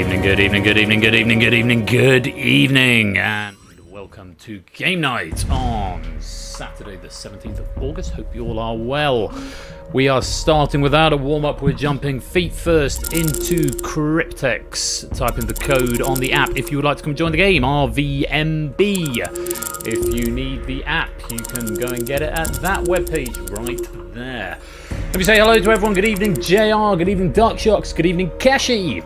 evening, good evening, good evening, good evening, good evening, good evening, and welcome to Game Night on Saturday the 17th of August. Hope you all are well. We are starting without a warm-up. We're jumping feet first into Cryptex. Type in the code on the app if you would like to come join the game, RVMB. If you need the app, you can go and get it at that webpage right there. Let me say hello to everyone. Good evening, JR. Good evening, Dark Shocks. Good evening, Kashi.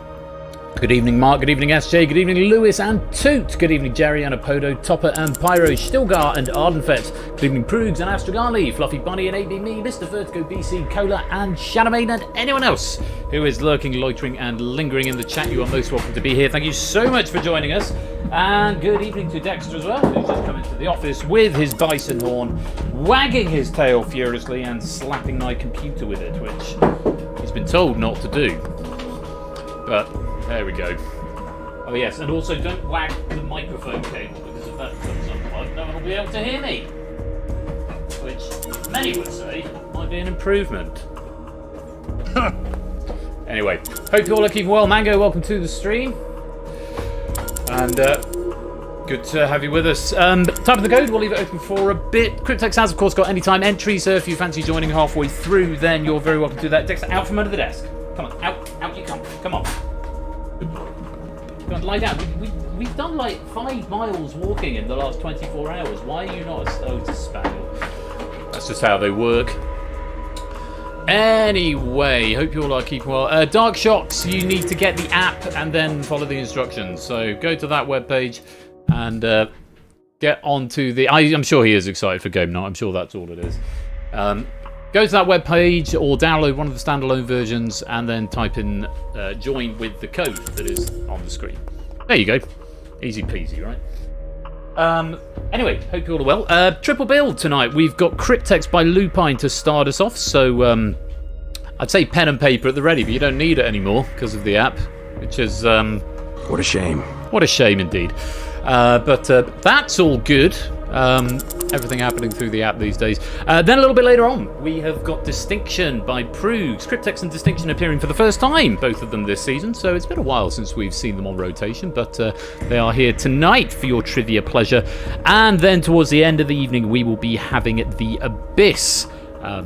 Good evening, Mark. Good evening, SJ. Good evening, Lewis and Toot. Good evening, Jerry and Apodo, Topper and Pyro, Stilgar and Ardenfett. Good evening, Proogs and Astrogali, Fluffy Bunny and AD Me, Mr. Vertigo, BC, Cola and Shadowmain, and anyone else who is lurking, loitering and lingering in the chat. You are most welcome to be here. Thank you so much for joining us. And good evening to Dexter as well, who's just come into the office with his bison horn, wagging his tail furiously and slapping my computer with it, which he's been told not to do. But there we go. Oh yes, and also don't wag the microphone cable, because if that comes unplugged, no one will be able to hear me. Which many would say might be an improvement. Anyway, hope you all are keeping well. Mango, welcome to the stream. And good to have you with us. Type in the code, we'll leave it open for a bit. Cryptex has, of course, got anytime entry, so if you fancy joining halfway through, then you're very welcome to do that. Dexter, out from under the desk. Come on, out you come. Come on. Go on, lie down. We've done like 5 miles walking in the last 24 hours. Why are you not as slow to spaniel? That's just how they work. Anyway, hope you all are keeping well. Dark Shocks, you need to get the app and then follow the instructions. So go to that webpage and get onto the... I'm sure he is excited for Game Night. I'm sure that's all it is. Go to that webpage or download one of the standalone versions and then type in join with the code that is on the screen. There you go. Easy peasy, right? Anyway, hope you're all well. Triple build tonight. We've got Cryptex by Lupine to start us off. So I'd say pen and paper at the ready, but you don't need it anymore because of the app, which is... what a shame. What a shame indeed. But that's all good. Everything happening through the app these days. Then a little bit later on, we have got Distinction by Proogs. Cryptex and Distinction appearing for the first time, both of them this season, so it's been a while since we've seen them on rotation, but they are here tonight for your trivia pleasure. And then towards the end of the evening, we will be having the Abyss.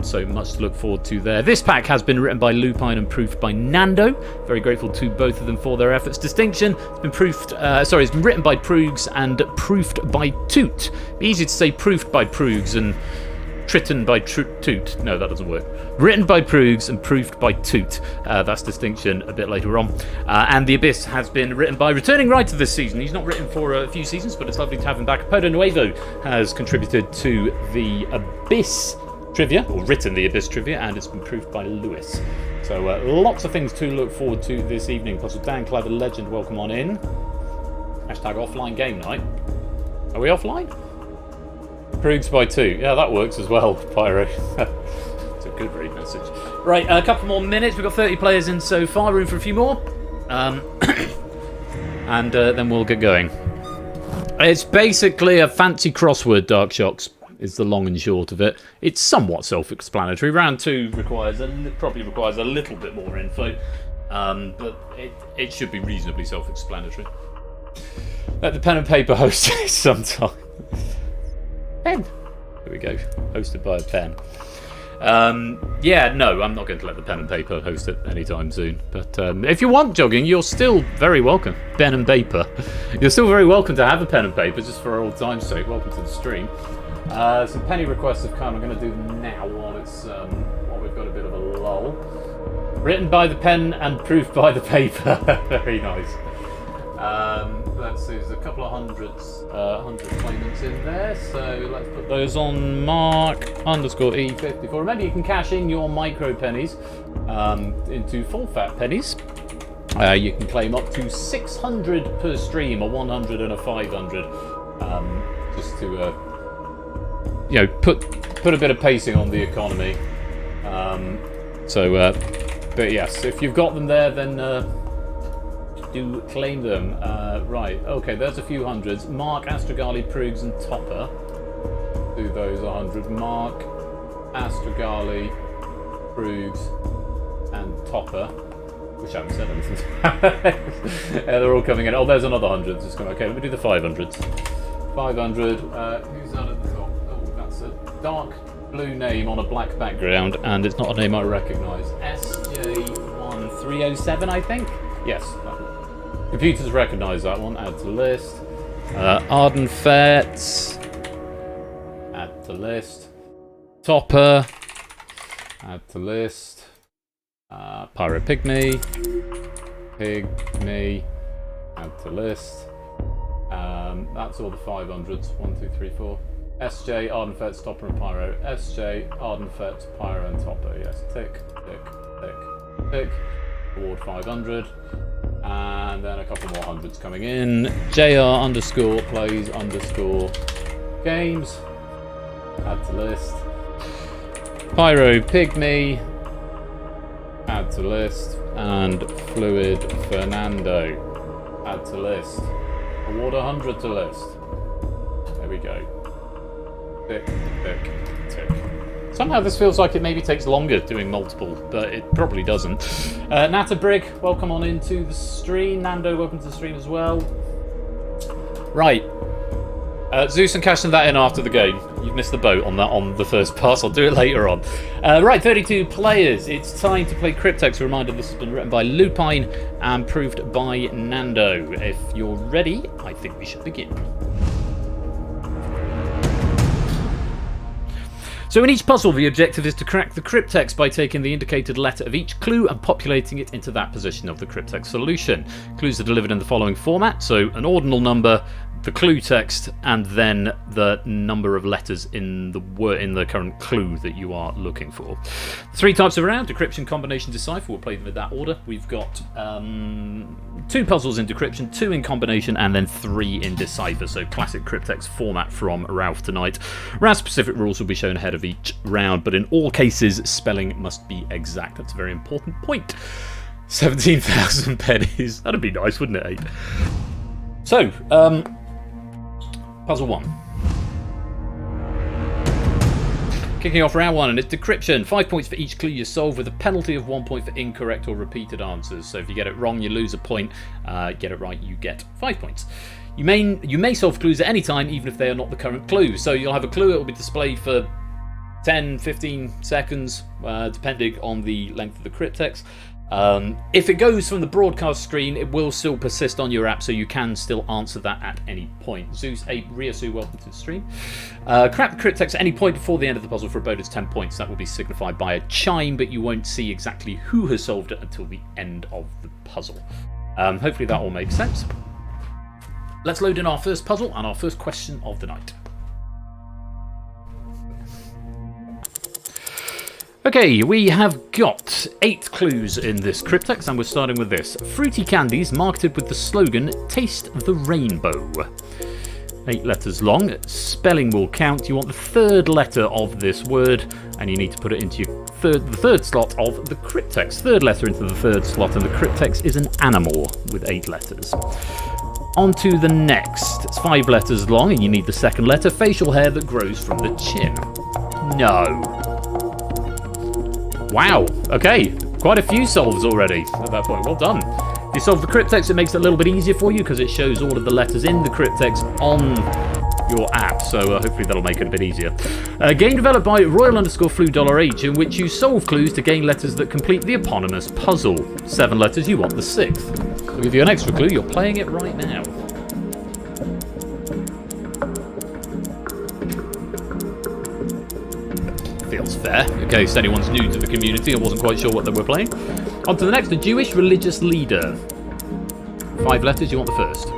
So much to look forward to there. This pack has been written by Lupine and proofed by Nando. Very grateful to both of them for their efforts. Distinction has been it's been written by Proogs and proofed by Toot. Easy to say proofed by Proogs and written by Toot. No, that doesn't work. Written by Proogs and proofed by Toot. That's Distinction a bit later on. And The Abyss has been written by returning writer this season. He's not written for a few seasons, but it's lovely to have him back. Podo Nuevo has contributed to The Abyss trivia, or written the Abyss trivia, and it's been proofed by Lewis. So lots of things to look forward to this evening. Plus with Dan Clever Legend, welcome on in. Hashtag offline game night. Are we offline? Proogs by 2. Yeah, that works as well, Pyro. It's a good read message. Right, a couple more minutes. We've got 30 players in so far, room for a few more. And then we'll get going. It's basically a fancy crossword, Dark Shocks. Is the long and short of it. It's somewhat self-explanatory. Round 2 probably requires a little bit more info, but it should be reasonably self-explanatory. Let the pen and paper host it sometime. Pen. Here we go. Hosted by a pen. Yeah, no, I'm not going to let the pen and paper host it anytime soon. But if you want jogging, you're still very welcome. Pen and paper. You're still very welcome to have a pen and paper, just for old time's sake. Welcome to the stream. Some penny requests have come. I'm going to do them now while we've got a bit of a lull. Written by the pen and proofed by the paper. Very nice. Let's see, there's a couple of hundred claimants in there, so let's put those on. Mark_E54. Remember, you can cash in your micro pennies into full fat pennies. You can claim up to 600 per stream, a 100 and a 500, just to put a bit of pacing on the economy. But yes, if you've got them there, then do claim them. Right, okay, there's a few hundreds. Mark, Astrogali, Proogs, and Topper. Do those 100. Mark, Astrogali, Proogs, and Topper. Wish I hadn't said anything. Yeah, they're all coming in. Oh, there's another 100 just coming. Okay, let me do the 500s. 500. Who's that at the top? Oh, that's a dark blue name on a black background, and it's not a name I recognise. SJ1307, I think? Yes. Computers recognise that one. Add to list. Arden Fets. Add to list. Topper. Add to list. Pyro Pygmy. Pygmy. Add to list. That's all the 500s. 1, 2, 3, 4. SJ, Ardenfet's, Topper and Pyro. SJ, Ardenfet's, Pyro and Topper. Yes, tick, tick, tick, tick. Award 500. And then a couple more hundreds coming in. JR_plays_games. Add to list. Pyro Pygmy. Add to list. And Fluid Fernando. Add to list. Award 100 to list. There we go. Tick, tick, tick. Somehow this feels like it maybe takes longer doing multiple, but it probably doesn't. Nata Brig, welcome on into the stream. Nando, welcome to the stream as well. Right. Zeus and cashing that in after the game. You've missed the boat on that on the first pass. I'll do it later on. Right, 32 players. It's time to play Cryptex. A reminder, this has been written by Lupine and proved by Nando. If you're ready, I think we should begin. So in each puzzle, the objective is to crack the cryptex by taking the indicated letter of each clue and populating it into that position of the cryptex solution. Clues are delivered in the following format, so an ordinal number, the clue text, and then the number of letters in the current clue that you are looking for. 3 types of round: decryption, combination, decipher. We'll play them in that order. We've got 2 puzzles in decryption, 2 in combination, and then 3 in decipher. So classic Cryptex format from Ralph tonight. Round-specific rules will be shown ahead of each round, but in all cases, spelling must be exact. That's a very important point. 17,000 pennies. That'd be nice, wouldn't it, 8? So, puzzle 1. Kicking off round 1, and it's decryption. 5 points for each clue you solve, with a penalty of 1 point for incorrect or repeated answers. So if you get it wrong, you lose a point. Get it right, you get 5 points. You may solve clues at any time, even if they are not the current clue. So you'll have a clue, it will be displayed for 10, 15 seconds, depending on the length of the cryptex. If it goes from the broadcast screen, it will still persist on your app, so you can still answer that at any point. Zeus 8, Riosu, welcome to the stream. Crack the cryptex at any point before the end of the puzzle for a bonus 10 points. That will be signified by a chime, but you won't see exactly who has solved it until the end of the puzzle. Hopefully that all makes sense. Let's load in our first puzzle and our first question of the night. Okay, we have got 8 clues in this cryptex, and we're starting with this. Fruity candies marketed with the slogan, "Taste the Rainbow." 8 letters long. Spelling will count. You want the 3rd letter of this word, and you need to put it into your the 3rd slot of the cryptex. 3rd letter into the 3rd slot, and the cryptex is an animal with 8 letters. On to the next. It's 5 letters long, and you need the 2nd letter. Facial hair that grows from the chin. No. Wow, okay, quite a few solves already at that point. Well done. If you solve the cryptex, it makes it a little bit easier for you because it shows all of the letters in the cryptex on your app, so hopefully that'll make it a bit easier. A game developed by Royal_Flu$H, in which you solve clues to gain letters that complete the eponymous puzzle. 7 letters, you want the 6th. I'll give you an extra clue, you're playing it right now. Feels fair, in case anyone's new to the community and wasn't quite sure what they were playing. On to the next, a Jewish religious leader. 5 letters, you want the 1st.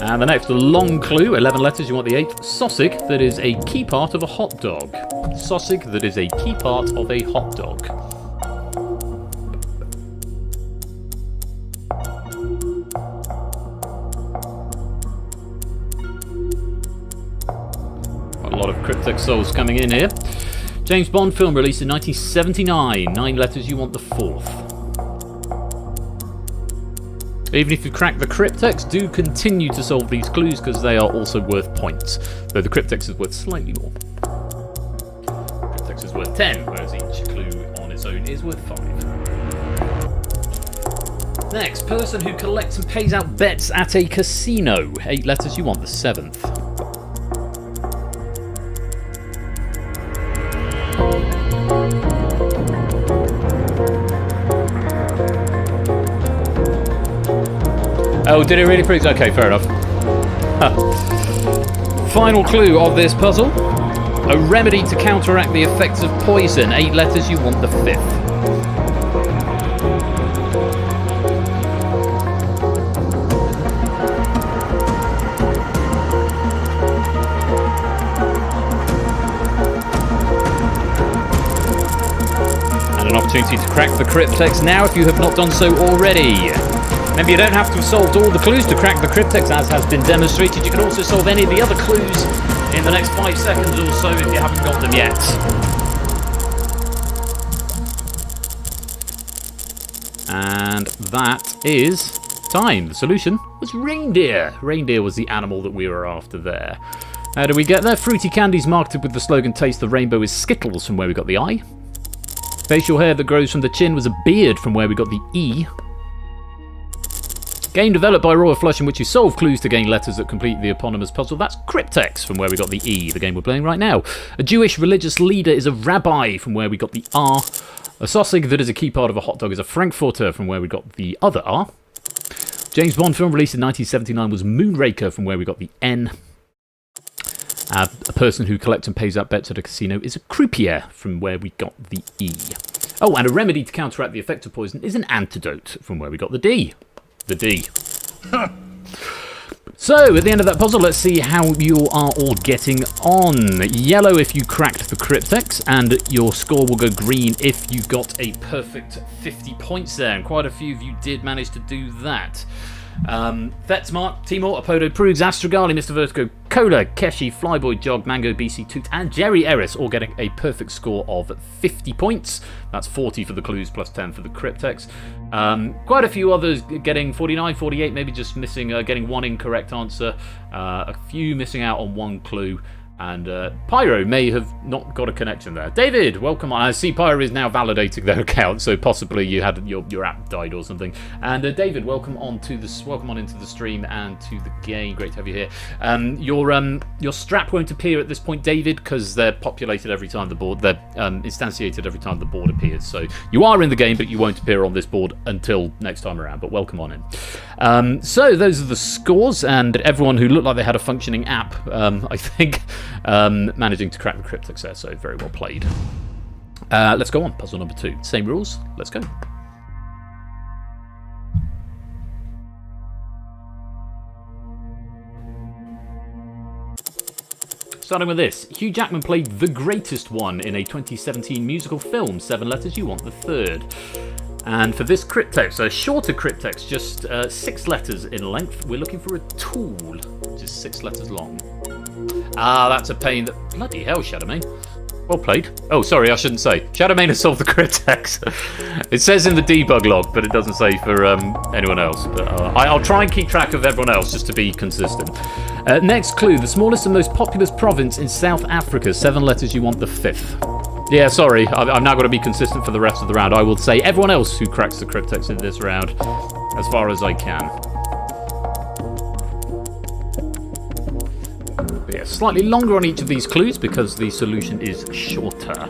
And the next, a long clue, 11 letters, you want the 8th. Sausage, that is a key part of a hot dog. Sausage, that is a key part of a hot dog. A lot of Cryptex souls coming in here. James Bond film released in 1979. 9 letters, you want the 4th. Even if you crack the Cryptex, do continue to solve these clues because they are also worth points. Though the Cryptex is worth slightly more. Cryptex is worth 10, whereas each clue on its own is worth 5. Next, person who collects and pays out bets at a casino. 8 letters, you want the 7th. Oh, did it really prove? Okay, fair enough. Final clue of this puzzle. A remedy to counteract the effects of poison. 8 letters, you want the 5th. And an opportunity to crack the Cryptex now if you have not done so already. Remember, you don't have to have solved all the clues to crack the Cryptex, as has been demonstrated. You can also solve any of the other clues in the next 5 seconds or so if you haven't got them yet. And that is time. The solution was reindeer. Reindeer was the animal that we were after there. How do we get there? Fruity candies marketed with the slogan "Taste the Rainbow" is Skittles, from where we got the I. Facial hair that grows from the chin was a beard, from where we got the E. Game developed by Royal Flush in which you solve clues to gain letters that complete the eponymous puzzle. That's Cryptex, from where we got the E, the game we're playing right now. A Jewish religious leader is a rabbi, from where we got the R. A sausage that is a key part of a hot dog is a Frankfurter, from where we got the other R. James Bond film released in 1979 was Moonraker, from where we got the N. A person who collects and pays out bets at a casino is a croupier, from where we got the E. Oh, and a remedy to counteract the effect of poison is an antidote, from where we got the D. The D. So, at the end of that puzzle, let's see how you are all getting on. Yellow if you cracked the Cryptex, and your score will go green if you got a perfect 50 points there. And quite a few of you did manage to do that. Vetsmart, Timor, Apodo, Prugs, Astrogali, Mr. Vertigo, Cola, Keshi, Flyboy, Jog, Mango, BC Toot, and Jerry Eris all getting a perfect score of 50 points. That's 40 for the clues plus 10 for the Cryptex. Quite a few others getting 49, 48, maybe just missing, getting one incorrect answer. A few missing out on one clue. And Pyro may have not got a connection there. David, welcome on. I see Pyro is now validating their account, so possibly you had your app died or something. And David, welcome on into the stream and to the game. Great to have you here. Your strap won't appear at this point, David, because they're populated every time the board. They're instantiated every time the board appears. So you are in the game, but you won't appear on this board until next time around. But welcome on in. So those are the scores, and everyone who looked like they had a functioning app, I think. Managing to crack the Cryptex there, so very well played. Let's go on. Puzzle number 2. Same rules. Let's go. Starting with this. Hugh Jackman played the greatest one in a 2017 musical film. 7 letters, you want the 3rd. And for this Cryptex, a shorter Cryptex, just 6 letters in length, we're looking for a tool, which is 6 letters long. Ah, that's a pain. Bloody hell, Shadowmane. Well played. Oh, sorry, I shouldn't say. Shadowmane has solved the Cryptex. It says in the debug log, but it doesn't say for anyone else. But I'll try and keep track of everyone else just to be consistent. Next clue. The smallest and most populous province in South Africa. 7 letters, you want the 5th. Yeah, sorry. I'm now going to be consistent for the rest of the round. I will say everyone else who cracks the Cryptex in this round as far as I can. But yeah, slightly longer on each of these clues because the solution is shorter.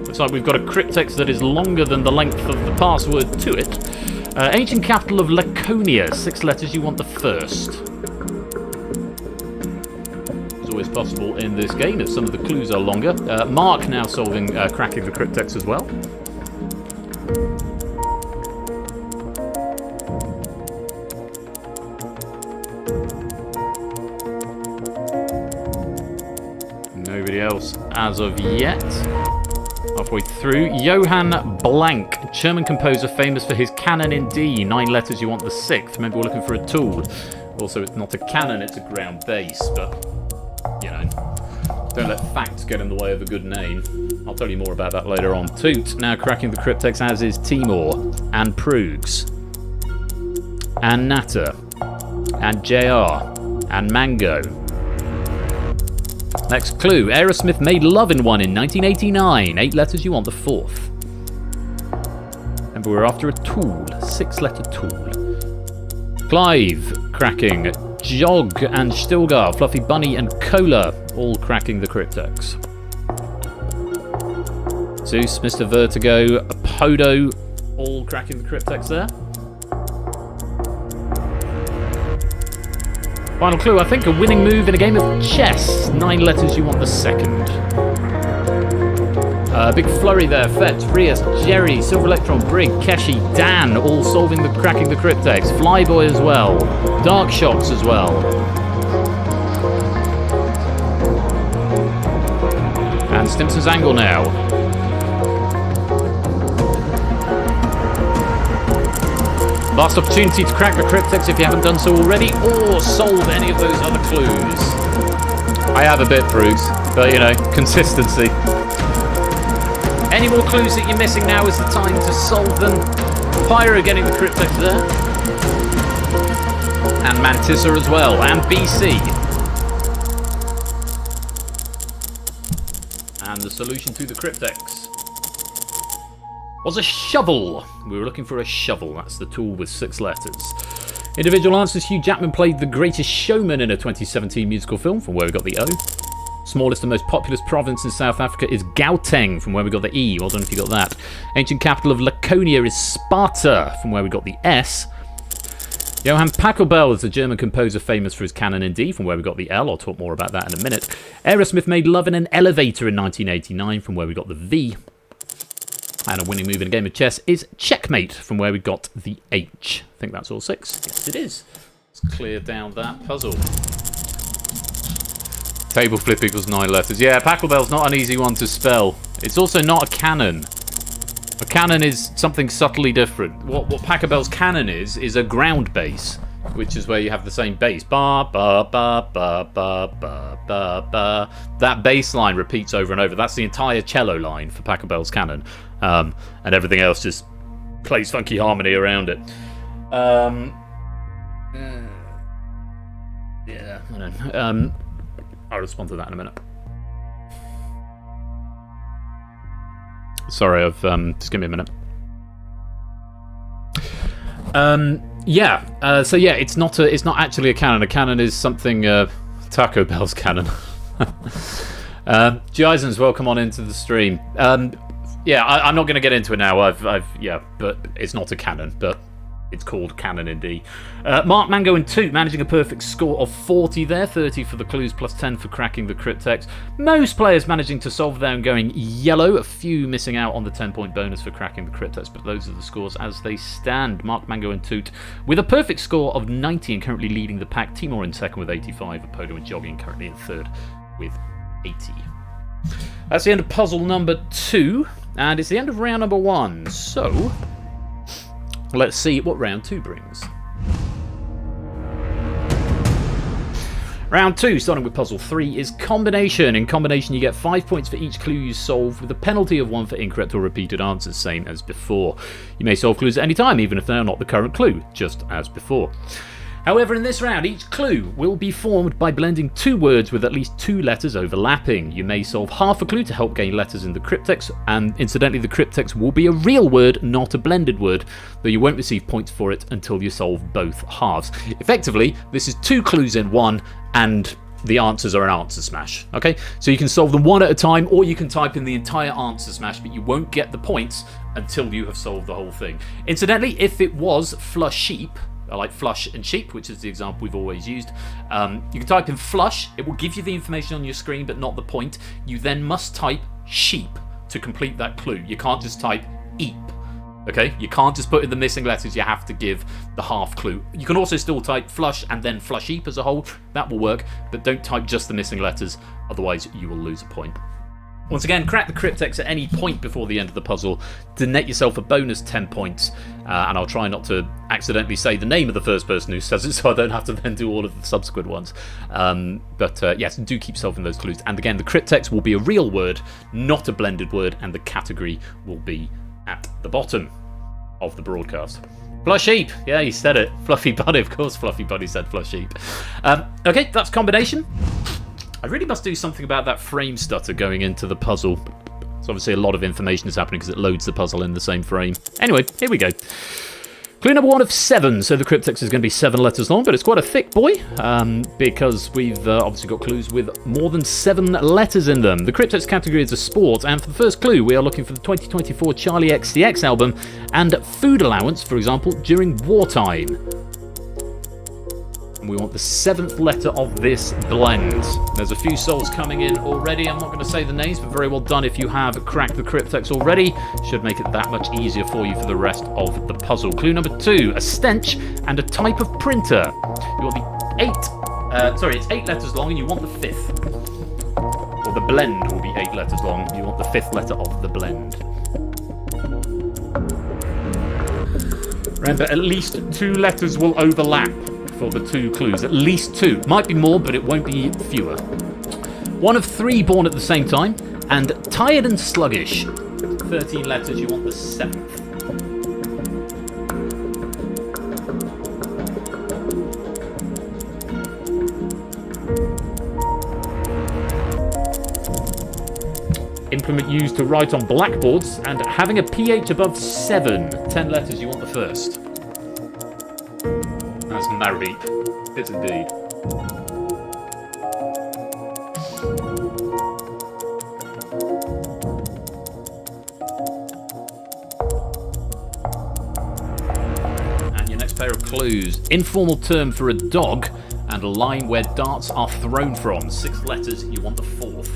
Looks like we've got a Cryptex that is longer than the length of the password to it. Ancient capital of Laconia. 6 letters, you want the 1st. It's always possible in this game if some of the clues are longer. Mark now solving cracking the Cryptex as well. Nobody else as of yet. Halfway through. Johann Blank, German composer famous for his canon in D. 9 letters, you want the 6th. Maybe we're looking for a tool. Also, it's not a canon, it's a ground bass, but, you know, don't let facts get in the way of a good name. I'll tell you more about that later on. Toot, now cracking the Cryptex, as is Timor and Prugs. and Natter, and JR, and Mango. Next clue. Aerosmith made love in one in 1989. 8 letters, you want the 4th. Remember, we're after a tool. 6-letter tool. Clive, cracking. Jog and Stilgar, Fluffy Bunny and Cola, all cracking the Cryptex. Zeus, Mr. Vertigo, Podo, all cracking the Cryptex there. Final clue, I think a winning move in a game of chess. 9 letters, you want the 2nd. Big flurry there. Fetch, Rias, Jerry, Silver Electron, Brig, Keshi, Dan, all cracking the Cryptex. Flyboy as well. Dark Shots as well. And Stimson's Angle now. Last opportunity to crack the Cryptex if you haven't done so already, or solve any of those other clues. I have a bit, Bruce, but you know, consistency. Any more clues that you're missing, now is the time to solve them. Pyro getting the Cryptex there. And Mantissa as well, and BC. And the solution to the Cryptex was a shovel. We were looking for a shovel. That's the tool with 6 letters. Individual answers. Hugh Jackman played The Greatest Showman in a 2017 musical film, from where we got the O. Smallest and most populous province in South Africa is Gauteng, from where we got the E. Well done if you got that. Ancient capital of Laconia is Sparta, from where we got the S. Johann Pachelbel is a German composer famous for his canon in D, from where we got the L. I'll talk more about that in a minute. Aerosmith made love in an elevator in 1989, from where we got the V. And a winning move in a game of chess is checkmate, from where we got the H. I think that's all 6. Yes, it is. Let's clear down that puzzle. Table flip equals 9 letters. Yeah, Pachelbel's not an easy one to spell. It's also not a cannon. A cannon is something subtly different. What Pachelbel's cannon is a ground bass, which is where you have the same bass. Ba ba ba ba ba ba ba ba. That bass line repeats over and over. That's the entire cello line for Pachelbel's cannon, and everything else just plays funky harmony around it. Yeah, I don't know. I'll respond to that in a minute. Sorry, I've just give me a minute. So yeah, it's not actually a cannon. A cannon is something. Taco Bell's cannon. Jason's welcome on into the stream. I'm not going to get into it now. But it's not a cannon, but it's called Canon in D. Mark Mango and 2 managing a perfect score of 40 there. 30 for the clues plus 10 for cracking the Cryptex. Most players managing to solve there and going yellow. A few missing out on the 10-point bonus for cracking the Cryptex, but those are the scores as they stand. Mark Mango and Toot with a perfect score of 90 and currently leading the pack. Timor in second with 85. Apodo and Jogging currently in third with 80. That's the end of puzzle number 2, and it's the end of round number 1. So let's see what round 2 brings. Round 2, starting with puzzle 3, is combination. In combination, you get 5 points for each clue you solve, with a penalty of 1 for incorrect or repeated answers, same as before. You may solve clues at any time, even if they are not the current clue, just as before. However, in this round, each clue will be formed by blending 2 words with at least 2 letters overlapping. You may solve half a clue to help gain letters in the Cryptex, and incidentally, the Cryptex will be a real word, not a blended word, though you won't receive points for it until you solve both halves. Effectively, this is 2 clues in one, and the answers are an answer smash. Okay, so you can solve them one at a time, or you can type in the entire answer smash, but you won't get the points until you have solved the whole thing. Incidentally, if it was flush sheep, like flush and sheep, which is the example we've always used, you can type in flush. It will give you the information on your screen, but not the point. You then must type sheep to complete that clue. You can't just type eep. Okay, you can't just put in the missing letters. You have to give the half clue. You can also still type flush and then flush heap as a whole. That will work, but don't type just the missing letters, otherwise you will lose a point. Once again, crack the Cryptex at any point before the end of the puzzle to net yourself a bonus 10 points. And I'll try not to accidentally say the name of the first person who says it, so I don't have to then do all of the subsequent ones. Yes, do keep solving those clues. And again, the Cryptex will be a real word, not a blended word, and the category will be at the bottom of the broadcast. Flush Heap. Yeah, you said it. Fluffy Bunny. Of course Fluffy Bunny said Flush Heap. Okay, that's combination. I really must do something about that frame stutter going into the puzzle. So obviously a lot of information is happening because it loads the puzzle in the same frame. Anyway, here we go. Clue number 1 of 7. So the cryptex is going to be 7 letters long, but it's quite a thick boy because we've obviously got clues with more than 7 letters in them. The cryptex category is a sport, and for the first clue, we are looking for the 2024 Charlie XCX album and food allowance, for example, during wartime. And we want the 7th letter of this blend. There's a few souls coming in already. I'm not going to say the names, but very well done if you have cracked the cryptex already. Should make it that much easier for you for the rest of the puzzle. Clue number 2, a stench and a type of printer. You want the it's 8 letters long and you want the 5th. Or the blend will be 8 letters long. You want the 5th letter of the blend. Remember, at least 2 letters will overlap for the 2 clues. At least 2. Might be more, but it won't be fewer. 1 of 3 born at the same time, and tired and sluggish. 13 letters, you want the 7th. Implement used to write on blackboards, and having a pH above 7. 10 letters, you want the 1st. That's Marip. It's indeed. And your next pair of clues. Informal term for a dog and a line where darts are thrown from. 6 letters, you want the 4th.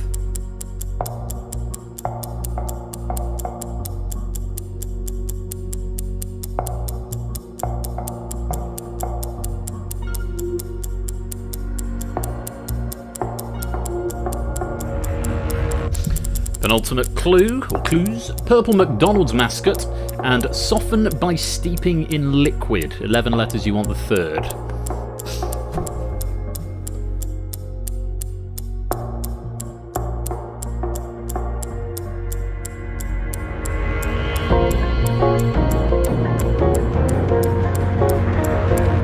Penultimate clue, or clues, purple McDonald's mascot, and soften by steeping in liquid. 11 letters, you want the 3rd.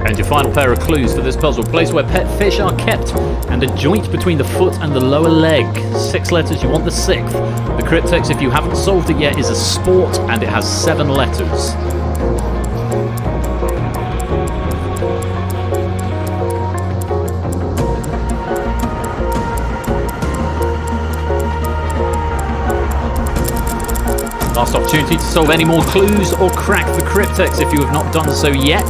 And your final pair of clues for this puzzle. Place where pet fish are kept, and a joint between the foot and the lower leg. 6 letters, you want the 6th. The cryptex, if you haven't solved it yet, is a sport, and it has 7 letters. Last opportunity to solve any more clues or crack the cryptex if you have not done so yet.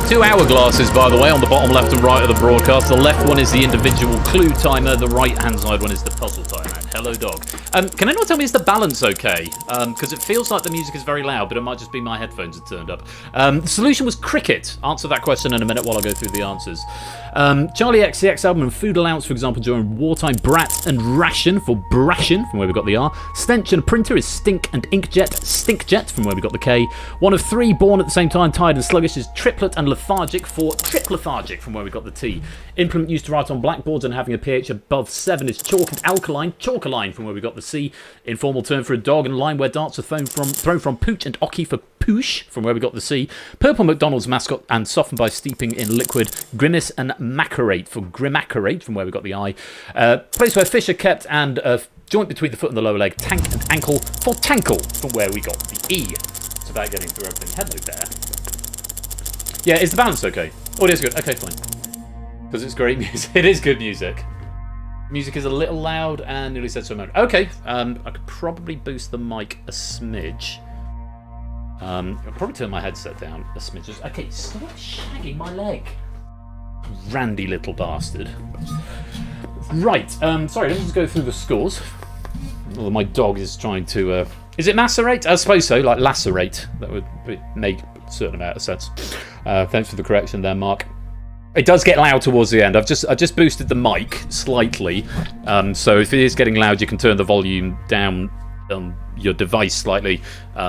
2 hourglasses, by the way, on the bottom left and right of the broadcast. The left one is the individual clue timer. The right-hand side one is the puzzle timer. Hello, dog. Can anyone tell me, is the balance okay? Because it feels like the music is very loud, but it might just be my headphones are turned up. The solution was cricket. Answer that question in a minute while I go through the answers. Charlie XCX album and food allowance, for example, during wartime. Brat and ration for Brashin, from where we got the R. Stench and printer is stink and inkjet. Stinkjet, from where we got the K. 1 of 3 born at the same time. Tired and sluggish is triplet and lethargic for trip lethargic, from where we got the T. Implement used to write on blackboards and having a pH above 7 is chalk and alkaline. Chalkaline, from where we got the C. Informal term for a dog and line where darts are thrown from pooch and ocky for poosh, from where we got the C. Purple McDonald's mascot and softened by steeping in liquid. Grimace and macerate for grimacerate, from where we got the I. Place where fish are kept and joint between the foot and the lower leg. Tank and ankle for tankle, from where we got the E. It's about getting through everything. Hello there. Yeah, is the balance okay? Oh, it is good. Okay, fine. Because it's great music. It is good music. Music is a little loud and nearly said so much. Okay, I could probably boost the mic a smidge. I'll probably turn my headset down a smidge. Okay, stop shagging my leg. Randy little bastard. Right, sorry, let's just go through the scores. Although my dog is trying to... is it macerate? I suppose so, like lacerate. That would make a certain amount of sense. Thanks for the correction there, Mark. It does get loud towards the end. I just boosted the mic slightly, so if it is getting loud, you can turn the volume down on your device slightly,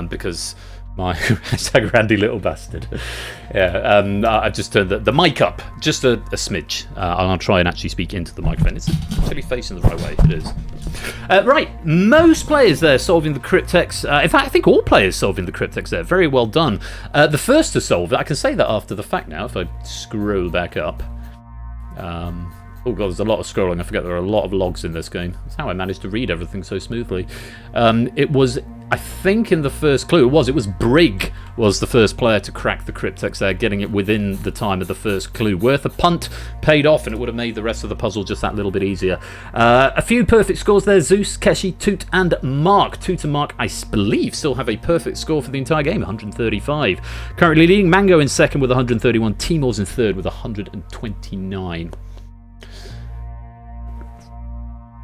because My hashtag Randy Little Bastard. Yeah, I just turned the mic up just a smidge. I'll try and actually speak into the microphone. It's actually facing the right way. It is. Right, most players there solving the Cryptex. In fact, I think all players solving the Cryptex there. Very well done. The first to solve it, I can say that after the fact now, if I scroll back up. Oh god, there's a lot of scrolling. I forget there are a lot of logs in this game. That's how I managed to read everything so smoothly. It was, I think in the first clue, it was Brig was the first player to crack the Cryptex there, getting it within the time of the first clue. Worth a punt, paid off, and it would have made the rest of the puzzle just that little bit easier. A few perfect scores there. Zeus, Keshi, Toot, and Mark. Toot and Mark, I believe, still have a perfect score for the entire game, 135. Currently leading Mango in second with 131. Timor's in third with 129.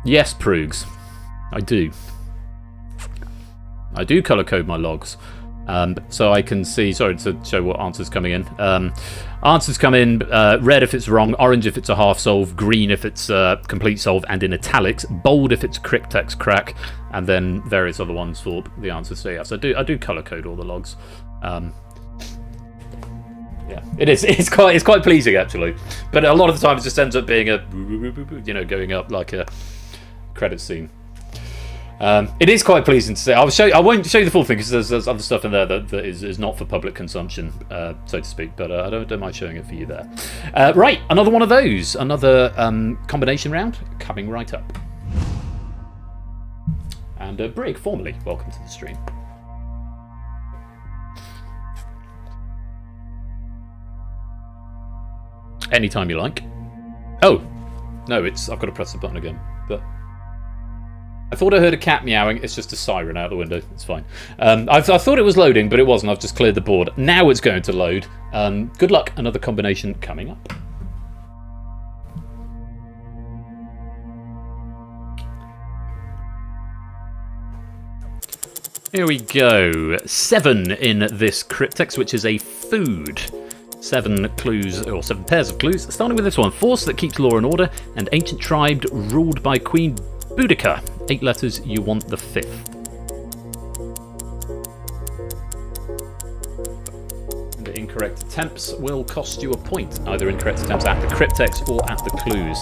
Yes, Proogs. I do. I do colour code my logs. So I can see, sorry to show what answers coming in. Answers come in red if it's wrong, orange if it's a half solve, green if it's a complete solve and in italics, bold if it's Cryptex crack, and then various other ones for the answers. So yes, I do colour code all the logs. Yeah, it is. It's quite pleasing actually, but a lot of the time it just ends up being a going up like a credit scene. It is quite pleasing to say. I won't show you the full thing because there's other stuff in there that is not for public consumption, so to speak. But I don't mind showing it for you there. Right, another one of those. Another combination round coming right up. And Brig, formally, welcome to the stream. Anytime you like. Oh, no, I've got to press the button again. But I thought I heard a cat meowing. It's just a siren out the window. It's fine. I thought it was loading, but it wasn't. I've just cleared the board. Now it's going to load. Good luck. Another combination coming up. Here we go. 7 in this Cryptex, which is a food. 7 clues, or 7 pairs of clues, starting with this one. Force that keeps law and order, and ancient tribe ruled by Queen Boudica. 8 letters, you want the 5th. And the incorrect attempts will cost you a point. Either incorrect attempts at the Cryptex or at the clues.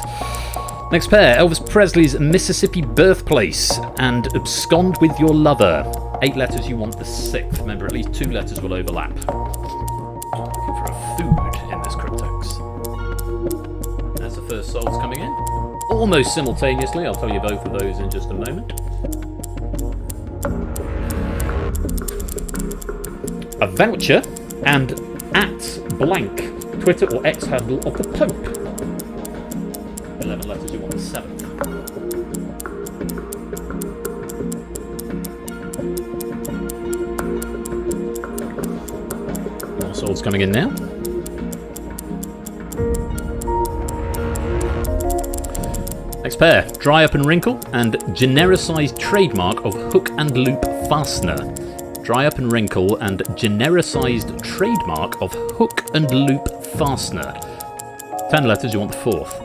Next pair, Elvis Presley's Mississippi birthplace, and abscond with your lover. 8 letters, you want the 6th. Remember, at least 2 letters will overlap. Looking for a food in this Cryptex. As the first solves coming in. Almost simultaneously, I'll tell you both of those in just a moment. A voucher and @ blank Twitter or X handle of the Pope. 11 letters, you want the 7th. More solves coming in now. Next pair, Dry Up and Wrinkle, and genericized trademark of hook and loop fastener. Dry Up and Wrinkle and genericized trademark of hook and loop fastener. 10 letters, you want the 4th.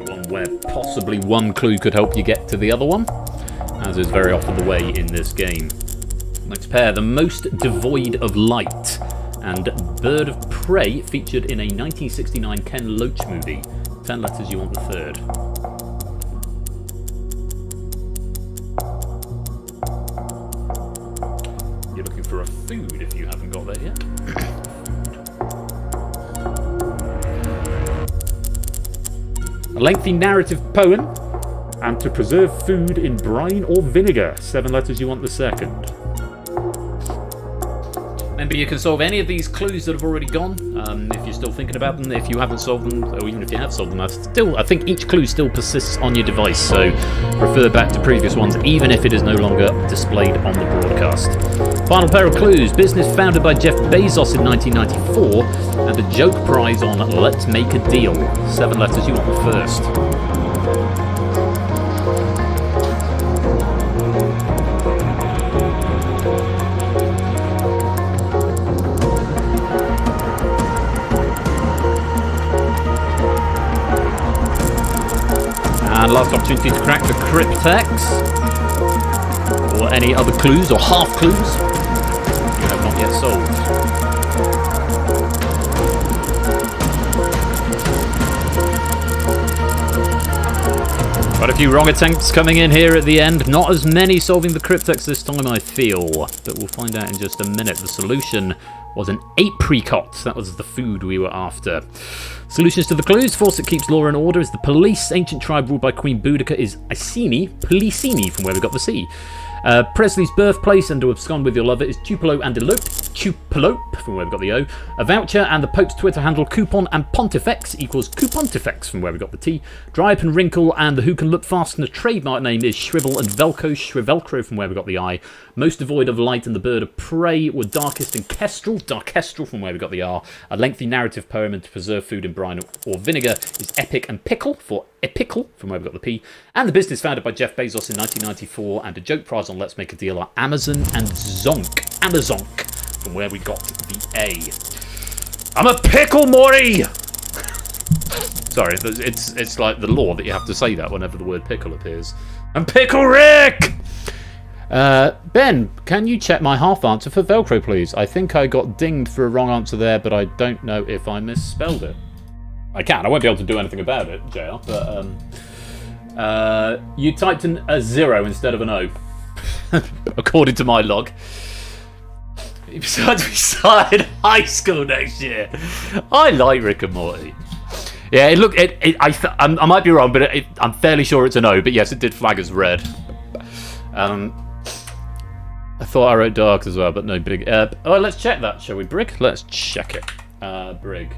One where possibly one clue could help you get to the other one, as is very often the way in this game. Next pair, The Most Devoid of Light, and Bird of Prey, featured in a 1969 Ken Loach movie. 10 letters, you want the 3rd. You're looking for a food if you haven't got that yet. A lengthy narrative poem, and to preserve food in brine or vinegar. 7 letters, you want the 2nd. Remember, you can solve any of these clues that have already gone, if you're still thinking about them. If you haven't solved them, or even if you have solved them, I think each clue still persists on your device, so refer back to previous ones, even if it is no longer displayed on the broadcast. Final pair of clues. Business founded by Jeff Bezos in 1994, and a joke prize on Let's Make a Deal. 7 letters, you want the 1st. And last opportunity to crack the Cryptex. or any other clues or half clues you have not yet solved. Quite a few wrong attempts coming in here at the end. Not as many solving the Cryptex this time, I feel. But we'll find out in just a minute. The solution was an apricot. That was the food we were after. Solutions to the clues. Force that keeps law and order is the police. Ancient tribe ruled by Queen Boudica is Iceni. Policini, from where we got the C. Presley's birthplace and to abscond with your lover is Tupelo and Elope. Tupelo, from where we got the O. A voucher and the Pope's Twitter handle Coupon and Pontifex equals Coupontifex, from where we got the T. Dry up and wrinkle and the Who Can Look Fast and the trademark name is Shrivel and Velcro. Shrivelcro, from where we got the I. Most devoid of light and the bird of prey were Darkest and Kestrel. Darkestrel, from where we got the R. A lengthy narrative poem and to preserve food in brine or vinegar is Epic and Pickle, for Epical, from where we got the P. And the business founded by Jeff Bezos in 1994 and a joke prize on Let's Make a Deal are Amazon and Zonk. Amazonk, from where we got the A. I'm a pickle, Maury! Sorry, it's like the law that you have to say that whenever the word pickle appears. I'm Pickle Rick! Ben, can you check my half answer for Velcro, please? I think I got dinged for a wrong answer there, but I don't know if I misspelled it. I can. I won't be able to do anything about it, JL, but you typed in a 0 instead of an O, according to my log. He decides we start in high school next year. I like Rick and Morty. Yeah, I might be wrong, but I'm fairly sure it's an O, but yes, it did flag as red. I thought I wrote dark as well, but no, Brig. Oh, let's check that, shall we, Brig? Let's check it. Brig.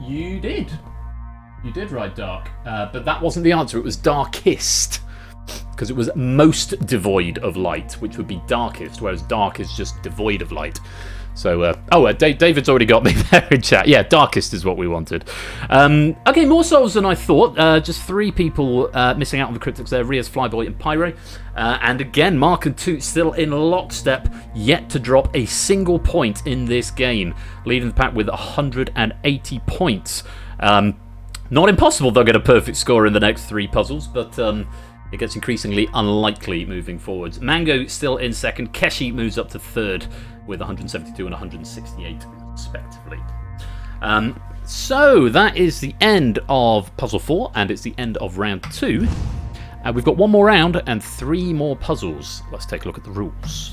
You did. You did write dark. But that wasn't the answer. It was darkest. Because it was most devoid of light, which would be darkest, whereas dark is just devoid of light. So, David's already got me there in chat. Yeah, darkest is what we wanted. Okay, more souls than I thought. Just 3 people missing out on the Cryptex there. Riaz, Flyboy, and Pyro. And again, Mark and Toot still in lockstep, yet to drop a single point in this game, leading the pack with 180 points. Not impossible they'll get a perfect score in the next 3 puzzles, but it gets increasingly unlikely moving forwards. Mango still in second. Keshi moves up to third with 172 and 168 respectively. So that is the end of puzzle 4, and it's the end of round 2. We've got 1 more round and 3 more puzzles. Let's take a look at the rules.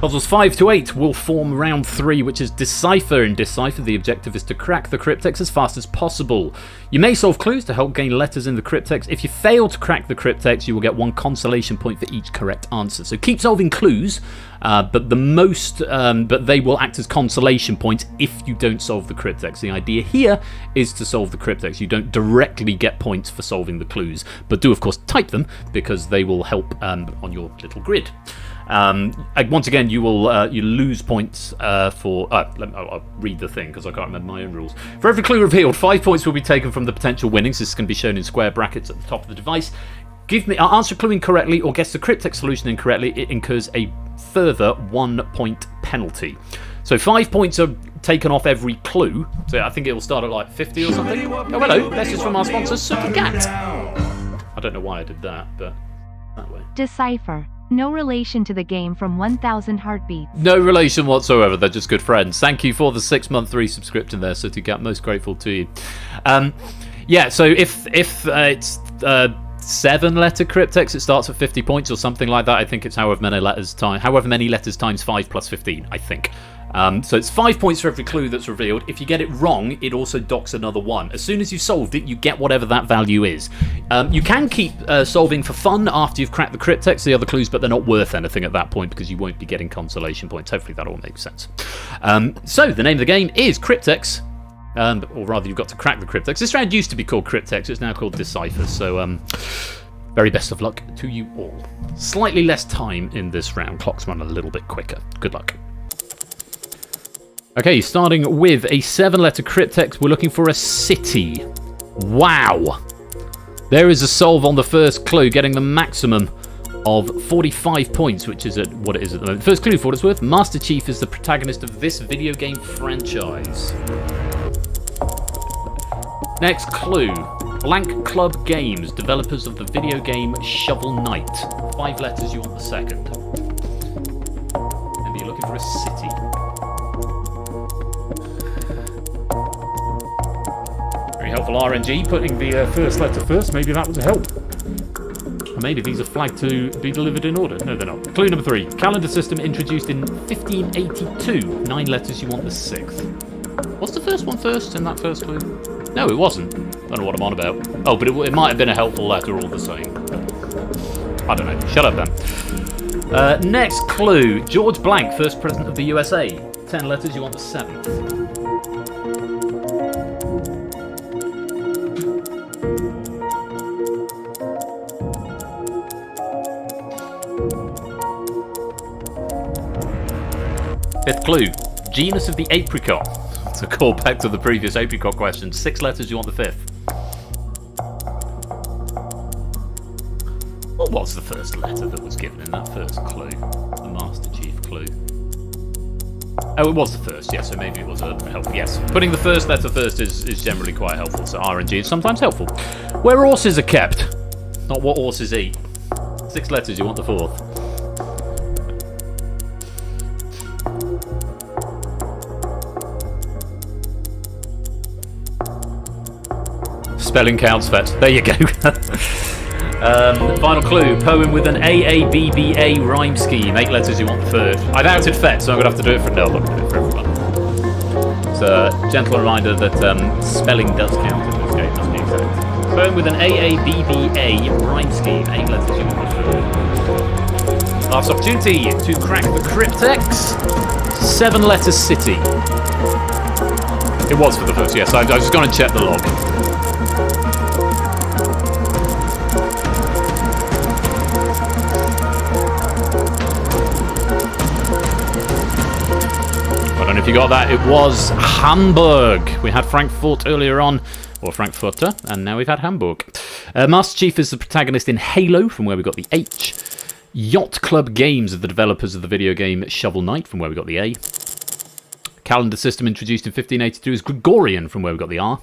Puzzles 5 to 8 will form round 3, which is Decipher. In Decipher, the objective is to crack the Cryptex as fast as possible. You may solve clues to help gain letters in the Cryptex. If you fail to crack the Cryptex, you will get 1 consolation point for each correct answer. So keep solving clues, but they will act as consolation points if you don't solve the Cryptex. The idea here is to solve the Cryptex. You don't directly get points for solving the clues, but do of course type them because they will help on your little grid. Once again, you lose points for... I'll read the thing because I can't remember my own rules. For every clue revealed, 5 points will be taken from the potential winnings. This can be shown in square brackets at the top of the device. Answer a clue incorrectly or guess the Cryptex solution incorrectly, it incurs a further 1 point penalty. So 5 points are taken off every clue. So I think it will start at like 50 or something. Oh, hello. This is from our sponsor, Supergat. I don't know why I did that, but that way. Decipher. No relation to the game from 1000 Heartbeats. No relation whatsoever. They're just good friends. Thank you for the 6-month resubscription there, Suttigap. Most grateful to you. Yeah, so if it's 7-letter Cryptex, it starts at 50 points or something like that. I think it's however many letters times 5 plus 15, I think. So it's 5 points for every clue that's revealed. If you get it wrong, it also docks another 1. As soon as you've solved it, you get whatever that value is. You can keep solving for fun after you've cracked the Cryptex, the other clues, but they're not worth anything at that point because you won't be getting consolation points. Hopefully that all makes sense. So the name of the game is Cryptex. Or rather, you've got to crack the Cryptex. This round used to be called Cryptex. It's now called Decipher. So very best of luck to you all. Slightly less time in this round. Clocks run a little bit quicker. Good luck. Okay, starting with a 7-letter Cryptex, we're looking for a city. Wow. There is a solve on the first clue, getting the maximum of 45 points, which is what it is at the moment. First clue, for what it's worth, Master Chief is the protagonist of this video game franchise. Next clue. Blank Club Games, developers of the video game Shovel Knight. 5 letters, you want the second. Maybe you're looking for a city. Very helpful RNG, putting the first letter first. Maybe that was a help. Or maybe these are flagged to be delivered in order. No, they're not. Clue number 3. Calendar system introduced in 1582. 9 letters, you want the 6th. Was the first one first in that first clue? No, it wasn't. Don't know what I'm on about. Oh, but it might have been a helpful letter all the same. I don't know. Shut up then. Next clue. George Blank, first president of the USA. 10 letters, you want the 7th. Fifth clue. Genus of the apricot. To call back to the previous apricot question. 6 letters, you want the 5th. What was the first letter that was given in that first clue? The Master Chief clue. Oh, it was the first, yes, so maybe it was a help. Yes, putting the first letter first is generally quite helpful, so RNG is sometimes helpful. Where horses are kept, not what horses eat. 6 letters, you want the 4th. Spelling counts, Vet. There you go. Final clue. Poem with an AABBA rhyme scheme. 8 letters, you want the 3rd. I've outed Fet, so I'm going to have to do it for Nell. I'm going to do it for everyone. It's a gentle reminder that spelling does count in this game, must be exact. Poem with an AABBA rhyme scheme. 8 letters, you want the 3rd. Last opportunity to crack the Cryptex. 7-letter city. It was for the first, yes. I've just gone and checked the log. I don't know if you got that. It was Hamburg. We had Frankfurt earlier on, or Frankfurter, and now we've had Hamburg. Master Chief is the protagonist in Halo, from where we got the H. Yacht Club Games are the developers of the video game Shovel Knight, from where we got the A. Calendar system introduced in 1582 is Gregorian, from where we got the R.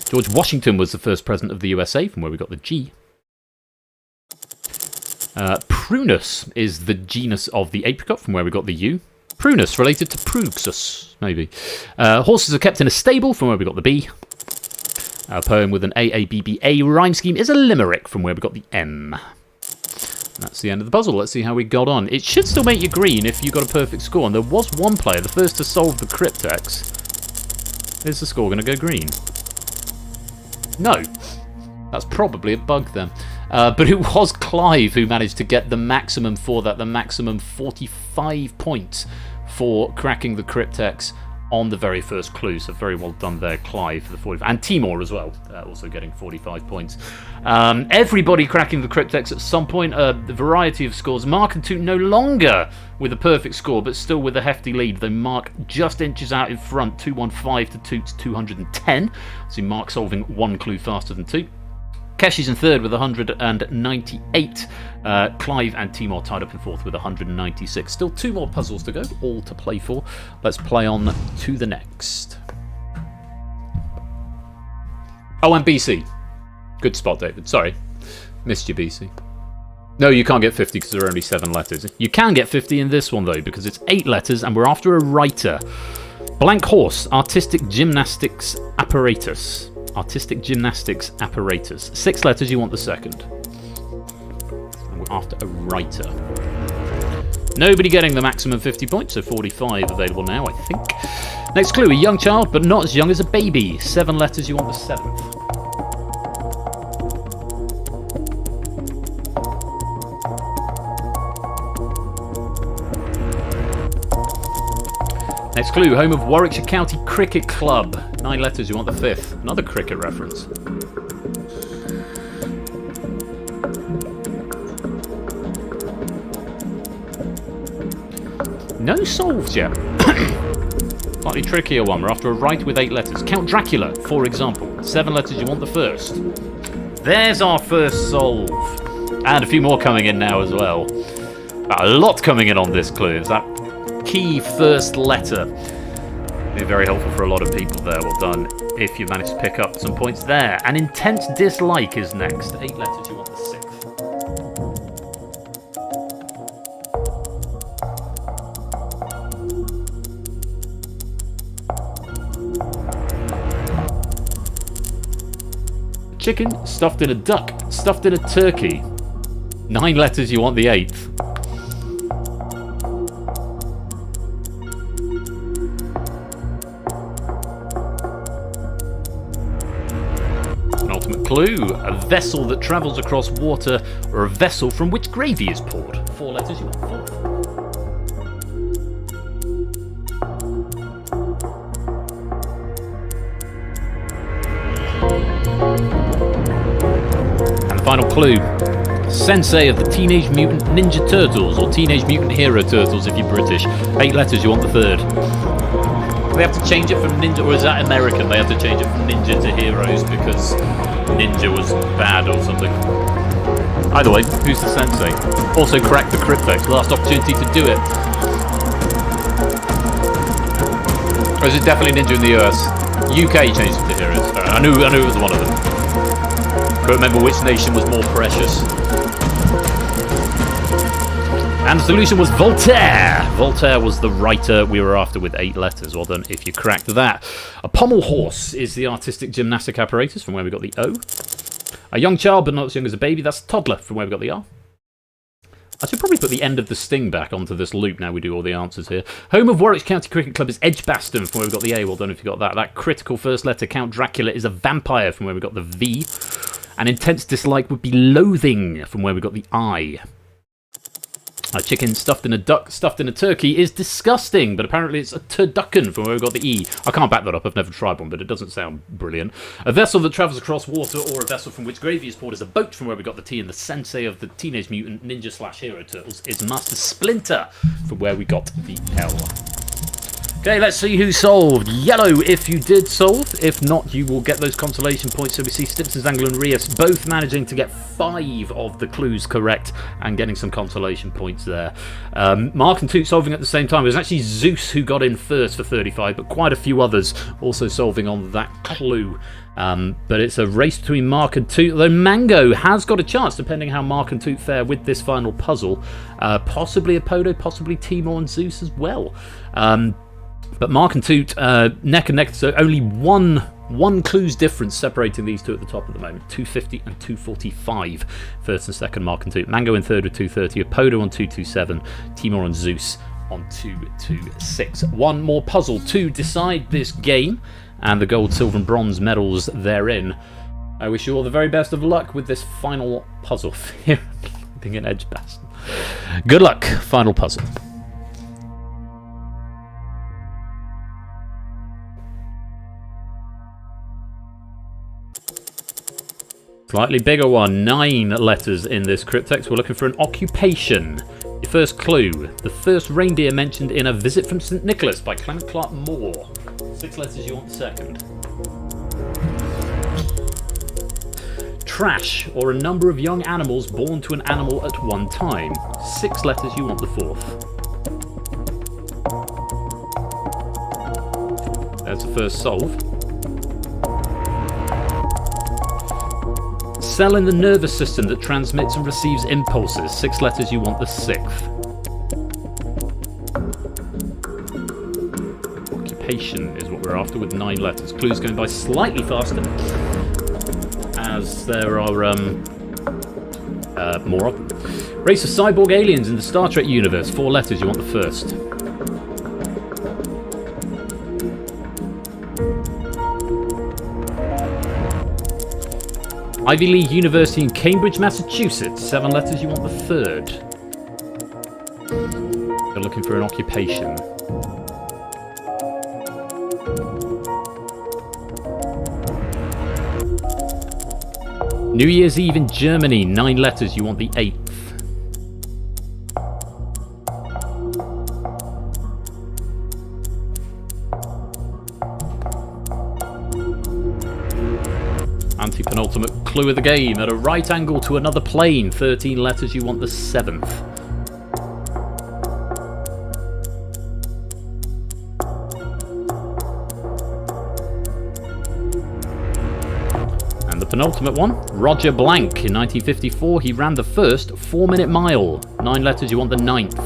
George Washington was the first president of the USA, from where we got the G. Prunus is the genus of the apricot, from where we got the U. Prunus, related to Pruxus, maybe. Horses are kept in a stable, from where we got the B. A poem with an AABBA rhyme scheme is a limerick, from where we got the M. And that's the end of the puzzle. Let's see how we got on. It should still make you green if you got a perfect score. And there was one player, the first to solve the Cryptex. Is the score going to go green? No. That's probably a bug then. But it was Clive who managed to get the maximum for that, the maximum 45 points for cracking the Cryptex on the very first clue. So very well done there, Clive, for the 45. And Timor as well, also getting 45 points. Everybody cracking the Cryptex at some point, a variety of scores. Mark and Toot no longer with a perfect score, but still with a hefty lead, though Mark just inches out in front, 215 to Toot's 210. So Mark solving one clue faster than Toot. Keshi's in third with 198. Clive and Timor tied up in fourth with 196. Still 2 more puzzles to go, all to play for. Let's play on to the next. Oh, and BC. Good spot, David. Sorry. Missed you, BC. No, you can't get 50 because there are only 7 letters. You can get 50 in this one, though, because it's 8 letters and we're after a writer. Blank horse, artistic gymnastics apparatus. Artistic gymnastics apparatus. 6 letters, you want the second. And we're after a writer. Nobody getting the maximum 50 points, so 45 available now, I think. Next clue, a young child, but not as young as a baby. 7 letters, you want the 7th. Next clue, home of Warwickshire County Cricket Club. 9 letters, you want the 5th. Another cricket reference. No solved yet. Slightly trickier one. We're after a right with 8 letters. Count Dracula, for example. 7 letters, you want the first. There's our first solve. And a few more coming in now as well. A lot coming in on this clue. Is that key first letter? Be very helpful for a lot of people there. Well done. if you manage to pick up some points there. An intense dislike is next. 8 letters, you want the 6th. Chicken stuffed in a duck, stuffed in a turkey. 9 letters, you want the 8th. Penultimate clue, a vessel that travels across water, or a vessel from which gravy is poured. 4 letters, you want the 4th. And the final clue, Sensei of the Teenage Mutant Ninja Turtles, or Teenage Mutant Hero Turtles if you're British. 8 letters, you want the 3rd. They have to change it from ninja, or is that American? They have to change it from ninja to heroes because ninja was bad or something. Either way, who's the sensei? Also cracked the Cryptex. Last opportunity to do it. Or is it definitely ninja in the US? UK changed it to heroes. I knew it was one of them. Can't remember which nation was more precious. And the solution was Voltaire. Voltaire was the writer we were after with 8 letters. Well done if you cracked that. A pommel horse is the artistic gymnastic apparatus, from where we got the O. A young child, but not as young as a baby, that's a toddler, from where we got the R. I should probably put the end of the sting back onto this loop now we do all the answers here. Home of Warwick County Cricket Club is Edgbaston, from where we got the A. Well done if you got that. That critical first letter, Count Dracula, is a vampire, from where we got the V. An intense dislike would be loathing, from where we got the I. A chicken stuffed in a duck, stuffed in a turkey is disgusting, but apparently it's a turducken, from where we got the E. I can't back that up, I've never tried one, but it doesn't sound brilliant. A vessel that travels across water, or a vessel from which gravy is poured, is a boat, from where we got the T. And the sensei of the Teenage Mutant Ninja / Hero Turtles is Master Splinter, from where we got the L. Okay, let's see who solved. Yellow if you did solve. If not, you will get those consolation points. So we see Stimpson, Zangle and Rios both managing to get 5 of the clues correct and getting some consolation points there. Mark and Toot solving at the same time. It was actually Zeus who got in first for 35, but quite a few others also solving on that clue. But it's a race between Mark and Toot, though Mango has got a chance, depending how Mark and Toot fare with this final puzzle. Possibly Apodo, possibly Timor and Zeus as well. But Mark and Toot neck and neck, so only one clue's difference separating these two at the top at the moment. 250 and 245, first and second Mark and Toot. Mango in third with 230, Apodo on 227, Timor and Zeus on 226. One more puzzle to decide this game, and the gold, silver and bronze medals therein. I wish you all the very best of luck with this final puzzle. Being an Edgbaston. Good luck, final puzzle. Slightly bigger one, 9 letters in this Cryptex. We're looking for an occupation. Your first clue, the first reindeer mentioned in A Visit from St. Nicholas by Clement Clark Moore. 6 letters, you want the second. Trash, or a number of young animals born to an animal at one time. 6 letters, you want the 4th. There's the first solve. Cell in the nervous system that transmits and receives impulses. 6 letters, you want the 6th. Occupation is what we're after with 9 letters. Clues going by slightly faster, as there are more of them. Race of cyborg aliens in the Star Trek universe. 4 letters, you want the first. Ivy League University in Cambridge, Massachusetts. 7 letters, you want the third. You're looking for an occupation. New Year's Eve in Germany. 9 letters, you want the 8th. Anti-penultimate clue of the game. At a right angle to another plane. 13 letters, you want the 7th. penultimate one, Roger Blank. In 1954, he ran the first 4-minute mile. 9 letters, you want the 9th.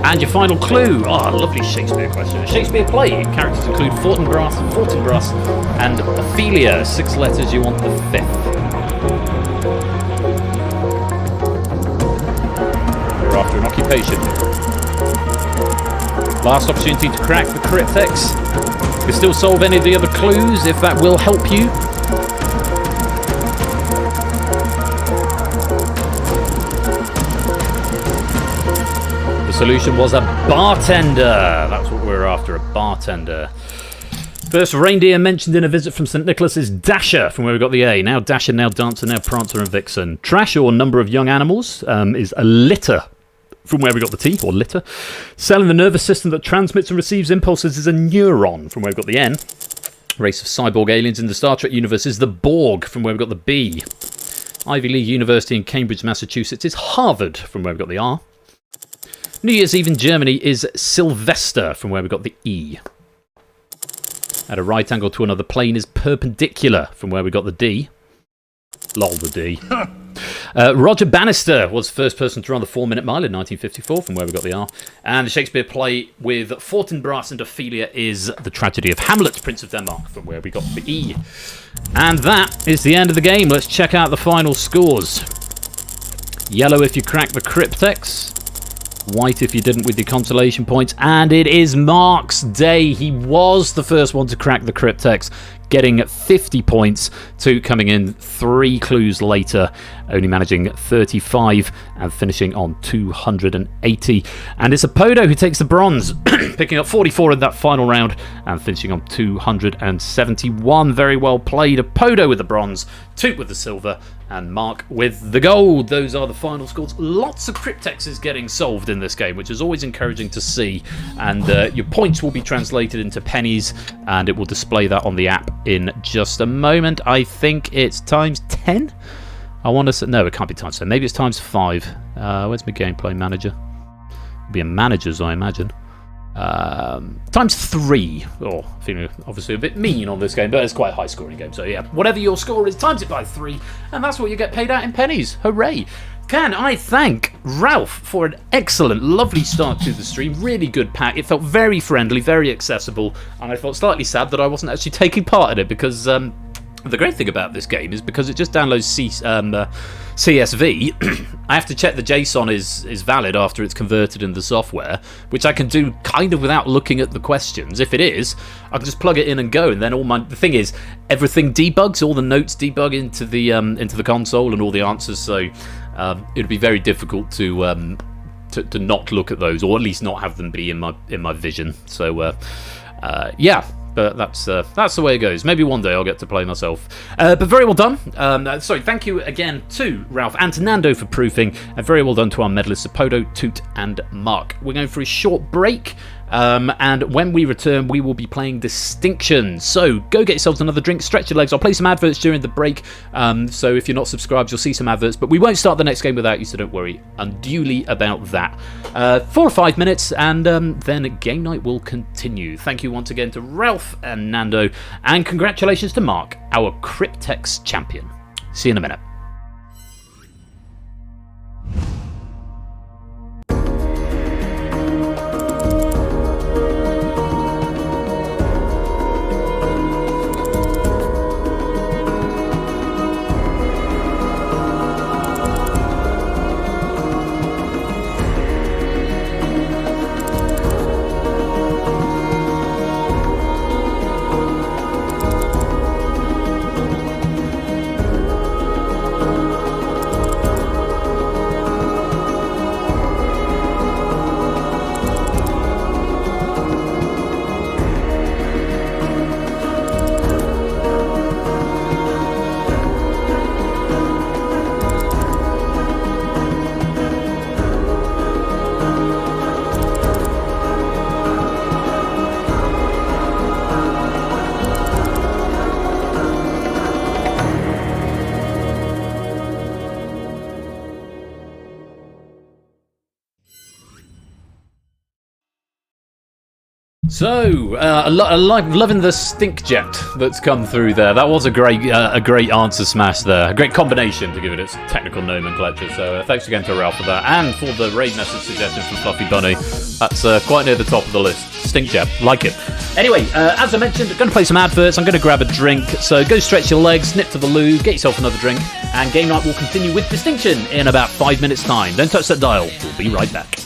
And your final clue. Oh, lovely Shakespeare question. A Shakespeare play. Characters include Fortinbras, and Ophelia. 6 letters, you want the 5th. We're after an occupation. Last opportunity to crack the Cryptex. You can still solve any of the other clues if that will help you. The solution was a bartender. That's what we're after, a bartender. First reindeer mentioned in a visit from St. Nicholas is Dasher, from where we got the A. Now Dasher, now Dancer, now Prancer and Vixen. Trash, or number of young animals, is a litter, from where we got the T, or litter. Cell in the nervous system that transmits and receives impulses is a neuron, from where we got the N. Race of cyborg aliens in the Star Trek universe is the Borg, from where we got the B. Ivy League University in Cambridge, Massachusetts is Harvard, from where we got the R. New Year's Eve in Germany is Sylvester, from where we got the E. At a right angle to another plane is perpendicular, from where we got the D. Lol, the D. Roger Bannister was the first person to run the 4-minute mile in 1954, from where we got the R. And the Shakespeare play with Fortinbras and Ophelia is The Tragedy of Hamlet, Prince of Denmark, from where we got the E. And that is the end of the game. Let's check out the final scores. Yellow if you crack the Cryptex. White if you didn't with your consolation points. And it is Mark's day. He was the first one to crack the Cryptex, getting 50 points to coming in 3 clues later, only managing 35 and finishing on 280. And it's Apodo who takes the bronze, picking up 44 in that final round and finishing on 271. Very well played. Apodo with the bronze, Toot with the silver, and Mark with the gold. Those are the final scores. Lots of Cryptexes getting solved in this game, which is always encouraging to see. And your points will be translated into pennies, and it will display that on the app in just a moment. I think it's times 10. I want to say, no, it can't be times 10. Maybe it's times 5. Where's my gameplay manager? It'll be a manager's, I imagine. Times 3. Oh, feeling obviously a bit mean on this game, but it's quite a high scoring game. So yeah, whatever your score is, times it by 3, and that's what you get paid out in pennies. Hooray! Can I thank Ralph for an excellent, lovely start to the stream. Really good pack. It felt very friendly, very accessible, and I felt slightly sad that I wasn't actually taking part in it because the great thing about this game is because it just downloads CSV. I have to check the JSON is valid after it's converted in the software, which I can do kind of without looking at the questions. If it is, I can just plug it in and go, and then the thing is, everything debugs, all the notes debug into the console and all the answers. So it'd be very difficult to not look at those, or at least not have them be in my vision. So yeah. But that's the way it goes. Maybe one day I'll get to play myself. But very well done. Sorry, thank you again to Ralph and to Nando for proofing. And very well done to our medalists, Apodo, Toot, and Mark. We're going for a short break. And when we return, we will be playing Distinction. So go get yourselves another drink, stretch your legs. I'll play some adverts during the break. So if you're not subscribed, you'll see some adverts. But we won't start the next game without you, so don't worry unduly about that. 4 or 5 minutes, and then game night will continue. Thank you once again to Ralph and Nando. And congratulations to Mark, our Cryptex champion. See you in a minute. So, loving the stink jet that's come through there. That was a great answer smash there. A great combination to give it its technical nomenclature. So, thanks again to Ralph for that, and for the raid message suggestion from Fluffy Bunny. That's quite near the top of the list. Stink jet, like it. Anyway, as I mentioned, I'm going to play some adverts. I'm going to grab a drink. So, go stretch your legs, nip to the loo, get yourself another drink, and game night will continue with Distinction in about 5 minutes' time. Don't touch that dial. We'll be right back.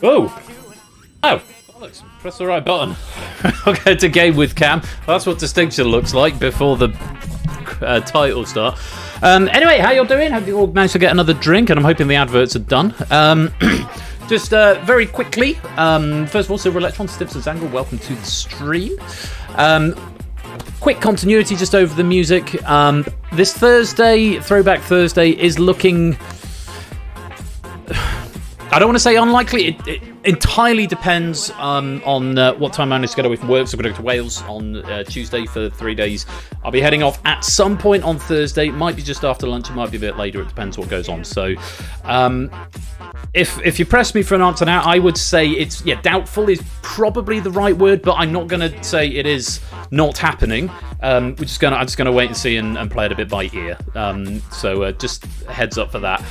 Oh! Oh! Alex, press the right button. Okay, to game with Cam. That's what Distinction looks like before the title start. Anyway, how y'all doing? Hope you all managed to get another drink, and I'm hoping the adverts are done. just very quickly, first of all, Silver Electron, Stimson Zangle, welcome to the stream. Quick continuity just over the music. This Thursday, Throwback Thursday, is looking... I don't want to say unlikely. It entirely depends on what time I manage to get away from work. So I'm going to go to Wales on Tuesday for 3 days. I'll be heading off at some point on Thursday. It might be just after lunch. It might be a bit later. It depends what goes on. So if you press me for an answer now, I would say it's doubtful is probably the right word, but I'm not going to say it is not happening. I'm just gonna wait and see and play it a bit by ear. So just heads up for that.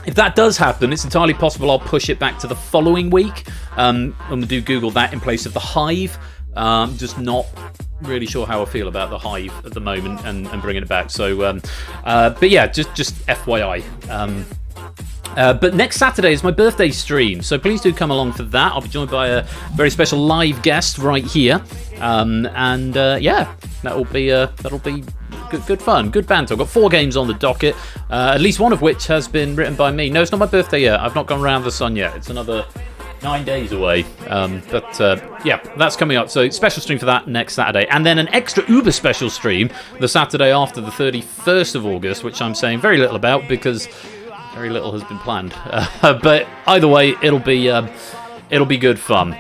If that does happen, it's entirely possible I'll push it back to the following week. I'm going to do Google that in place of the Hive. Just not really sure how I feel about the Hive at the moment and bringing it back. So, but yeah, just FYI. But next Saturday is my birthday stream, so please do come along for that. I'll be joined by a very special live guest right here, yeah, that'll be good fun, good banter. I've got 4 games on the docket, at least one of which has been written by me. No, it's not my birthday yet. I've not gone around the sun yet. It's another 9 days away. Yeah, that's coming up. So special stream for that next Saturday. And then an extra uber special stream the Saturday after the 31st of August, which I'm saying very little about because very little has been planned. But either way, it'll be good fun.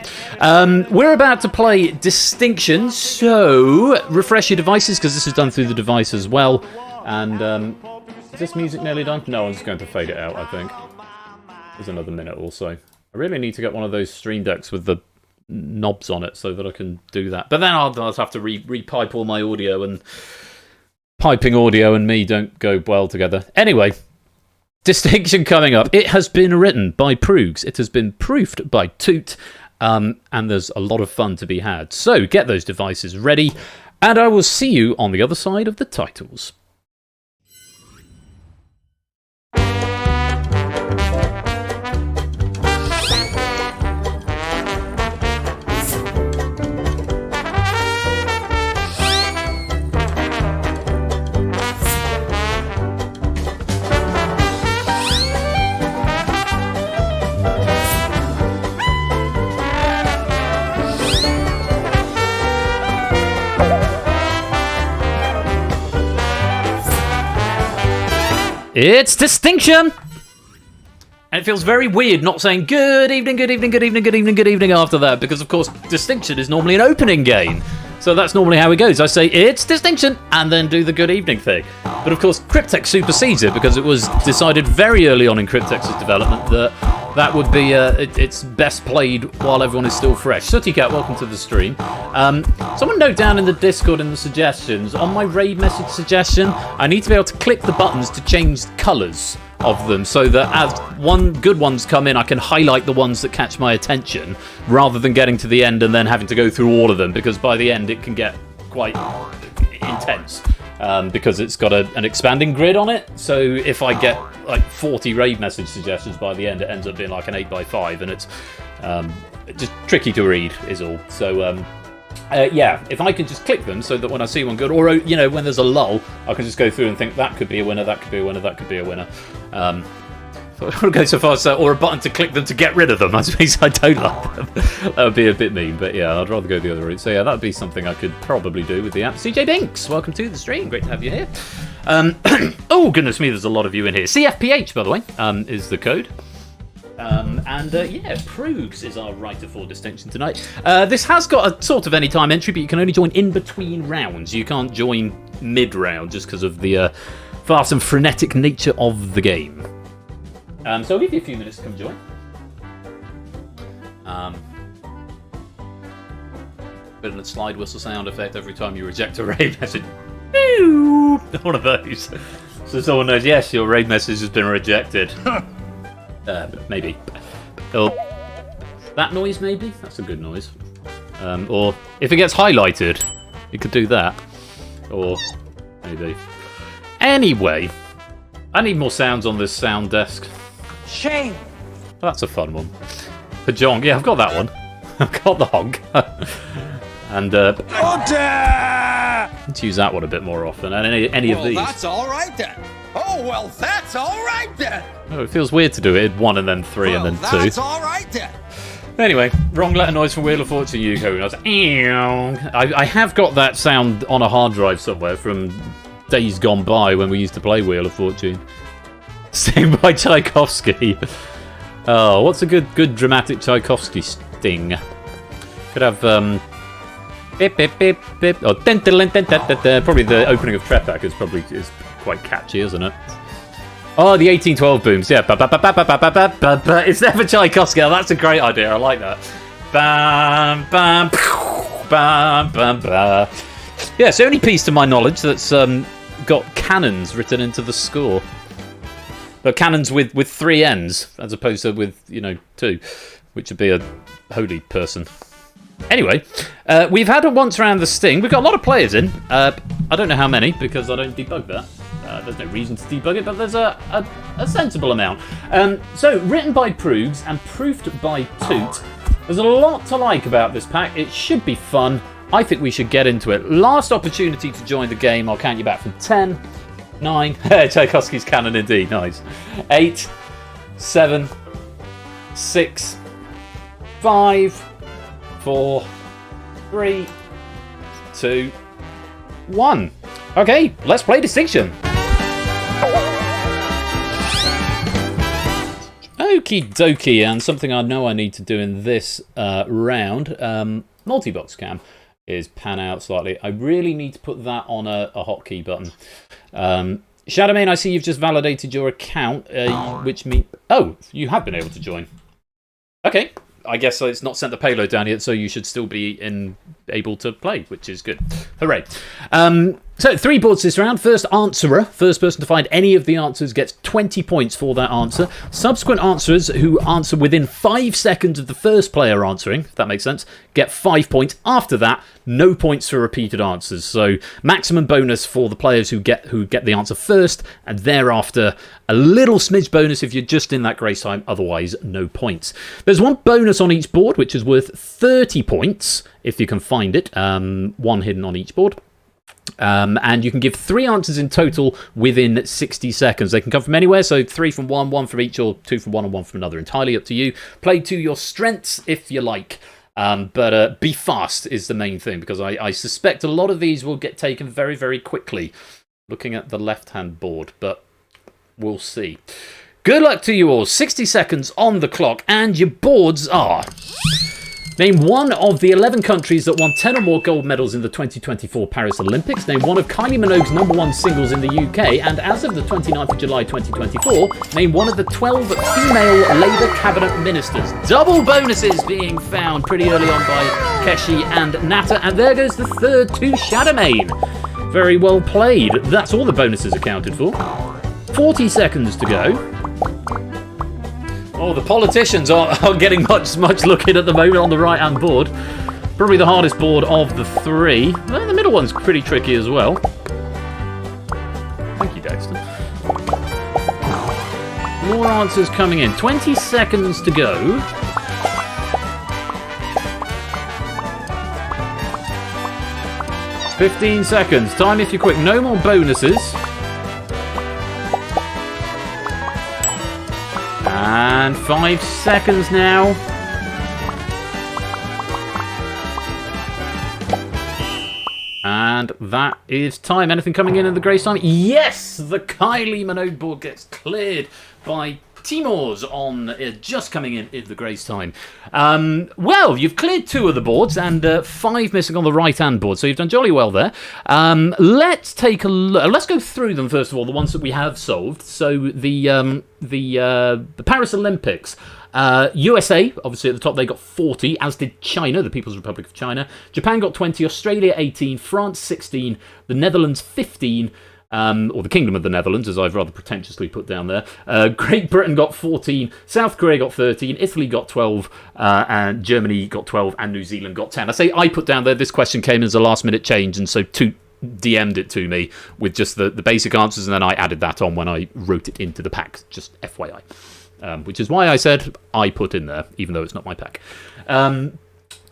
We're about to play Distinction, so refresh your devices because this is done through the device as well. And is this music nearly done? No, I'm just going to fade it out, I think. There's another minute or so. I really need to get one of those stream decks with the knobs on it so that I can do that. But then I'll have to re-pipe all my audio, and piping audio and me don't go well together. Anyway, Distinction coming up. It has been written by Proogs. It has been proofed by Toot. And there's a lot of fun to be had. So get those devices ready, and I will see you on the other side of the titles. It's Distinction! And it feels very weird not saying good evening, good evening, good evening, good evening, good evening after that, because of course Distinction is normally an opening game. So that's normally how it goes. I say it's Distinction and then do the good evening thing. But of course Cryptex supersedes it because it was decided very early on in Cryptex's development that would be it's best played while everyone is still fresh. Sootycat, welcome to the stream. Someone note down in the Discord in the suggestions, on my raid message suggestion, I need to be able to click the buttons to change colours of them so that as good ones come in, I can highlight the ones that catch my attention rather than getting to the end and then having to go through all of them, because by the end it can get quite intense. Because it's got an expanding grid on it, so if I get like 40 raid message suggestions by the end, it ends up being like an 8x5, and it's just tricky to read is all. So yeah, if I can just click them so that when I see one good, or when there's a lull, I can just go through and think that could be a winner, that could be a winner, that could be a winner. I wouldn't go so far as or a button to click them to get rid of them. I suppose I don't like them. That would be a bit mean, but yeah, I'd rather go the other route. So yeah, that'd be something I could probably do with the app. CJ Binks, welcome to the stream. Great to have you here. Oh, goodness me, there's a lot of you in here. CFPH, by the way, is the code. Yeah, Proogs is our writer for Distinction tonight. This has got a sort of anytime entry, but you can only join in between rounds. You can't join mid-round just because of the fast and frenetic nature of the game. So I'll give you a few minutes to come join. Bit of a slide whistle sound effect every time you reject a raid message. One of those. So someone knows, yes, your raid message has been rejected. Maybe. Oh, that noise, maybe? That's a good noise. Or if it gets highlighted, you could do that. Or maybe. Anyway, I need more sounds on this sound desk. Shame. Well, that's a fun one. Pajong, yeah, I've got that one. I've got the honk. And Order! Let's use that one a bit more often. And any of these. That's all right then. Oh, well, that's all right then. Oh, it feels weird to do it in 1 and then 3 and then 2. That's all right then. Anyway, wrong letter noise from Wheel of Fortune, Yuko. I have got that sound on a hard drive somewhere from days gone by when we used to play Wheel of Fortune. Sing by Tchaikovsky. Oh, what's a good dramatic Tchaikovsky sting? Could have bip bip bip bip. Oh, probably the opening of Cryptex is quite catchy, isn't it? Oh, the 1812 booms, yeah. It's never Tchaikovsky. Oh, that's a great idea. I like that. Bam, bam, bam, bam, bam. Yeah, it's the only piece to my knowledge that's got cannons written into the score. But cannons with 3 ends, as opposed to with 2, which would be a holy person. Anyway, we've had a once around the sting. We've got a lot of players in. I don't know how many because I don't debug that. There's no reason to debug it, but there's a sensible amount. So, written by Proogs and proofed by Toot. There's a lot to like about this pack. It should be fun. I think we should get into it. Last opportunity to join the game. I'll count you back from 10, 9. Tchaikovsky's canon indeed. Nice. 8, 7, 6, 5, 4, 3, 2, 1. Okay, let's play Distinction. Okie dokie, and something I know I need to do in this round, multi-box cam, is pan out slightly. I really need to put that on a hotkey button. Shadowmane, I see you've just validated your account, which means... Oh, you have been able to join. Okay, I guess it's not sent the payload down yet, so you should still be able to play, which is good. Hooray. So, 3 boards this round. First answerer, first person to find any of the answers gets 20 points for that answer. Subsequent answerers who answer within 5 seconds of the first player answering, if that makes sense, get 5 points. After that, no points for repeated answers. So, maximum bonus for the players who get the answer first, and thereafter, a little smidge bonus if you're just in that grace time, otherwise, no points. There's 1 bonus on each board, which is worth 30 points, if you can find it. 1 hidden on each board. And you can give 3 answers in total within 60 seconds. They can come from anywhere, so 3 from one, 1 from each, or 2 from one and 1 from another. Entirely up to you. Play to your strengths if you like. But be fast is the main thing, because I suspect a lot of these will get taken very, very quickly. Looking at the left-hand board, but we'll see. Good luck to you all. 60 seconds on the clock, and your boards are... Name 1 of the 11 countries that won 10 or more gold medals in the 2024 Paris Olympics. Name 1 of Kylie Minogue's #1 singles in the UK. And as of the 29th of July 2024, name 1 of the 12 female Labour Cabinet Ministers. Double bonuses being found pretty early on by Keshi and Nata. And there goes the third to Shadowmane. Very well played. That's all the bonuses accounted for. 40 seconds to go. Oh, the politicians are getting much looking at the moment on the right-hand board. Probably the hardest board of the 3. Well, the middle one's pretty tricky as well. Thank you, Dexter. More answers coming in. 20 seconds to go. $15 seconds. Time if you're quick. No more bonuses. And 5 seconds now. And that is time. Anything coming in the grace time? Yes! The Kylie Minogue board gets cleared by Timor's on just coming in the grace time. Well, you've cleared 2 of the boards and 5 missing on the right-hand board, so you've done jolly well there. Let's take a look. Let's go through them first of all, the ones that we have solved. So the Paris Olympics. USA, obviously at the top, they got 40, as did China, the People's Republic of China. Japan got 20, Australia 18, France 16, the Netherlands 15, or the Kingdom of the Netherlands, as I've rather pretentiously put down there. Great Britain got 14, South Korea got 13, Italy got 12, and Germany got 12, and New Zealand got 10. I say I put down there, this question came as a last-minute change, and so DM'd it to me with just the basic answers, and then I added that on when I wrote it into the pack, just FYI. Which is why I said I put in there, even though it's not my pack.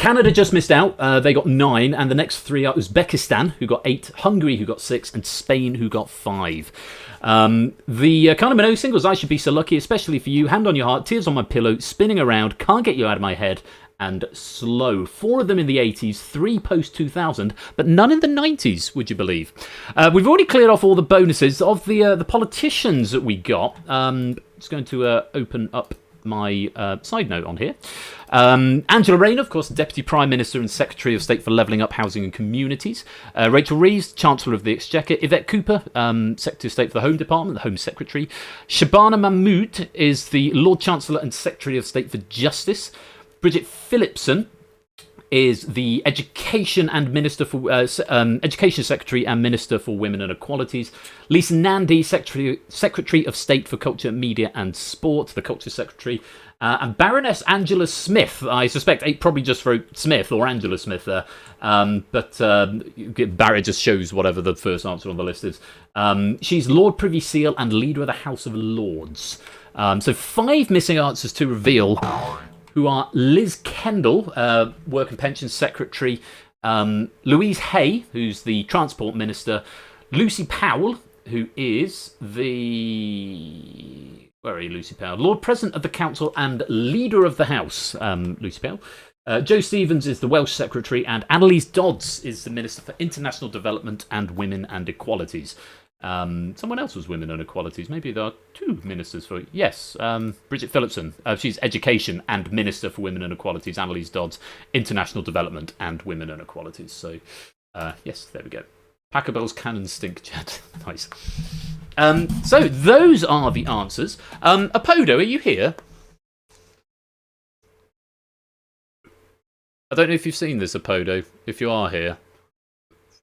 Canada just missed out. They got 9, and the next 3 are Uzbekistan, who got 8, Hungary, who got 6, and Spain, who got 5. The Kylie Minogue singles, I Should Be So Lucky, especially for you, Hand on Your Heart, Tears on My Pillow, Spinning Around, Can't Get You Out of My Head, and Slow. 4 of them in the 80s, 3 post-2000, but none in the 90s, would you believe? We've already cleared off all the bonuses of the politicians that we got. Just going to open up my side note on here. Angela Rayner, of course, Deputy Prime Minister and Secretary of State for Levelling Up Housing and Communities. Rachel Reeves, Chancellor of the Exchequer. Yvette Cooper, Secretary of State for the Home Department, the Home Secretary. Shabana Mahmood is the Lord Chancellor and Secretary of State for Justice. Bridget Phillipson is the Education and Minister for Education Secretary and Minister for Women and Equalities. Lisa Nandy, Secretary of State for Culture, Media and Sport, the Culture Secretary. And Baroness Angela Smith. I suspect it probably just wrote Smith or Angela Smith there. But Barrett just shows whatever the first answer on the list is. She's Lord Privy Seal and Leader of the House of Lords. So 5 missing answers to reveal, who are Liz Kendall, Work and Pensions Secretary, Louise Hay, who's the Transport Minister, Lucy Powell, who is the... Where are you, Lucy Powell? Lord President of the Council and Leader of the House, Lucy Powell. Joe Stevens is the Welsh Secretary, and Annalise Dodds is the Minister for International Development and Women and Equalities. Someone else was Women and Equalities. Maybe there are 2 ministers for... Yes, Bridget Phillipson. She's Education and Minister for Women and Equalities. Annalise Dodds, International Development and Women and Equalities. So, yes, there we go. Packerbell's cannons stink, Chad. Nice. So, those are the answers. Apodo, are you here? I don't know if you've seen this, Apodo. If you are here.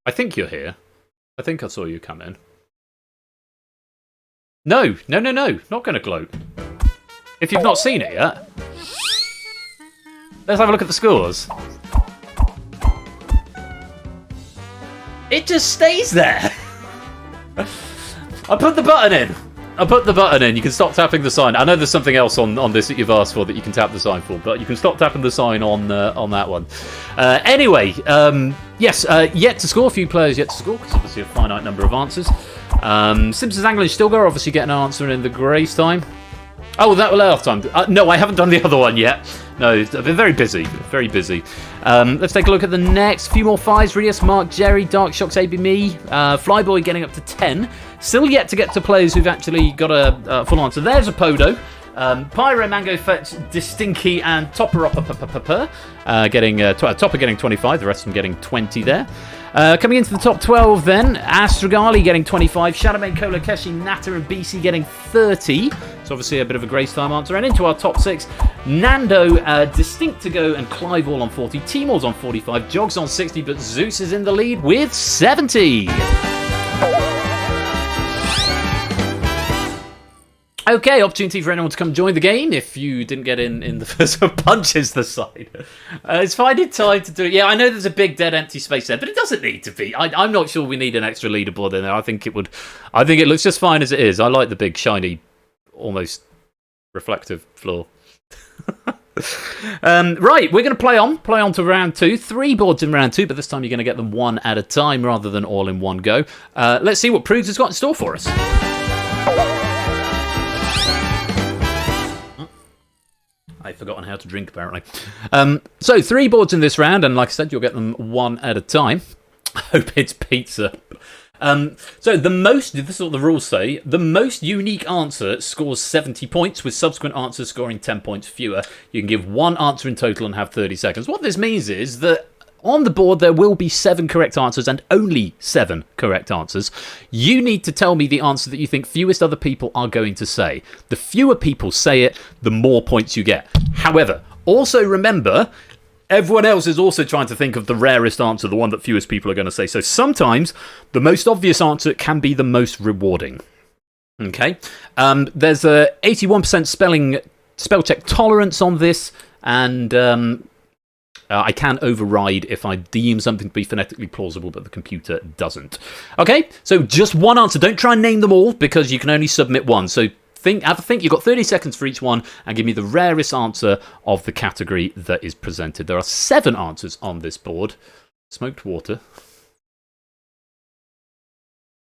I think you're here. I think I saw you come in. No. Not going to gloat. If you've not seen it yet, let's have a look at the scores. It just stays there. I put the button in. You can stop tapping the sign. I know there's something else on this that you've asked for that you can tap the sign for, but you can stop tapping the sign on that one. Anyway, yes, yet to score. A few players yet to score, because obviously a finite number of answers. Simpsons Angling Stilgar obviously getting an answer in the Grace time. Oh, that was last time. No, I haven't done the other one yet. No, I've been very busy. Very busy. Let's take a look at the next. Few more 5s. Rias, Mark, Jerry, Dark Shocks, AB Me. Flyboy getting up to 10. Still yet to get to players who've actually got a full answer. There's a Podo. Pyro, Mango Fetch, Distinky, and Topper getting Topper getting 25. The rest of them getting 20 there. Coming into the top 12 then, Astragali getting 25, Shadowmane, Kola, Keshi, Natter and BC getting 30. So obviously a bit of a Grace time answer. And into our top 6, Nando, Distinct to Go and Clive all on 40, Timor's on 45, Jogs on 60, but Zeus is in the lead with 70. Okay, opportunity for anyone to come join the game if you didn't get in the first one. Punches the side. It's finding time to do it. Yeah, I know there's a big dead empty space there, but it doesn't need to be. I'm not sure we need an extra leaderboard in there. I think it looks just fine as it is. I like the big, shiny, almost reflective floor. Right, we're going to play on to round 2. 3 boards in round 2, but this time you're going to get them one at a time rather than all in one go. Let's see what Prudes has got in store for us. I've forgotten how to drink, apparently. So, 3 boards in this round, and like I said, you'll get them one at a time. I hope it's pizza. So, this is what the rules say. The most unique answer scores 70 points, with subsequent answers scoring 10 points fewer. You can give 1 answer in total and have 30 seconds. What this means is that on the board, there will be 7 correct answers and only 7 correct answers. You need to tell me the answer that you think fewest other people are going to say. The fewer people say it, the more points you get. However, also remember, everyone else is also trying to think of the rarest answer, the one that fewest people are going to say. So sometimes the most obvious answer can be the most rewarding. Okay? There's a 81% spell check tolerance on this, and I can override if I deem something to be phonetically plausible, but the computer doesn't. Okay, so just one answer. Don't try and name them all, because you can only submit one. So have a think. You've got 30 seconds for each one, and give me the rarest answer of the category that is presented. There are 7 answers on this board. Smoked water.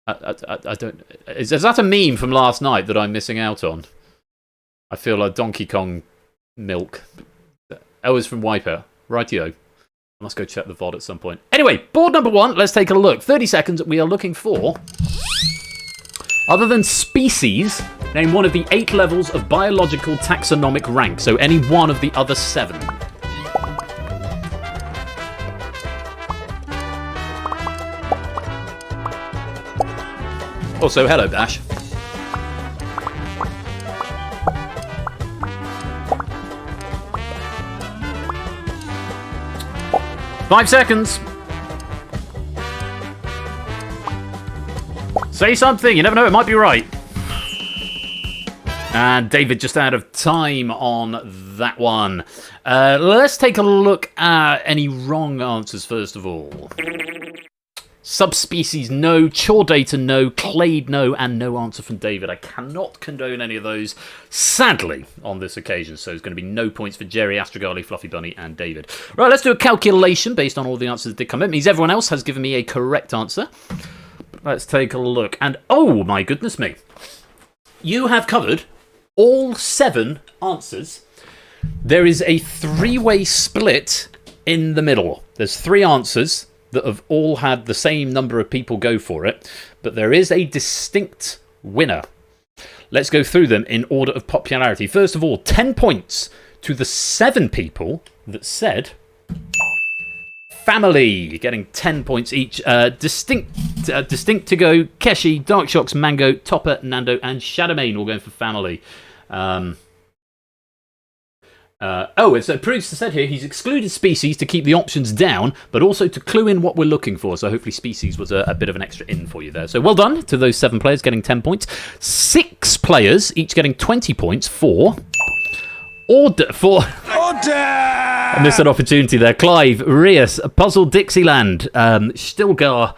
I don't. Is that a meme from last night that I'm missing out on? I feel like Donkey Kong milk. Oh, it's from Wipeout. Rightio. I must go check the VOD at some point. Anyway, board number 1. Let's take a look. 30 seconds. We are looking for. Other than species, name one of the 8 levels of biological taxonomic rank. So any one of the other 7. Also, hello, Dash. Five seconds. Say something. You never know. It might be right. And David just out of time on that one. Let's take a look at any wrong answers first of all. Subspecies, no. Chordata, no. Clade, no. And no answer from David. I cannot condone any of those, sadly, on this occasion. So there's going to be no points for Jerry, Astrogali, Fluffy Bunny, and David. Right, let's do a calculation based on all the answers that did come in. It means everyone else has given me a correct answer. Let's take a look. And, oh, my goodness me. You have covered all 7 answers. There is a 3-way split in the middle. There's 3 answers that have all had the same number of people go for it, but there is a distinct winner. Let's go through them in order of popularity. First of all, 10 points to the 7 people that said family, getting 10 points each. Distinct to go, Keshi, Dark Shocks, Mango, Topper, Nando, and Shadowmane all going for family. It's Proust said here he's excluded species to keep the options down, but also to clue in what we're looking for. So hopefully species was a bit of an extra in for you there. So well done to those 7 players getting 10 points. 6 players each getting 20 points for Order. I missed an opportunity there. Clive, Rias, Puzzle Dixieland, Stilgar,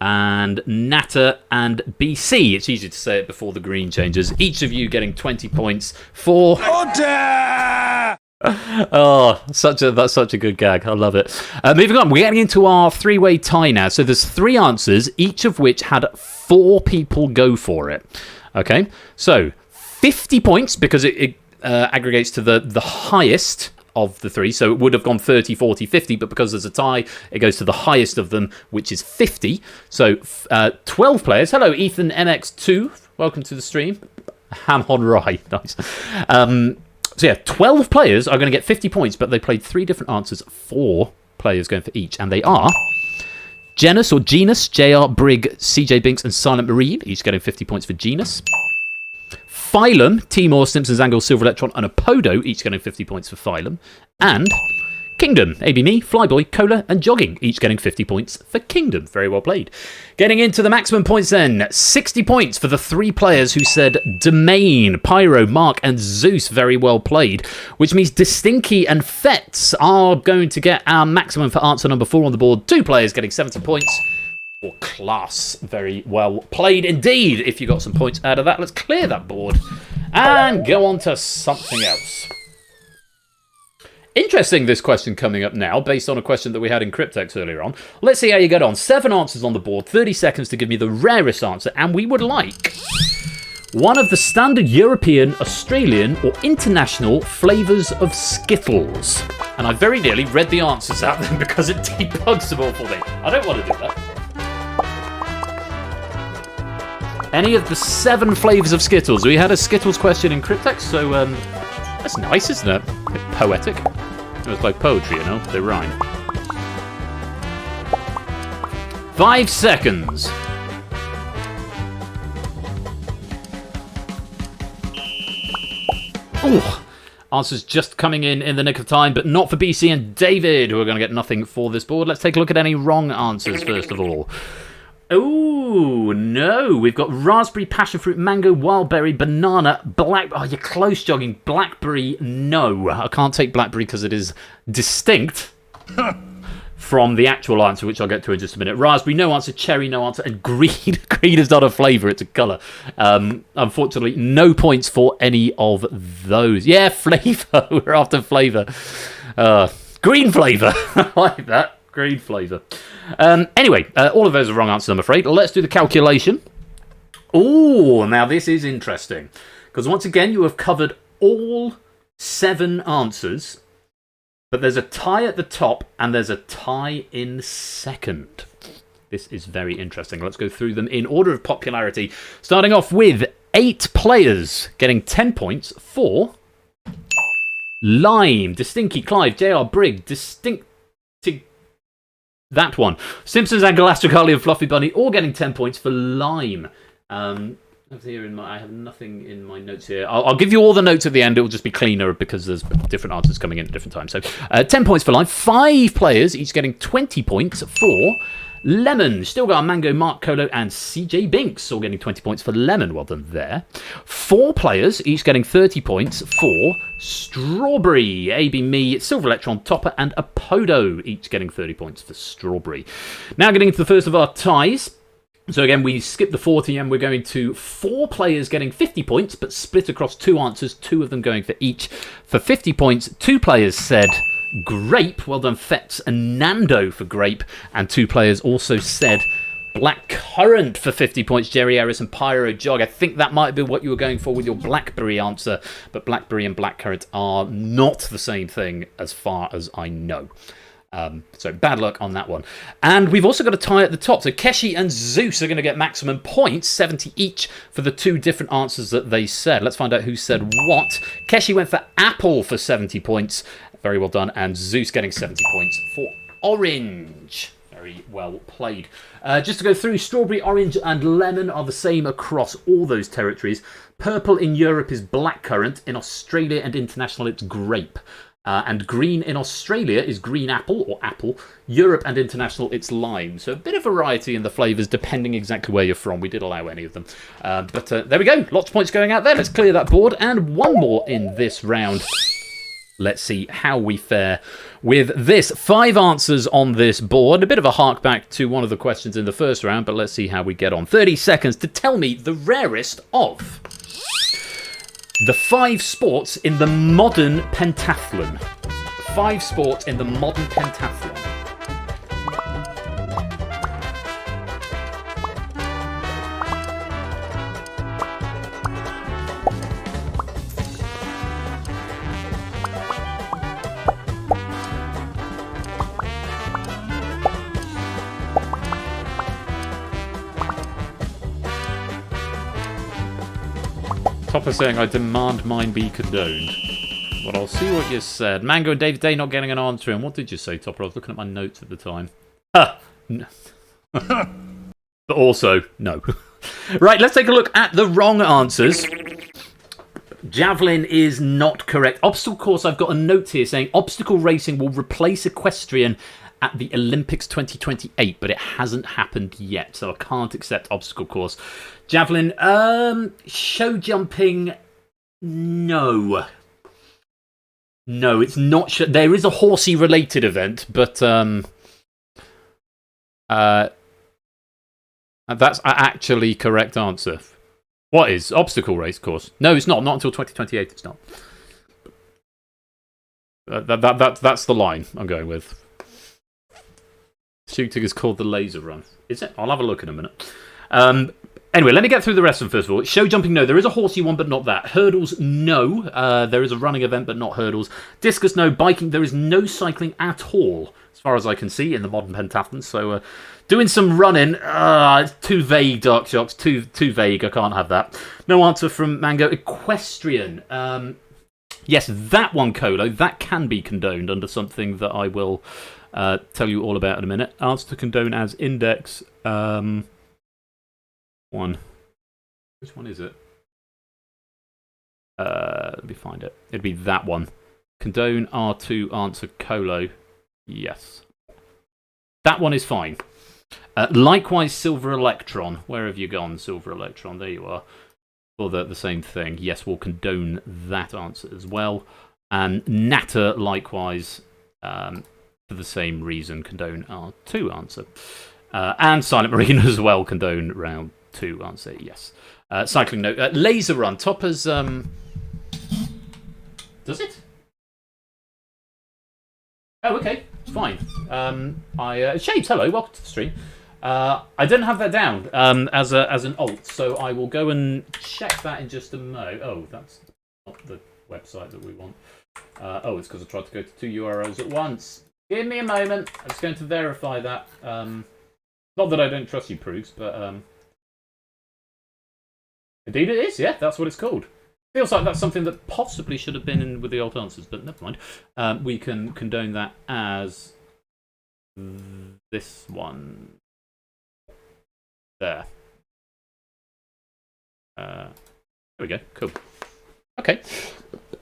and Natter and BC. It's easy to say it before the green changes. Each of you getting 20 points for Order! Oh, that's such a good gag. I love it. Moving on, we're getting into our 3-way tie now. So there's 3 answers, each of which had 4 people go for it. Okay, so 50 points because it aggregates to the highest of the 3. So it would have gone 30, 40, 50, but because there's a tie, it goes to the highest of them, which is 50. So 12 players. Hello, Ethan MX2. Welcome to the stream. Ham on rye. Nice. So yeah, 12 players are going to get 50 points, but they played 3 different answers, 4 players going for each, and they are Genus or Genus, JR, Brig, CJ Binks, and Silent Marine, each getting 50 points for Genus. Phylum, Timor, Simpsons Angle, Silver Electron, and Apodo, each getting 50 points for Phylum. And Kingdom, AB Me, Flyboy, Cola, and Jogging, each getting 50 points for Kingdom. Very well played. Getting into the maximum points then, 60 points for the 3 players who said Domain, Pyro, Mark, and Zeus. Very well played. Which means Distinky and Fets are going to get our maximum for answer number 4 on the board. 2 players getting 70 points. Or class. Very well played indeed. If you got some points out of that, let's clear that board and go on to something else. Interesting, this question coming up now, based on a question that we had in Cryptex earlier on. Let's see how you get on. 7 answers on the board, 30 seconds to give me the rarest answer, and we would like one of the standard European, Australian, or international flavours of Skittles. And I very nearly read the answers out then because it debugs them all for me. I don't want to do that. Any of the 7 flavours of Skittles. We had a Skittles question in Cryptex, so that's nice, isn't it? A bit poetic. It was like poetry, you know? They rhyme. 5 seconds. Ooh. Answers just coming in the nick of time, but not for BC and David, who are going to get nothing for this board. Let's take a look at any wrong answers first of all. Oh, no. We've got raspberry, passion fruit, mango, wildberry, banana, black... Oh, you're close, Jogging. Blackberry, no. I can't take blackberry because it is distinct. from the actual answer, which I'll get to in just a minute. Raspberry, no answer. Cherry, no answer. And green. Green is not a flavour, it's a colour. Unfortunately, no points for any of those. Yeah, flavour. We're after flavour. Green flavour. I like that. Green flavour. Anyway, all of those are wrong answers, I'm afraid. Let's do the calculation. Oh, now this is interesting. Because once again, you have covered all 7 answers. But there's a tie at the top, and there's a tie in second. This is very interesting. Let's go through them in order of popularity. Starting off with 8 players getting 10 points for Lime, Distinky, Clive, JR, Brig, that one. Simpsons and Galactic Harley and Fluffy Bunny all getting 10 points for Lime. I have nothing in my notes here. I'll give you all the notes at the end. It will just be cleaner because there's different answers coming in at different times. So 10 points for Lime. 5 players, each getting 20 points for Lemon. Still got Mango, Mark, Colo, and CJ Binks all getting 20 points for Lemon. Well done there. 4 players, each getting 30 points for Strawberry. AB, Me, Silver Electron, Topper, and Apodo, each getting 30 points for Strawberry. Now getting into the first of our ties. So again, we skip the 40 and we're going to 4 players getting 50 points, but split across 2 answers, 2 of them going for each. For 50 points, 2 players said Grape. Well done, Fetz and Nando for Grape. And 2 players also said Blackcurrant for 50 points, Jerry Harris and Pyro Jog. I think that might be what you were going for with your Blackberry answer, but Blackberry and Blackcurrant are not the same thing as far as I know. So bad luck on that one. And we've also got a tie at the top. So Keshi and Zeus are going to get maximum points, 70 each for the 2 different answers that they said. Let's find out who said what. Keshi went for Apple for 70 points. Very well done. And Zeus getting 70 points for Orange. Very well played. Just to go through, Strawberry, Orange, and Lemon are the same across all those territories. Purple in Europe is Blackcurrant. In Australia and international, it's Grape. And green in Australia is green apple or apple. Europe and international, it's lime. So a bit of variety in the flavours depending exactly where you're from. We did allow any of them. But there we go. Lots of points going out there. Let's clear that board. And one more in this round. Let's see how we fare with this. 5 answers on this board. A bit of a hark back to one of the questions in the first round, but let's see how we get on. 30 seconds to tell me the rarest of the 5 sports in the modern pentathlon. 5 sports in the modern pentathlon. Topper saying, I demand mine be condoned. Well, I'll see what you said. Mango and David Day not getting an answer. And what did you say, Topper? I was looking at my notes at the time. No. But also, no. Right, let's take a look at the wrong answers. Javelin is not correct. Obstacle course, I've got a note here saying obstacle racing will replace equestrian at the Olympics 2028, but it hasn't happened yet, so I can't accept obstacle course. Javelin, show jumping, no. No, it's not. There is a horsey related event, but that's an actually correct answer. What is obstacle race course? No, it's not. Not until 2028. It's not. That's the line I'm going with. Shooting is called the laser run. Is it? I'll have a look in a minute. Anyway, let me get through the rest of them first of all. Show jumping, no. There is a horsey one, but not that. Hurdles, no. There is a running event, but not hurdles. Discus, no. Biking, there is no cycling at all, as far as I can see, in the modern pentathlon. So, doing some running, it's too vague, Dark Shocks. Too vague. I can't have that. No answer from Mango. Equestrian. Yes, that one, Colo. That can be condoned under something that I will tell you all about in a minute. Answer to condone as index. One. Which one is it? Let me find it. It'd be that one. Condone R2 answer Colo. Yes. That one is fine. Likewise, Silver Electron. Where have you gone, Silver Electron? There you are. For the same thing. Yes, we'll condone that answer as well. And Natter, likewise. for the same reason, condone R2 answer. And Silent Marine as well, condone round 2 answer, yes. Cycling note, laser run, Topper's... Does it? Oh, okay, fine. Shapes, hello, welcome to the stream. I didn't have that down as an alt, so I will go and check that in just a mo. Oh, that's not the website that we want. It's because I tried to go to 2 URLs at once. Give me a moment. I'm just going to verify that. Not that I don't trust you, Proofs, but indeed it is. Yeah, that's what it's called. Feels like that's something that possibly should have been in with the old answers, but never mind. We can condone that as this one. There. There we go. Cool. Okay.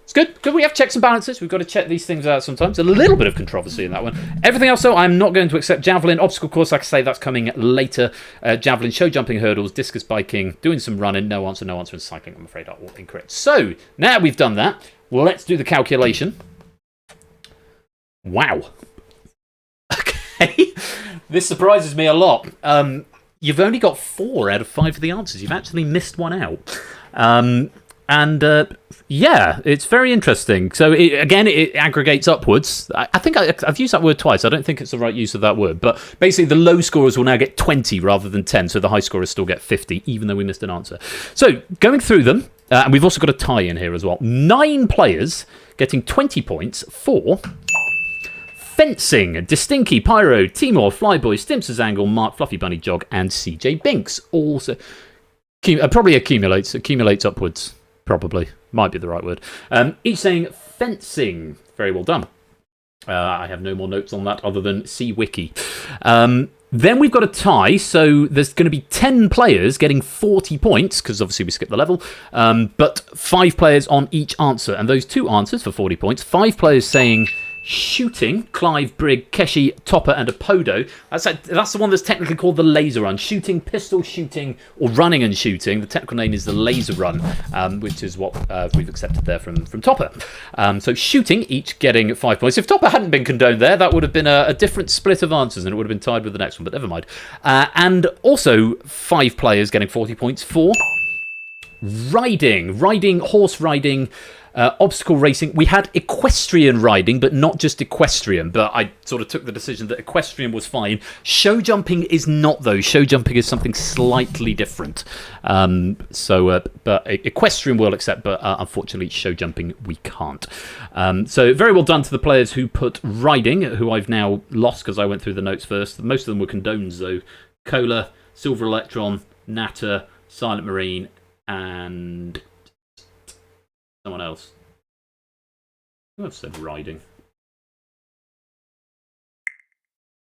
It's good. Good. We have checks and balances. We've got to check these things out sometimes. A little bit of controversy in that one. Everything else, though, I'm not going to accept. Javelin, obstacle course, like I say, that's coming later. Javelin, show jumping hurdles, discus biking, doing some running, no answer, and cycling, I'm afraid, are all incorrect. So, now we've done that, let's do the calculation. Wow. Okay. This surprises me a lot. You've only got 4 out of 5 of the answers. You've actually missed one out. Yeah, it's very interesting. So, it aggregates upwards. I think I've used that word twice. I don't think it's the right use of that word. But basically, the low scorers will now get 20 rather than 10. So the high scorers still get 50, even though we missed an answer. So, going through them, and we've also got a tie in here as well. 9 players getting 20 points for... Fencing, Distinky, Pyro, Timor, Flyboy, Stimps's Angle, Mark, Fluffy Bunny Jog, and CJ Binks. Also, probably accumulates upwards. Probably. Might be the right word. Each saying fencing. Very well done. I have no more notes on that other than see wiki. Then we've got a tie, so there's going to be 10 players getting 40 points, because obviously we skipped the level, but 5 players on each answer. And those 2 answers for 40 points, 5 players saying... Shooting, Clive, Brig, Keshi, Topper, and Apodo. That's the one that's technically called the laser run. Shooting, pistol shooting, or running and shooting. The technical name is the laser run, which is what we've accepted there from Topper. So shooting, each getting 5 points. If Topper hadn't been condoned there, that would have been a different split of answers, and it would have been tied with the next one, but never mind. And also 5 players getting 40 points for riding, horse riding, obstacle racing. We had equestrian riding, but not just equestrian. But I sort of took the decision that equestrian was fine. Show jumping is not, though. Show jumping is something slightly different. But equestrian we'll accept, but unfortunately, show jumping we can't. So very well done to the players who put riding, who I've now lost because I went through the notes first. Most of them were condones, though. Cola, Silver Electron, Natter, Silent Marine, and someone else. I've said riding.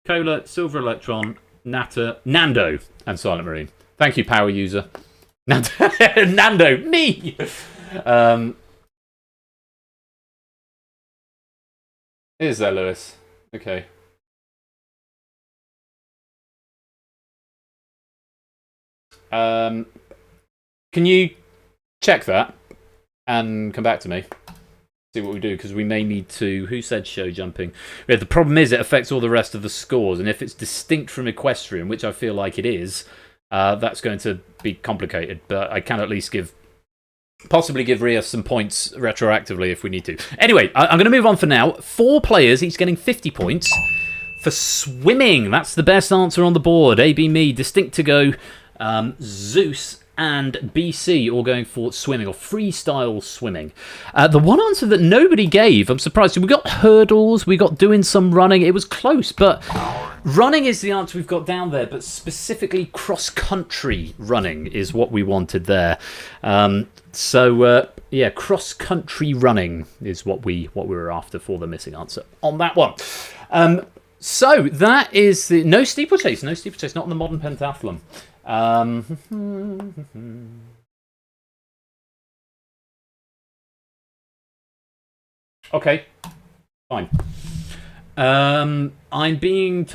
Cola, Silver Electron, Natter, Nando, and Silent Marine. Thank you, power user. Nando, me! Is there, Lewis? Okay. Can you check that and come back to me? See what we do, because we may need to... Who said show jumping? Yeah, the problem is it affects all the rest of the scores, and if it's distinct from equestrian, which I feel like it is, that's going to be complicated. But I can at least possibly give Ria some points retroactively if we need to. Anyway, I'm going to move on for now. 4 players, each getting 50 points for swimming. That's the best answer on the board. AB Me, Distinct to Go, Zeus, and BC all going for swimming, or freestyle swimming. The one answer that nobody gave, I'm surprised. We got hurdles, we got doing some running. It was close, but running is the answer we've got down there, but specifically cross-country running is what we wanted there. Yeah, cross-country running is what we were after for the missing answer on that one. So that is the... No steeplechase, not in the modern pentathlon. Okay, fine. I'm being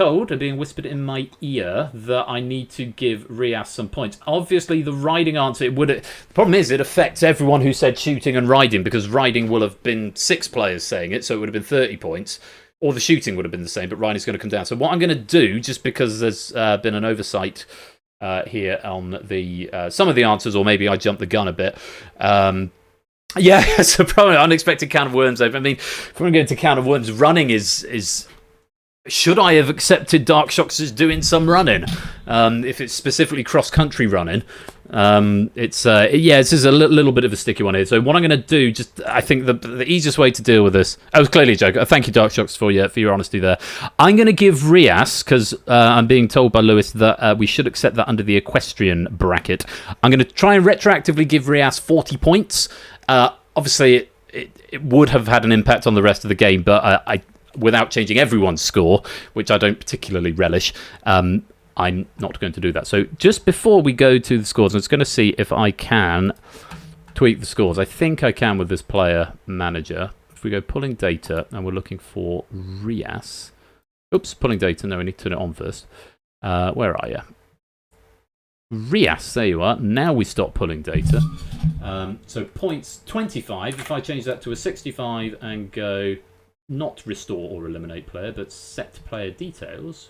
whispered in my ear that I need to give Rias some points. Obviously, the riding answer, the problem is it affects everyone who said shooting and riding, because riding will have been 6 players saying it, so it would have been 30 points. or the shooting would have been the same, but Ryan is going to come down. So what I'm going to do, just because there's been an oversight here on the some of the answers, or maybe I jumped the gun a bit. Yeah, it's a probably unexpected can of worms. I mean, if we're going to can of worms, running is. Should I have accepted Dark Shocks as doing some running? If it's specifically cross-country running, this is a little bit of a sticky one here. So what I'm going to do, I think the easiest way to deal with this. I was clearly a joke. Thank you, Dark Shocks, for your honesty there. I'm going to give Rias, because I'm being told by Lewis that we should accept that under the equestrian bracket. I'm going to try and retroactively give Rias 40 points. Obviously, it would have had an impact on the rest of the game, but without changing everyone's score, which I don't particularly relish, I'm not going to do that. So just before we go to the scores, I'm just going to see if I can tweak the scores. I think I can with this player manager. If we go pulling data, and we're looking for Rias. Oops, pulling data. No, we need to turn it on first. Where are you? Rias, there you are. Now we stop pulling data. So points 25. If I change that to a 65 and go... not restore or eliminate player, but set player details.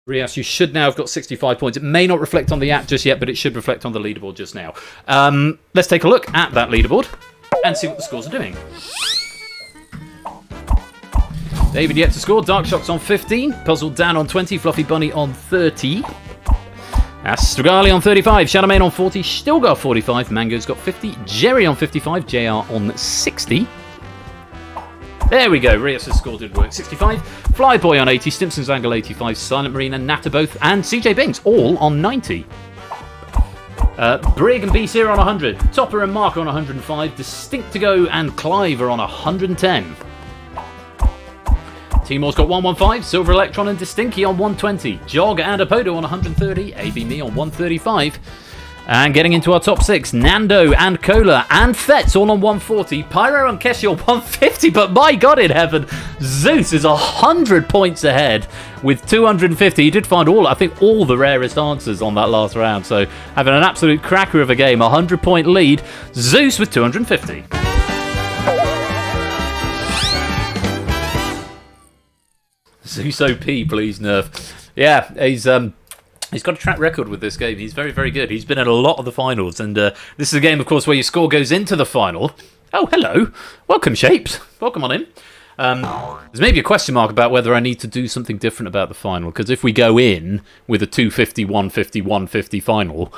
Rias, you should now have got 65 points. It may not reflect on the app just yet, but it should reflect on the leaderboard just now. Let's take a look at that leaderboard and see what the scores are doing. David yet to score. Dark Shocks on 15. Puzzle Dan on 20. Fluffy Bunny on 30. Astragali on 35. Shadowmane on 40. Stilgar 45. Mango's got 50. Jerry on 55. JR on 60. There we go, Rios' score did work. 65, Flyboy on 80, Stimpson's Angle 85, Silent Marine and Nataboth, and CJ Binks all on 90. Brig and BC are on 100, Topper and Mark are on 105, Distinct to Go and Clive are on 110. Timor's got 115, Silver Electron and Distinky on 120, Jog and Apodo on 130, AB Me on 135. And getting into our top 6, Nando and Cola and Fetz all on 140, Pyro and Keshi on 150, but my God in heaven, Zeus is 100 points ahead with 250. He did find I think all the rarest answers on that last round, so having an absolute cracker of a game, 100-point lead, Zeus with 250. Zeus OP, please nerf. Yeah, he's got a track record with this game. He's very, very good. He's been in a lot of the finals. And this is a game, of course, where your score goes into the final. Oh, hello. Welcome, Shapes. Welcome on in. There's maybe a question mark about whether I need to do something different about the final. Because if we go in with a 250, 150, 150 final,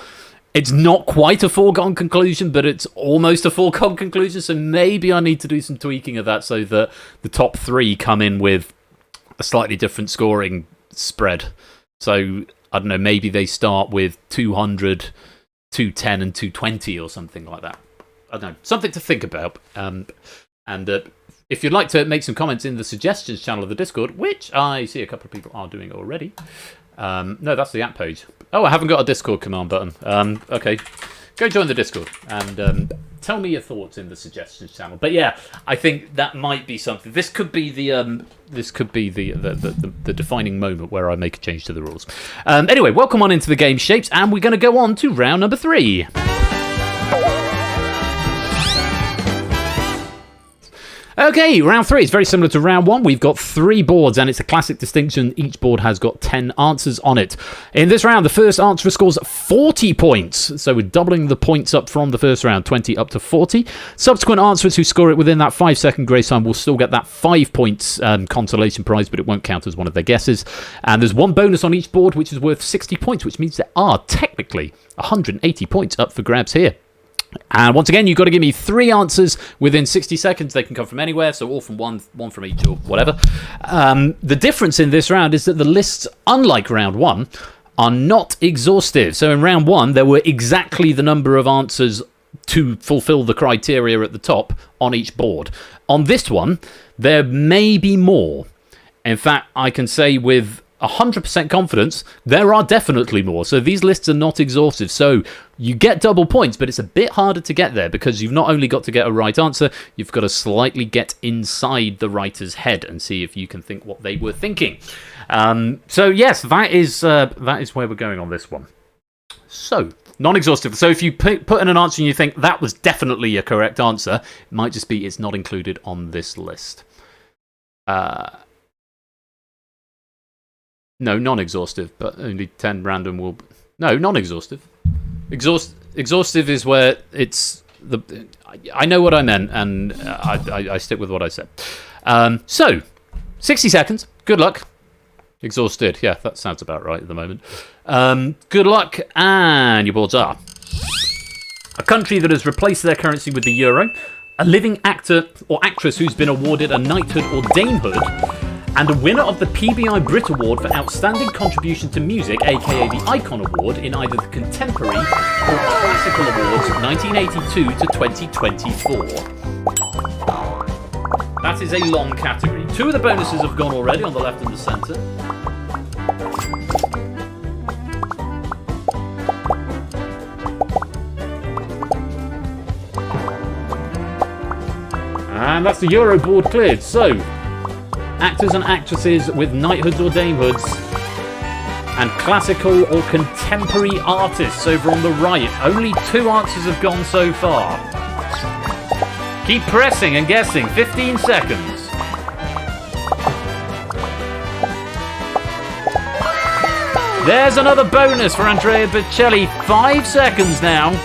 it's not quite a foregone conclusion, but it's almost a foregone conclusion. So maybe I need to do some tweaking of that so that the top 3 come in with a slightly different scoring spread. So... I don't know, maybe they start with 200, 210 and 220 or something like that. I don't know, something to think about. If you'd like to make some comments in the suggestions channel of the Discord, which I see a couple of people are doing already. No, that's the app page. Oh, I haven't got a Discord command button. Okay, go join the Discord and tell me your thoughts in the suggestions channel. But yeah, I think that might be something. This could be the defining moment where I make a change to the rules. Anyway, welcome on into the game, Shapes, and we're going to go on to round number 3. Okay, round 3 is very similar to round 1. We've got 3 boards, and it's a classic distinction. Each board has got 10 answers on it. In this round, the first answerer scores 40 points. So we're doubling the points up from the first round, 20 up to 40. Subsequent answerers who score it within that 5-second grace time will still get that 5 points consolation prize, but it won't count as one of their guesses. And there's 1 bonus on each board, which is worth 60 points, which means there are technically 180 points up for grabs here. And once again, you've got to give me 3 answers within 60 seconds. They can come from anywhere, so all from one from each or whatever. The difference in this round is that the lists, unlike round 1, are not exhaustive. So in round 1, there were exactly the number of answers to fulfill the criteria at the top on each board. On this one, there may be more. In fact, I can say with 100% confidence, there are definitely more. So these lists are not exhaustive. So you get double points, but it's a bit harder to get there because you've not only got to get a right answer, you've got to slightly get inside the writer's head and see if you can think what they were thinking. So yes, that is where we're going on this one. So, non-exhaustive. So if you put in an answer and you think that was definitely a correct answer, it might just be it's not included on this list. No, non-exhaustive, but only 10 random will... No, non-exhaustive. Exhaustive is where it's... I know what I meant, and I stick with what I said. So, 60 seconds. Good luck. Exhausted. Yeah, that sounds about right at the moment. Good luck, and your boards are... A country that has replaced their currency with the euro, a living actor or actress who's been awarded a knighthood or damehood, and a winner of the PBI Brit Award for Outstanding Contribution to Music, aka the Icon Award, in either the Contemporary or Classical Awards 1982 to 2024. That is a long category. 2 of the bonuses have gone already on the left and the centre. And that's the Euro board cleared. So, actors and actresses with knighthoods or damehoods, and classical or contemporary artists over on the right. Only 2 answers have gone so far. Keep pressing and guessing. 15 seconds. There's another bonus for Andrea Bocelli. 5 seconds now.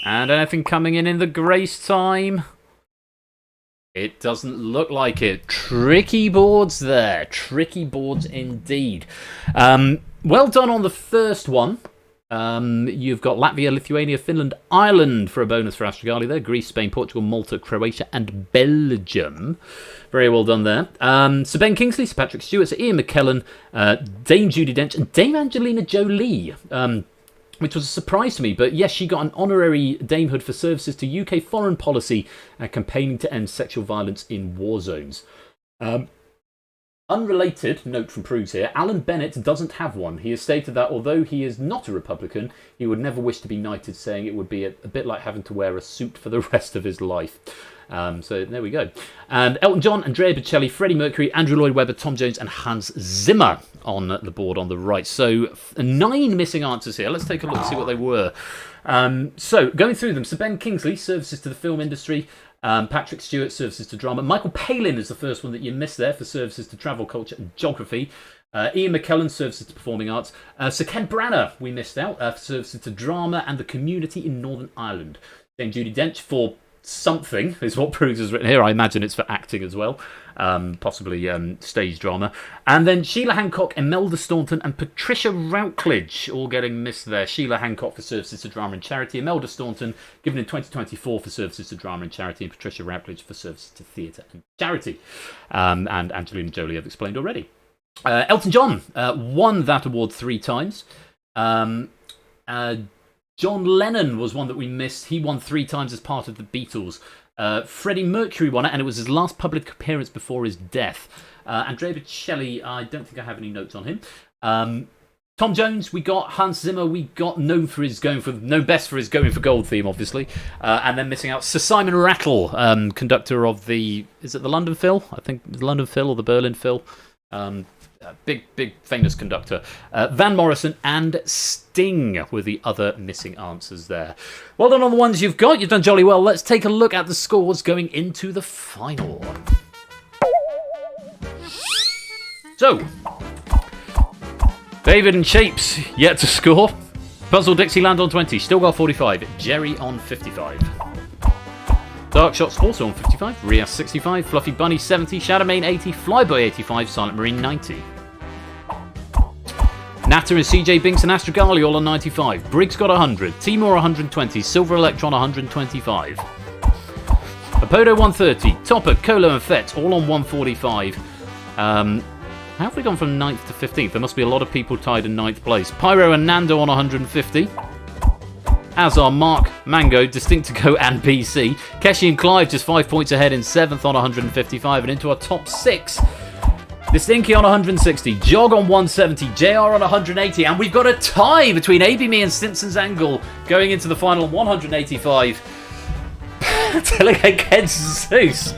And anything coming in the grace time? It doesn't look like it. Tricky boards there. Tricky boards indeed. Well done on the first one. You've got Latvia, Lithuania, Finland, Ireland for a bonus for Astragali there. Greece, Spain, Portugal, Malta, Croatia, and Belgium. Very well done there. Sir Ben Kingsley, Sir Patrick Stewart, Sir Ian McKellen, Dame Judi Dench, and Dame Angelina Jolie. Which was a surprise to me, but yes, she got an honorary damehood for services to UK foreign policy campaigning to end sexual violence in war zones. Unrelated note from Prudes here, Alan Bennett doesn't have one. He has stated that although he is not a Republican, he would never wish to be knighted, saying it would be a bit like having to wear a suit for the rest of his life. So there we go. And Elton John, Andrea Bocelli, Freddie Mercury, Andrew Lloyd Webber, Tom Jones, and Hans Zimmer on the board on the right. So 9 missing answers here. Let's take a look and see what they were. So going through them, Sir Ben Kingsley, services to the film industry. Patrick Stewart, services to drama. Michael Palin is the first one that you missed there for services to travel, culture, and geography. Ian McKellen, services to performing arts. Sir Ken Branagh, we missed out, for services to drama and the community in Northern Ireland. Dame Judi Dench for something, is what Prudes has written here. I imagine it's for acting as well, possibly stage drama. And then Sheila Hancock, Imelda Staunton, and Patricia Routledge, all getting missed there. Sheila Hancock for services to drama and charity. Imelda Staunton, given in 2024 for services to drama and charity. And Patricia Routledge for services to theatre and charity. And Angelina Jolie I've explained already. Elton John won that award 3 times. John Lennon was one that we missed. He won 3 times as part of the Beatles. Freddie Mercury won it, and it was his last public appearance before his death. Andrea Bocelli, I don't think I have any notes on him. Tom Jones, we got. Hans Zimmer, we got. Known best for his going for gold theme, obviously. And then missing out Sir Simon Rattle, conductor of the... Is it the London Phil? I think the London Phil or the Berlin Phil. Big famous conductor. Van Morrison and Sting were the other missing answers there. Well done on the ones you've got. You've done jolly well. Let's take a look at the scores going into the final. So, David and Shapes yet to score. Puzzle Dixieland on 20. Still got 45. Jerry on 55. Dark Shots also on 55. Rias 65. Fluffy Bunny 70. Shadowmane 80. Flyboy 85. Silent Marine 90. Natter and CJ Binks and Astragali all on 95. Briggs got 100. Timor 120. Silver Electron 125. Apodo 130. Topper, Colo and Fett all on 145. How have we gone from 9th to 15th? There must be a lot of people tied in 9th place. Pyro and Nando on 150. As are Mark, Mango, Distinctico and PC. Keshi and Clive just 5 points ahead in 7th on 155. And into our top 6... Distinky on 160, Jog on 170, JR on 180, and we've got a tie between AB Me and Simpsons Angle going into the final 185. Delegate Ken Zeus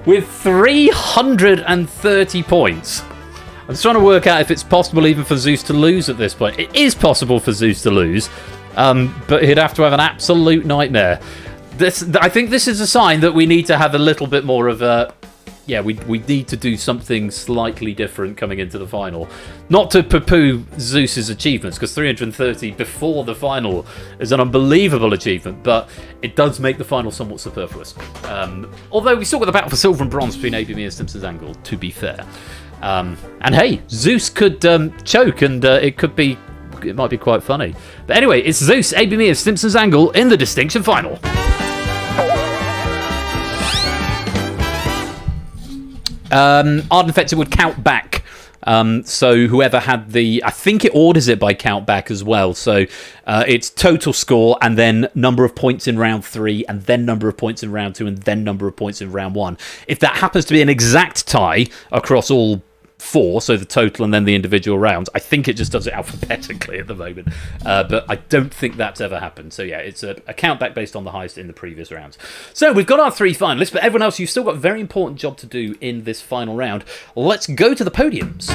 with 330 points. I'm just trying to work out if it's possible even for Zeus to lose at this point. It is possible for Zeus to lose, but he'd have to have an absolute nightmare. I think this is a sign that we need to have a little bit more of a... Yeah, we need to do something slightly different coming into the final. Not to poo-poo Zeus's achievements, because 330 before the final is an unbelievable achievement, but it does make the final somewhat superfluous. Although we still got the battle for silver and bronze between ABM and Simpsons Angle, to be fair. And hey, Zeus could choke, and it might be quite funny. But anyway, it's Zeus, ABM and Simpsons Angle in the distinction final. Ardent Fetcher would count back. So whoever had the... I think it orders it by count back as well. So it's total score and then number of points in round 3 and then number of points in round 2 and then number of points in round 1. If that happens to be an exact tie across all 4, so the total and then the individual rounds, I think it just does it alphabetically at the moment. But I don't think that's ever happened. So yeah, it's a count back based on the highest in the previous rounds. So we've got our 3 finalists, but everyone else, you've still got a very important job to do in this final round. Let's go to the podiums.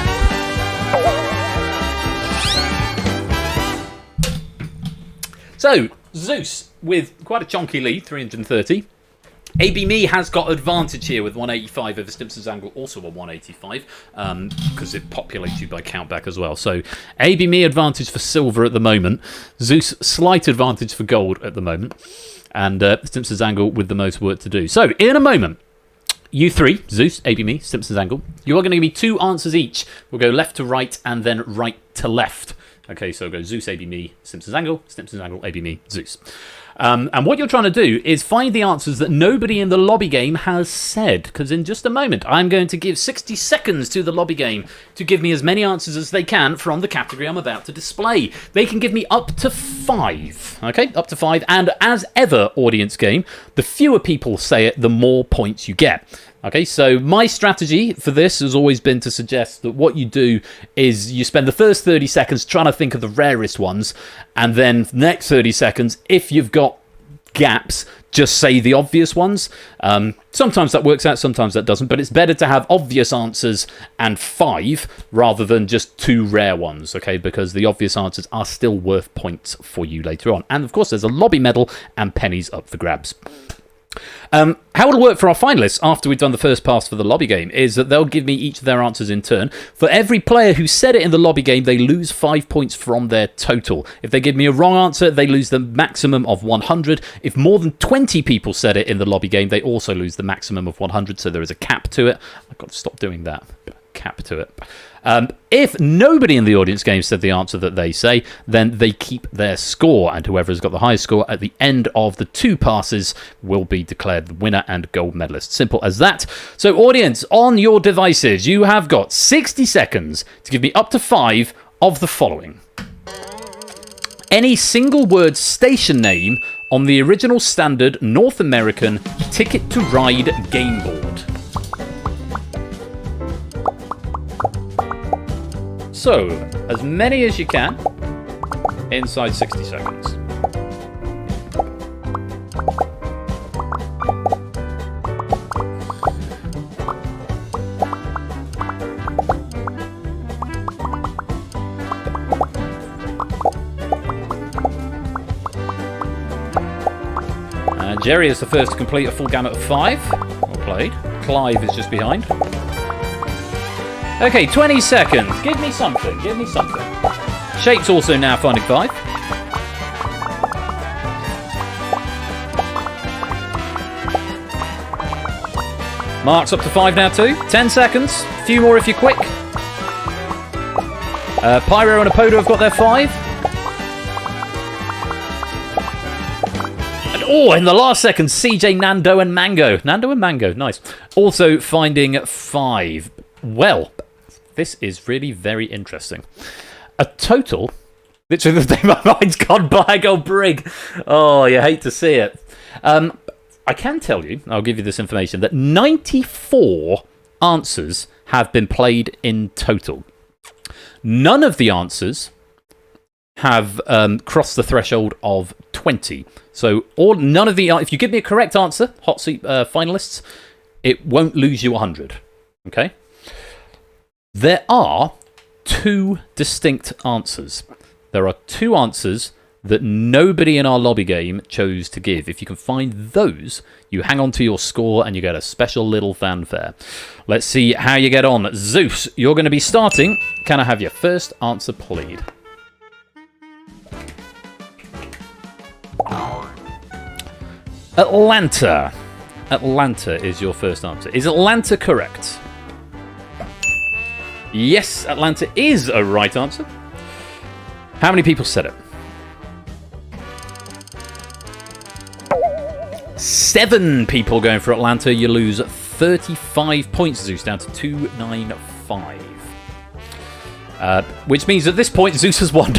So, Zeus with quite a chonky lead, 330. ABME has got advantage here with 185 over Simpsons Angle, also a 185, because it populates you by countback as well. So ABME advantage for silver at the moment, Zeus slight advantage for gold at the moment, and Simpsons Angle with the most work to do. So in a moment, you three, Zeus, ABME, Simpsons Angle, you are going to give me 2 answers each. We'll go left to right and then right to left. Okay, so go Zeus, ABME, Simpsons Angle, ABME, Zeus. And what you're trying to do is find the answers that nobody in the lobby game has said, because in just a moment I'm going to give 60 seconds to the lobby game to give me as many answers as they can from the category I'm about to display. They can give me up to 5, okay, up to 5, and as ever, audience game, the fewer people say it, the more points you get. Okay, so my strategy for this has always been to suggest that what you do is you spend the first 30 seconds trying to think of the rarest ones, and then the next 30 seconds, if you've got gaps, just say the obvious ones. Sometimes that works out, sometimes that doesn't, but it's better to have obvious answers and 5 rather than just 2 rare ones, okay, because the obvious answers are still worth points for you later on. And of course, there's a lobby medal and pennies up for grabs. How it'll work for our finalists after we've done the first pass for the lobby game is that they'll give me each of their answers in turn. For every player who said it in the lobby game, they lose 5 points from their total. If they give me a wrong answer, they lose the maximum of 100. If more than 20 people said it in the lobby game, they also lose the maximum of 100, so there is a cap to it. I've got to stop doing that. Cap to it. If nobody in the audience game said the answer that they say, then they keep their score, and whoever has got the highest score at the end of the 2 passes will be declared the winner and gold medalist. Simple as that. So audience, on your devices, you have got 60 seconds to give me up to 5 of the following. Any single word station name on the original standard North American Ticket to Ride game board. So, as many as you can inside 60 seconds. Jerry is the first to complete a full gamut of 5. Well played. Clive is just behind. Okay, 20 seconds. Give me something. Give me something. Shape's also now finding 5. Mark's up to 5 now too. 10 seconds. A few more if you're quick. Pyro and Apodo have got their 5. And in the last second, CJ, Nando and Mango. Nando and Mango, nice. Also finding 5. Well, this is really very interesting. A total... Literally, the day my mind's gone blank, old Brig. Oh, you hate to see it. I can tell you, I'll give you this information, that 94 answers have been played in total. None of the answers have crossed the threshold of 20. So, none of the... If you give me a correct answer, hot seat finalists, it won't lose you 100. Okay? There are 2 distinct answers. There are 2 answers that nobody in our lobby game chose to give. If you can find those, you hang on to your score and you get a special little fanfare. Let's see how you get on. Zeus, you're going to be starting. Can I have your first answer, please? Atlanta. Atlanta is your first answer. Is Atlanta correct? Yes, Atlanta is a right answer. How many people said it? 7 people going for Atlanta. You lose 35 points, Zeus, down to 295. Which means at this point, Zeus has won.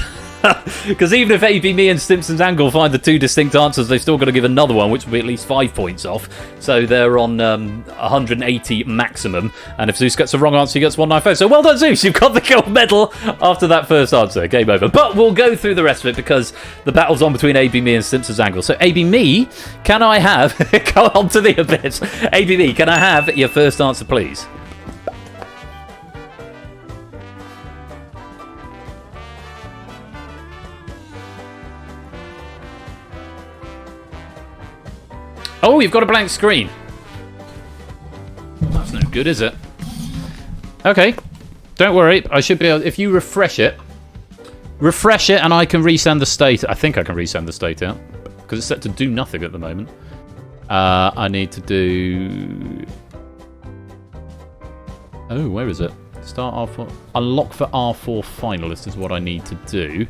Because even if AB Me and Stimpson's Angle find the 2 distinct answers, they've still got to give another one, which will be at least 5 points off. So they're on 180 maximum. And if Zeus gets a wrong answer, he gets 195. So well done, Zeus. You've got the gold medal after that first answer. Game over. But we'll go through the rest of it because the battle's on between AB Me and Stimpson's Angle. So AB Me, can I have... go on to the abyss. AB Me, can I have your first answer, please? Oh, you've got a blank screen. That's no good, is it? Okay. Don't worry. I should be able... If you refresh it and I can resend the state. I think I can resend the state out. Because it's set to do nothing at the moment. I need to do... Oh, where is it? Start R4. Unlock for R4 finalist is what I need to do.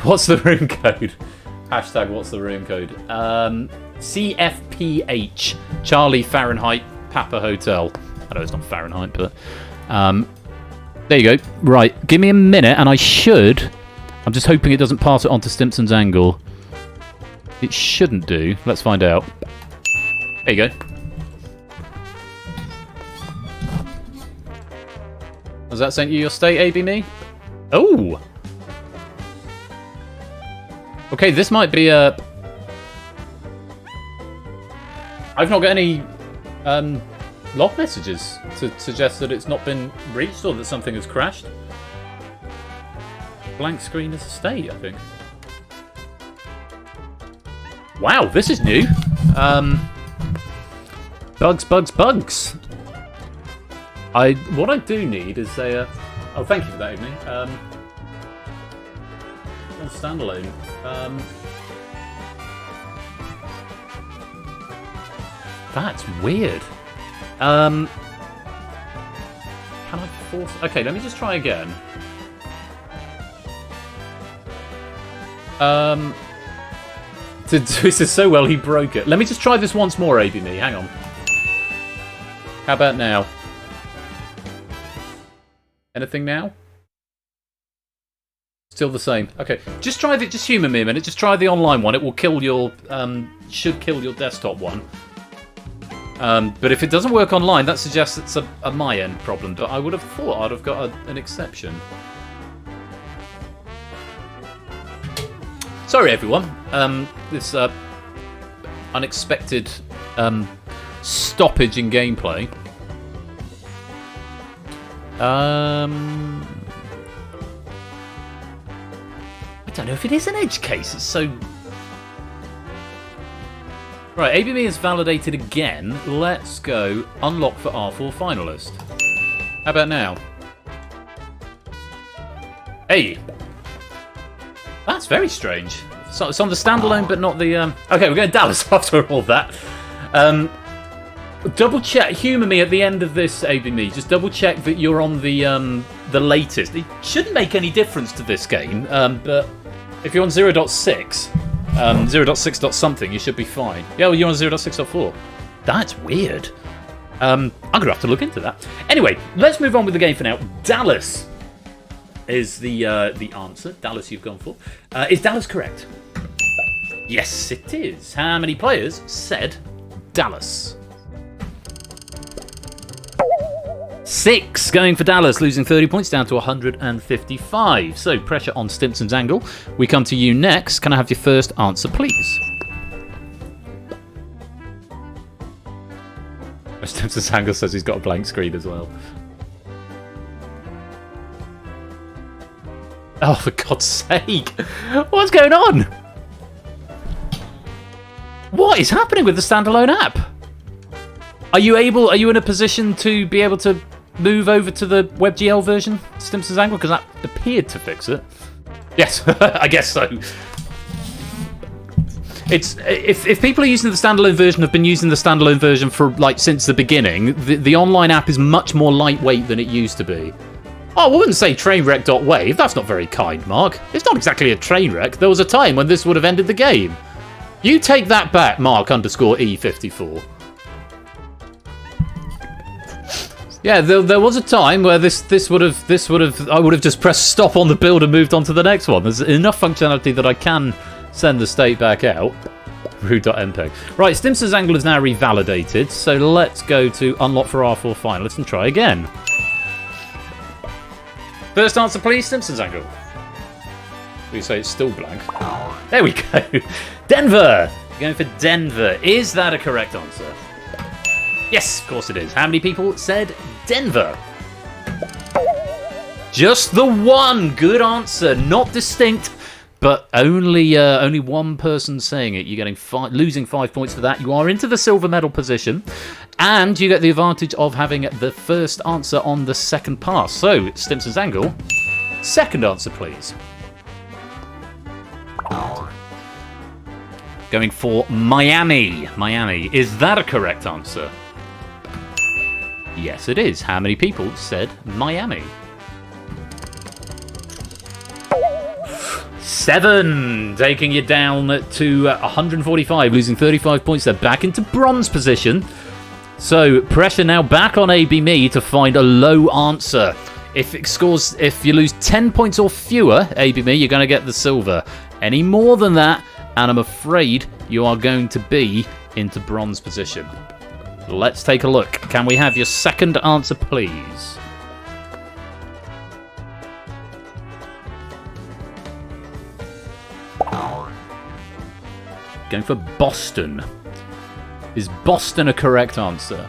What's the room code? Hashtag what's the room code? CFPH, Charlie Fahrenheit Papa Hotel. I know it's not Fahrenheit, but there you go. Right, give me a minute and I should... I'm just hoping it doesn't pass it on to Stimpson's Angle. It shouldn't do. Let's find out. There you go. Has that sent you your state, AB Me? Oh! Okay, this might be a... I've not got any log messages to suggest that it's not been reached or that something has crashed. Blank screen as a state, I think. Wow, this is new. Bugs. What I do need is a... oh, thank you for that, evening. On standalone. That's weird. Can I force... Okay, let me just try again. This is so well he broke it. Let me just try this once more, AB Me. Hang on. How about now? Anything now? Still the same. Okay, just try the... Just humour me a minute. Just try the online one. It will kill your... should kill your desktop one. But if it doesn't work online, that suggests it's a my end problem. But I would have thought I'd have got an exception. Sorry, everyone. This unexpected stoppage in gameplay. I don't know if it is an edge case. It's so... Right, ABME is validated again. Let's go unlock for R4 finalist. How about now? Hey! That's very strange. So it's on the standalone, but not the... Okay, we're going to Dallas after all that. Double check, humour me at the end of this, ABME. Just double check that you're on the latest. It shouldn't make any difference to this game, but if you're on 0.6... 0.6. something, you should be fine. Yeah, well, you're on 0.6.4. That's weird. I'm going to have to look into that. Anyway, let's move on with the game for now. Dallas is the answer. Dallas you've gone for. Is Dallas correct? Yes, it is. How many players said Dallas? 6 going for Dallas, losing 30 points down to 155. So, pressure on Stimpson's Angle. We come to you next. Can I have your first answer, please? Stimpson's Angle says he's got a blank screen as well. Oh, for God's sake. What's going on? What is happening with the standalone app? Are you in a position to be able to move over to the WebGL version, Stimson's Angle? Because that appeared to fix it. Yes, I guess so. It's if people are using the standalone version, have been using the standalone version for like since the beginning, the online app is much more lightweight than it used to be. Oh, I wouldn't say trainwreck.wave. That's not very kind, Mark. It's not exactly a train wreck. There was a time when this would have ended the game. You take that back, Mark_E54. Yeah, there was a time where this would have I would have just pressed stop on the build and moved on to the next one. There's enough functionality that I can send the state back out. Rude.mpeg. Right, Stimson's Angle is now revalidated, so let's go to unlock for R4 finalists and try again. First answer, please, Stimson's Angle. We say it's still blank. There we go. Denver. Going for Denver. Is that a correct answer? Yes, of course it is. How many people said Denver? Just the one. Good answer. Not distinct, but only one person saying it. You're getting losing 5 points for that. You are into the silver medal position, and you get the advantage of having the first answer on the second pass. So, Stimson's Angle, second answer, please. Going for Miami. Miami. Is that a correct answer? Yes, it is. How many people said Miami? 7, taking you down to 145, losing 35 points there. Back into bronze position. So, pressure now back on AB Me to find a low answer. If you lose 10 points or fewer, AB Me, you're going to get the silver. Any more than that, and I'm afraid you are going to be into bronze position. Let's take a look. Can we have your second answer, please? Going for Boston. Is Boston a correct answer?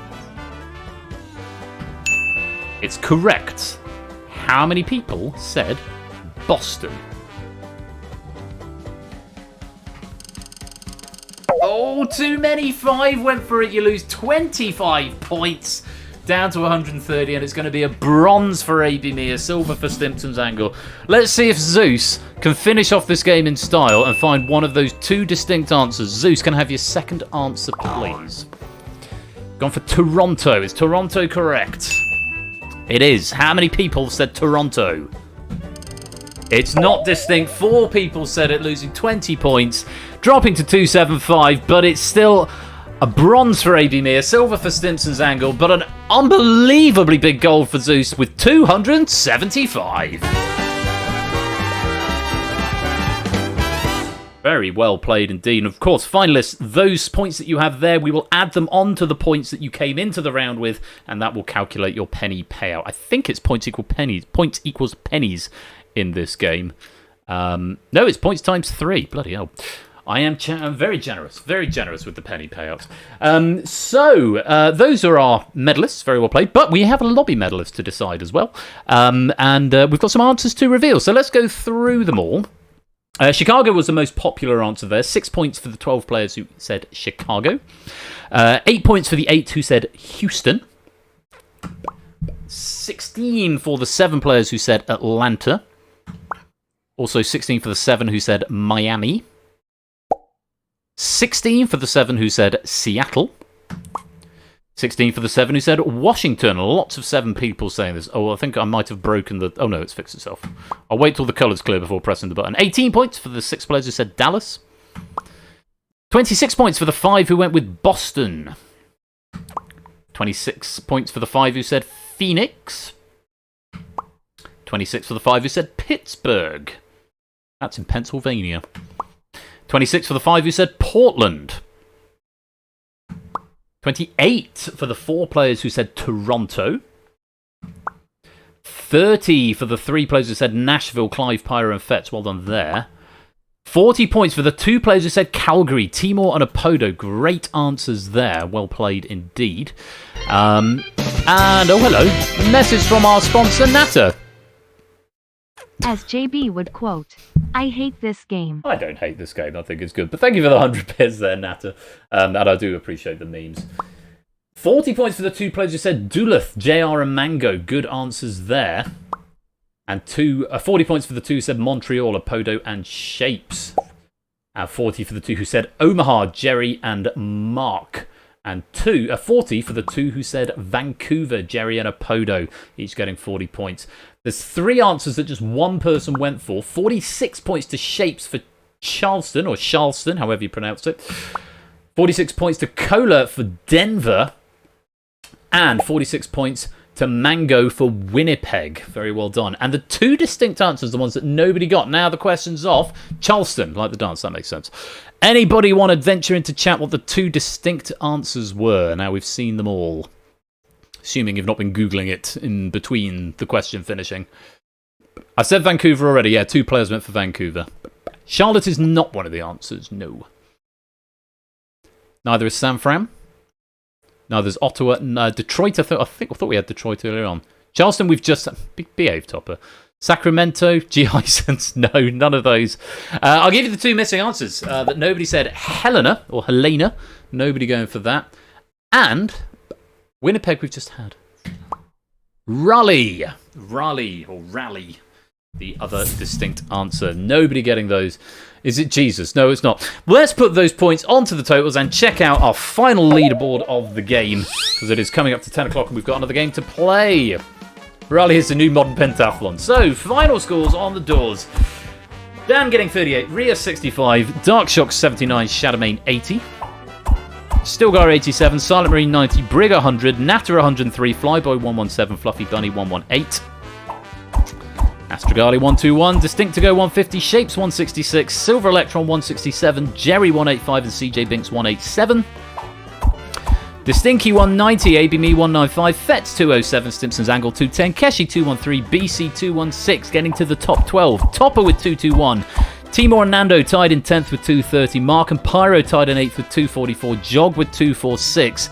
It's correct. How many people said Boston? Oh, too many. 5 went for it. You lose 25 points down to 130, and it's going to be a bronze for AB Me, a silver for Stimson's Angle. Let's see if Zeus can finish off this game in style and find one of those two distinct answers. Zeus, can I have your second answer, please? Gone for Toronto. Is Toronto correct? It is. How many people said Toronto? It's not distinct. 4 people said it, losing 20 points, dropping to 275, but it's still a bronze for AB Me, a silver for Stimson's Angle, but an unbelievably big gold for Zeus with 275. Very well played indeed. And of course, finalists, those points that you have there, we will add them on to the points that you came into the round with, and that will calculate your penny payout. I think it's points equals pennies in this game. No, it's points times 3. Bloody hell. I'm very generous with the penny payouts. So those are our medalists, very well played, but we have a lobby medalist to decide as well. And we've got some answers to reveal, so let's go through them all. Chicago was the most popular answer there. 6 points for the 12 players who said Chicago. 8 points for the 8 who said Houston. 16 for the 7 players who said Atlanta. Also 16 for the 7 who said Miami. 16 for the 7 who said Seattle. 16 for the 7 who said Washington. Lots of 7 people saying this. Oh, I think I might have broken the... Oh, no, it's fixed itself. I'll wait till the colour's clear before pressing the button. 18 points for the 6 players who said Dallas. 26 points for the 5 who went with Boston. 26 points for the 5 who said Phoenix. 26 for the 5 who said Pittsburgh. That's in Pennsylvania. 26 for the 5 who said Portland. 28 for the 4 players who said Toronto. 30 for the 3 players who said Nashville, Clive, Pyro and Fetz. Well done there. 40 points for the 2 players who said Calgary, Timor and Apodo. Great answers there. Well played indeed. And, oh hello, a message from our sponsor, Natter. As JB would quote, I hate this game. I don't hate this game. I think it's good. But thank you for the 100 bits there, Natter. And I do appreciate the memes. 40 points for the two players who said Duluth, JR and Mango. Good answers there. And 40 points for the two who said Montreal, Apodo and Shapes. And 40 for the two who said Omaha, Jerry and Mark. And 40 for the two who said Vancouver, Jerry and Apodo, each getting 40 points. There's 3 answers that just one person went for. 46 points to Shapes for Charleston, or Charleston, however you pronounce it. 46 points to Cola for Denver. And 46 points to Mango for Winnipeg. Very well done. And the 2 distinct answers, the ones that nobody got. Now the question's off. Charleston, like the dance, that makes sense. Anybody want to venture into chat what the 2 distinct answers were? Now we've seen them all. Assuming you've not been Googling it in between the question finishing. I said Vancouver already. Yeah, 2 players went for Vancouver. Charlotte is not one of the answers, no. Neither is San Fran. Neither is Ottawa. No, Detroit, I thought we had Detroit earlier on. Charleston, we've just... Behave, Topper. Sacramento, G-Hisense, no, none of those. I'll give you the 2 missing answers. That nobody said Helena, or Helena. Nobody going for that. And Winnipeg we've just had. Raleigh, or Rally. The other distinct answer. Nobody getting those. Is it Jesus? No, it's not. Let's put those points onto the totals and check out our final leaderboard of the game. Because it is coming up to 10 o'clock and we've got another game to play. Rally is the new modern pentathlon. So, final scores on the doors. Dan getting 38, Rhea 65, Darkshock 79, Shadowmane 80, Stilgar 87, Silent Marine 90, Brig 100, Natter 103, Flyboy 117, Fluffy Bunny 118, Astrogali 121, Distinct to Go 150, Shapes 166, Silver Electron 167, Jerry 185 and CJ Binks 187. Distinky 190, ABME 195, Fets 207, Stimson's Angle 210, Keshi 213, BC 216, getting to the top 12. Topper with 221. Timor and Nando tied in 10th with 230. Mark and Pyro tied in 8th with 244. Jog with 246.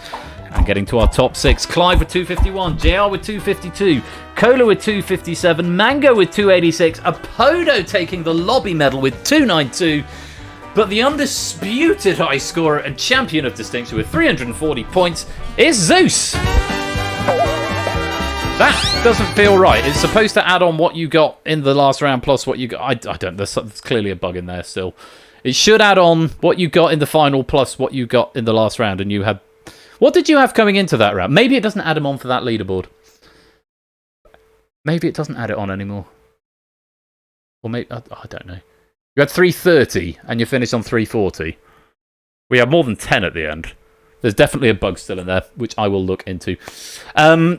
And getting to our top 6, Clive with 251, JR with 252, Cola with 257, Mango with 286, Apodo taking the lobby medal with 292. But the undisputed high scorer and champion of distinction with 340 points is Zeus. That doesn't feel right. It's supposed to add on what you got in the last round plus what you got. I don't. There's clearly a bug in there still. It should add on what you got in the final plus what you got in the last round. And you had... What did you have coming into that round? Maybe it doesn't add them on for that leaderboard. Maybe it doesn't add it on anymore. Or maybe... I don't know. You had 330 and you finished on 340. We had more than 10 at the end. There's definitely a bug still in there, which I will look into. Yeah,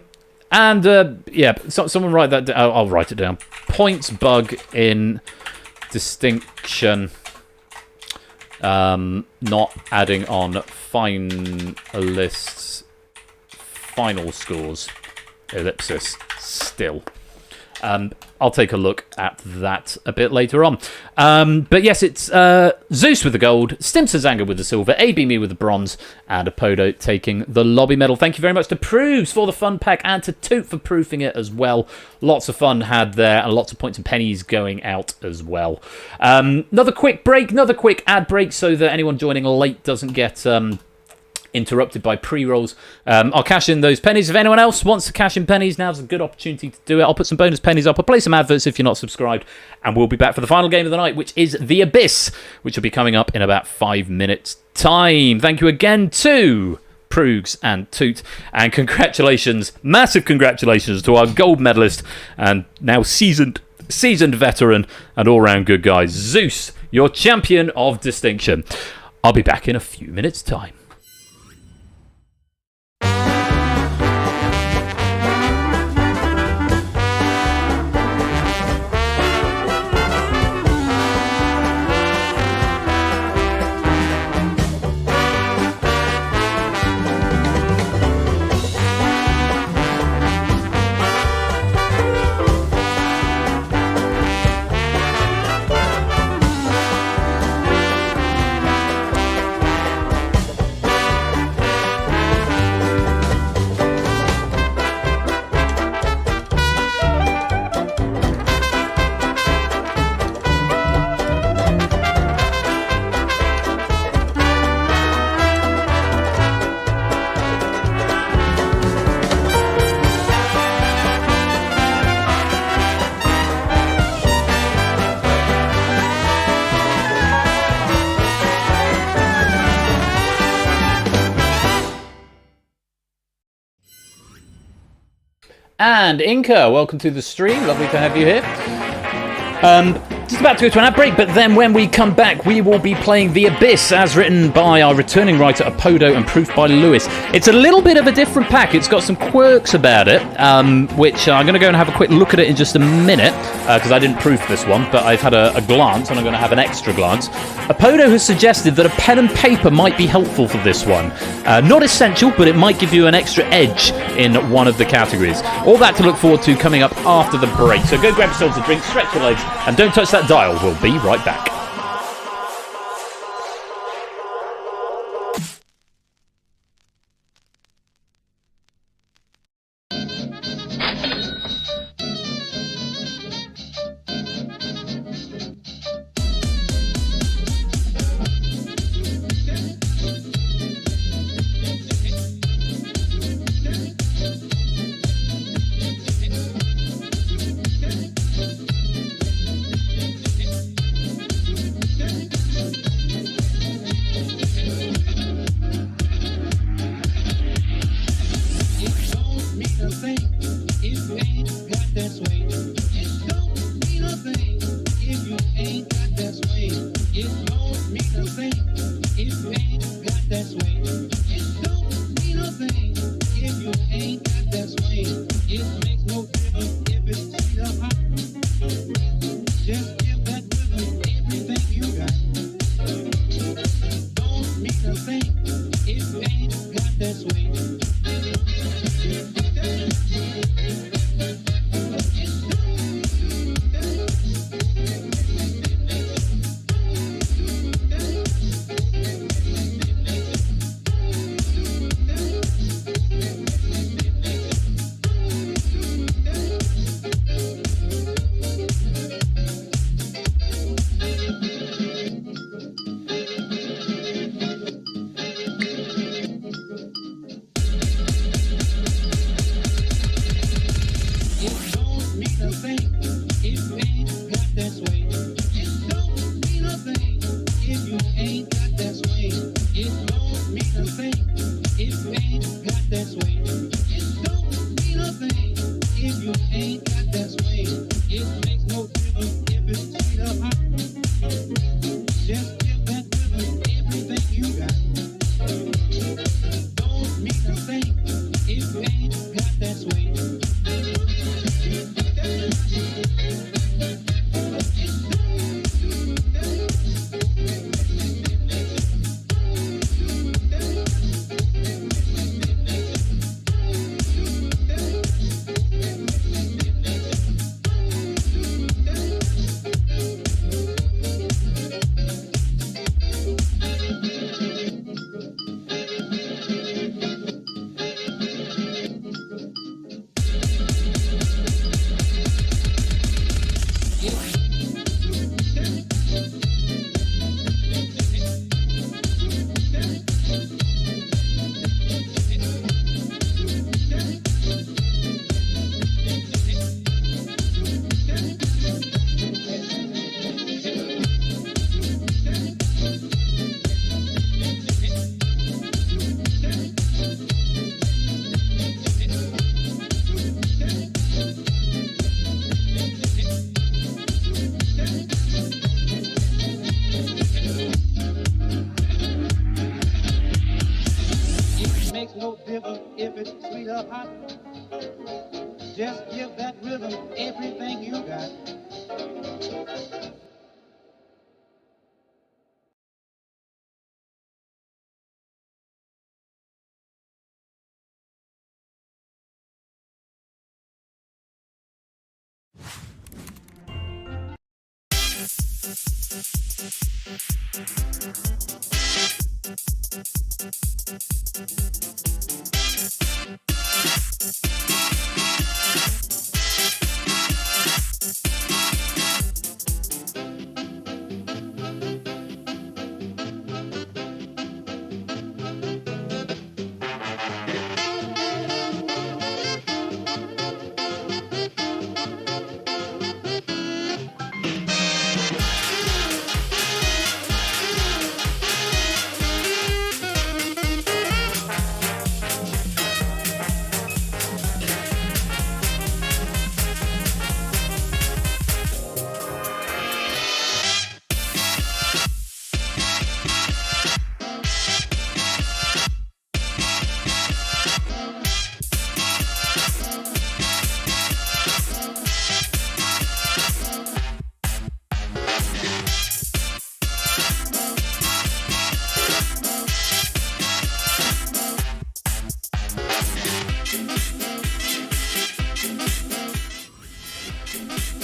someone write that down. I'll write it down. Points bug in distinction. Not adding on finalists' final scores. Ellipsis. Still. I'll take a look at that a bit later on. But yes, it's Zeus with the gold, Stimson's Anger with the silver, ABME with the bronze, and Apodo taking the lobby medal. Thank you very much to Proves for the fun pack and to Toot for proofing it as well. Lots of fun had there and lots of points and pennies going out as well. Another quick break, another quick ad break so that anyone joining late doesn't get... interrupted by pre-rolls. I'll cash in those pennies. If anyone else wants to cash in pennies, now's a good opportunity to do it. I'll put some bonus pennies up. I'll play some adverts if you're not subscribed. And we'll be back for the final game of the night, which is The Abyss, which will be coming up in about 5 minutes' time. Thank you again to Proogs and Toot. And congratulations, massive congratulations to our gold medalist and now seasoned veteran and all-round good guy, Zeus, your champion of distinction. I'll be back in a few minutes' time. And Inca, welcome to the stream. Lovely to have you here. Just about to go to an ad break, but then when we come back, we will be playing The Abyss, as written by our returning writer Apodo and proofed by Lewis. It's a little bit of a different pack. It's got some quirks about it, which I'm going to go and have a quick look at it in just a minute, because I didn't proof this one, but I've had a glance, and I'm going to have an extra glance. Apodo has suggested that a pen and paper might be helpful for this one. Not essential, but it might give you an extra edge in one of the categories. All that to look forward to coming up after the break. So go grab yourselves a drink, stretch your legs, and don't touch that dial. We'll be right back.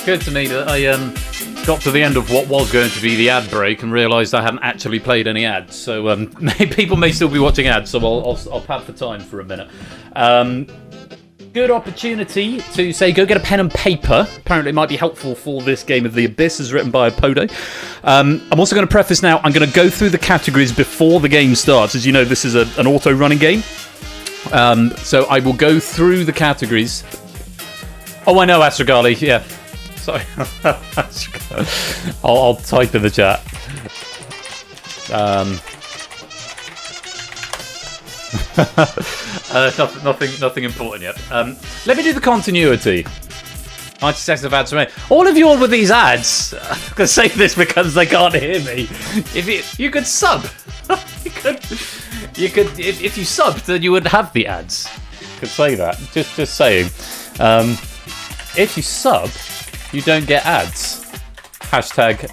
occurred to me that I got to the end of what was going to be the ad break and realised I hadn't actually played any ads. So people may still be watching ads, so I'll pad for time for a minute. Good opportunity to say go get a pen and paper. Apparently it might be helpful for this game of The Abyss, as written by Podo. I'm also going to preface now, I'm going to go through the categories before the game starts. As you know, this is an auto-running game. So I will go through the categories. Oh, I know, Astragali, yeah. Sorry. I'll type in the chat. Nothing important yet. Let me do the continuity. 90 seconds of ads from me. All of you on with these ads. I'm gonna say this because they can't hear me. If you could sub, you could. If you subbed, then you would have the ads. Could say that. Just saying. If you sub, you don't get ads. Hashtag.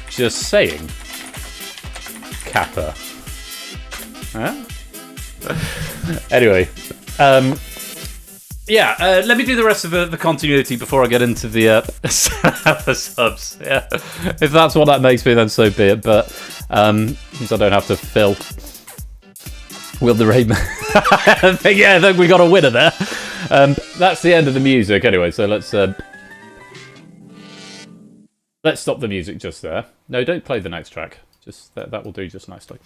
Just saying. Kappa. Huh? Anyway, let me do the rest of the continuity before I get into the subs. Yeah, if that's what that makes me, then so be it. But since I don't have to fill, will the raid? Yeah, I think we got a winner there. That's the end of the music. Anyway, so let's stop the music just there. No, don't play the next track. Just that will do just nicely.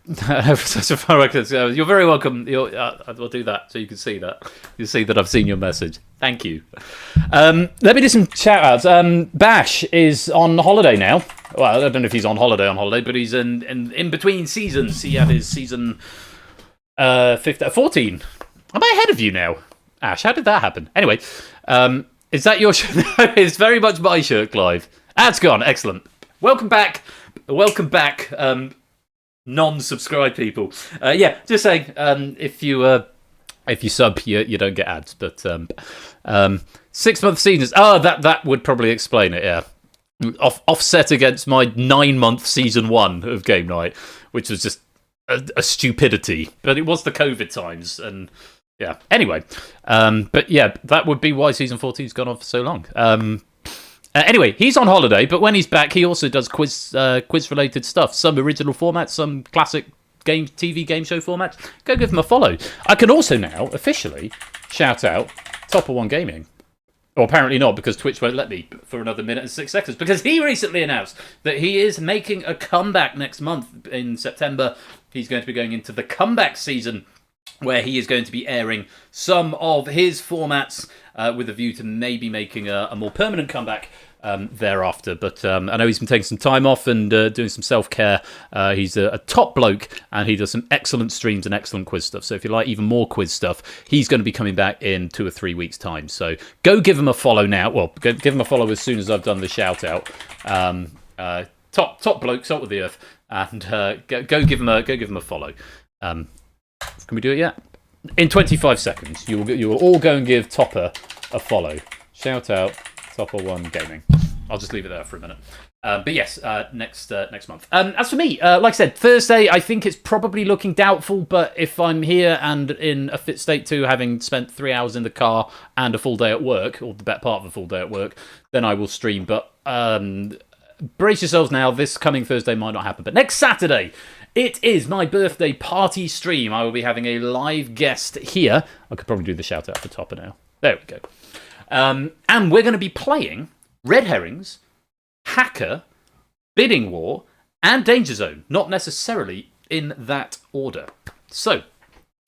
You're very welcome. We'll do that so you can see that. You see that I've seen your message. Thank you. Let me do some shout outs. Bash is on holiday now. Well, I don't know if he's on holiday, but he's in between seasons. He had his season 14. Am I ahead of you now, Ash? How did that happen? Anyway, is that your shirt? It's very much my shirt, Clive. It's gone. Excellent. Welcome back. Non-subscribed people. Just saying, if you sub, you don't get ads. But 6-month seasons. Oh, that would probably explain it. Yeah, offset against my 9-month season 1 of Game Night, which was just a stupidity. But it was the COVID times, and yeah. Anyway, but yeah, that would be why season 14's gone on for so long. Anyway, he's on holiday, but when he's back, he also does quiz-related stuff. Some original formats, some classic TV game show formats. Go give him a follow. I can also now officially shout out Topper One Gaming. Or apparently not, because Twitch won't let me for another minute and 6 seconds. Because he recently announced that he is making a comeback next month in September. He's going to be going into the comeback season, where he is going to be airing some of his formats with a view to maybe making a more permanent comeback thereafter. But I know he's been taking some time off and doing some self-care. He's a top bloke, and he does some excellent streams and excellent quiz stuff. So if you like even more quiz stuff, he's going to be coming back in 2 or 3 weeks' time. So go give him a follow now. Well, give him a follow as soon as I've done the shout-out. Top bloke, salt of the earth. And go give him a follow. Can we do it yet? In 25 seconds, you will all go and give Topper a follow. Shout out Topper One Gaming. I'll just leave it there for a minute. But yes, next month. As for me, like I said, Thursday, I think it's probably looking doubtful. But if I'm here and in a fit state too, having spent 3 hours in the car and a full day at work, or the better part of a full day at work, then I will stream. But brace yourselves now. This coming Thursday might not happen. But next Saturday, it is my birthday party stream. I will be having a live guest here. I could probably do the shout out for Topper now. There we go. And we're going to be playing Red Herrings, Hacker, Bidding War, and Danger Zone. Not necessarily in that order. So,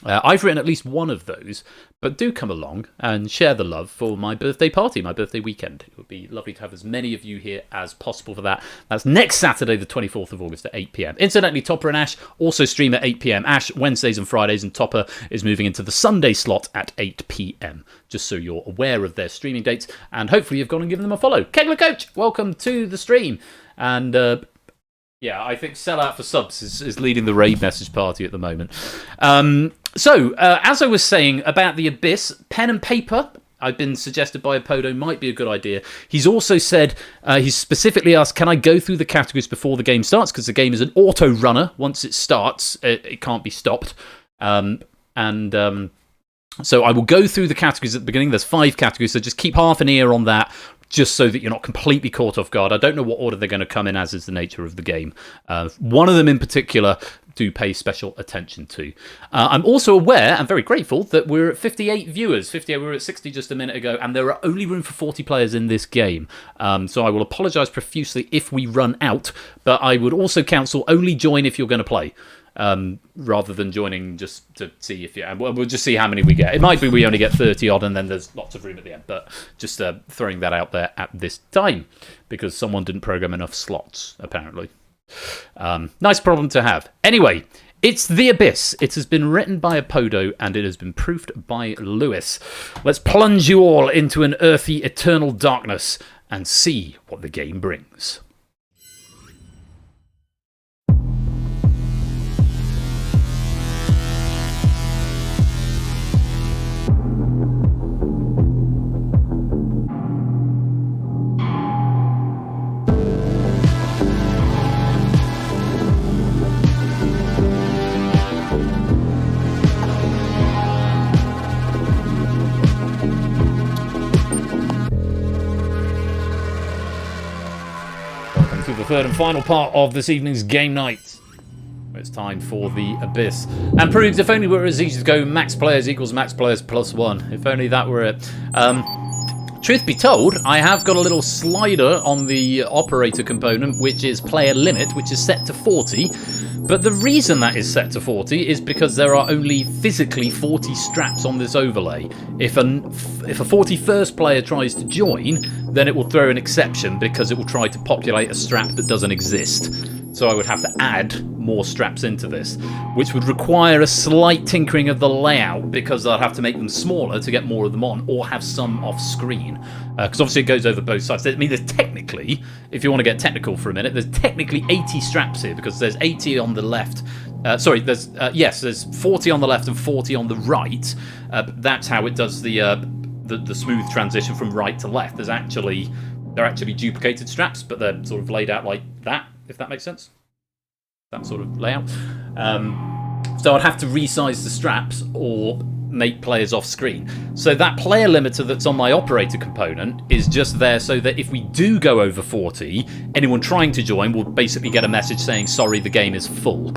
I've written at least one of those, but do come along and share the love for my birthday party, my birthday weekend. It would be lovely to have as many of you here as possible for that. That's next Saturday, the 24th of August at 8 p.m. Incidentally, Topper and Ash also stream at 8 p.m. Ash, Wednesdays and Fridays, and Topper is moving into the Sunday slot at 8 p.m. Just so you're aware of their streaming dates, and hopefully you've gone and given them a follow. Kegler Coach, welcome to the stream. And I think Sellout for Subs is leading the raid message party at the moment. So, as I was saying about The Abyss, pen and paper, I've been suggested by Apodo, might be a good idea. He's also said, he's specifically asked, can I go through the categories before the game starts? Because the game is an auto runner. Once it starts, it can't be stopped. So I will go through the categories at the beginning. There's 5 categories, so just keep half an ear on that, just so that you're not completely caught off guard. I don't know what order they're going to come in, as is the nature of the game. One of them in particular do pay special attention to. I'm also aware and very grateful that we're at 58 viewers. 58, we were at 60 just a minute ago, and there are only room for 40 players in this game. So I will apologise profusely if we run out, but I would also counsel only join if you're going to play. Rather than joining just to see if you... We'll just see how many we get. It might be we only get 30 odd and then there's lots of room at the end, but just throwing that out there at this time because someone didn't program enough slots, apparently. Nice problem to have. Anyway, it's The Abyss. It has been written by Apodo and it has been proofed by Lewis. Let's plunge you all into an earthy, eternal darkness and see what the game brings. The third and final part of this evening's game night. It's time for The Abyss. And proves if only were as easy to go max players equals max players plus 1. If only that were it. Truth be told, I have got a little slider on the operator component, which is player limit, which is set to 40. But the reason that is set to 40 is because there are only physically 40 straps on this overlay. If a 41st player tries to join, then it will throw an exception because it will try to populate a strap that doesn't exist. So I would have to add more straps into this, which would require a slight tinkering of the layout because I'd have to make them smaller to get more of them on, or have some off screen. Because obviously it goes over both sides. I mean, there's technically, if you want to get technical for a minute, there's technically 80 straps here because there's 80 on the left. There's 40 on the left and 40 on the right. That's how it does the smooth transition from right to left. They're actually duplicated straps, but they're sort of laid out like that, if that makes sense. That sort of layout. So I'd have to resize the straps or make players off screen. So that player limiter that's on my operator component is just there so that if we do go over 40, anyone trying to join will basically get a message saying, sorry, the game is full.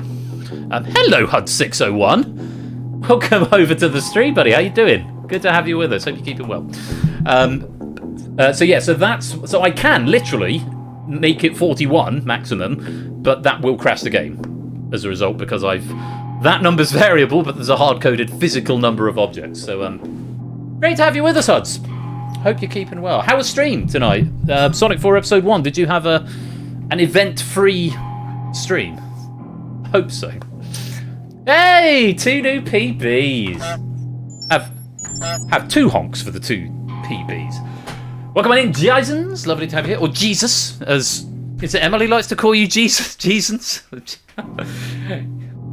Hello, HUD601. Welcome over to the stream, buddy. How you doing? Good to have you with us. Hope you're keeping well. So I can literally make it 41 maximum, but that will crash the game as a result because that number's variable, but there's a hard-coded physical number of objects. So great to have you with us, Huds. Hope you're keeping well. How was stream tonight? Sonic 4 Episode 1, did you have an event-free stream? Hope so. Hey, 2 new PBs. Have 2 honks for the 2 PBs. Welcome in, Jasons. Lovely to have you here. Or Jesus, as is it Emily likes to call you, Jesus? Jasons.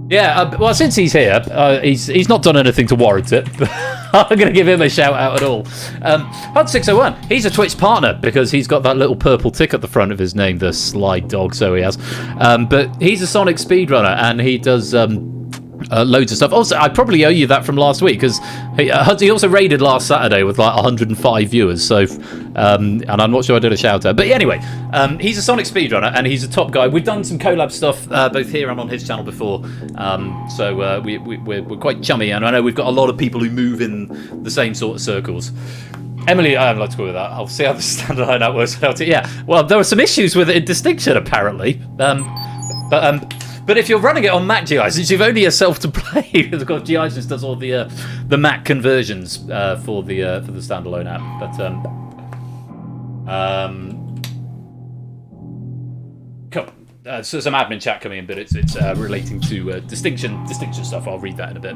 Yeah. Well, since he's here, he's not done anything to warrant it. But I'm going to give him a shout out at all. HUD601. He's a Twitch partner because he's got that little purple tick at the front of his name, the slide dog. So he has. But he's a Sonic speedrunner and he does. Loads of stuff. Also, I probably owe you that from last week because he also raided last Saturday with like 105 viewers. So, and I'm not sure I did a shout out. But anyway, he's a Sonic speedrunner and he's a top guy. We've done some collab stuff both here and on his channel before. So we're quite chummy, and I know we've got a lot of people who move in the same sort of circles. Emily, I don't like to go with that. I'll see how the standalone that works out. Yeah, well, there were some issues with it in Distinction apparently. But if you're running it on Mac GI, you've only yourself to blame. Of course, GI just does all the Mac conversions for the standalone app. But cool. So some admin chat coming in, but it's relating to distinction stuff. I'll read that in a bit.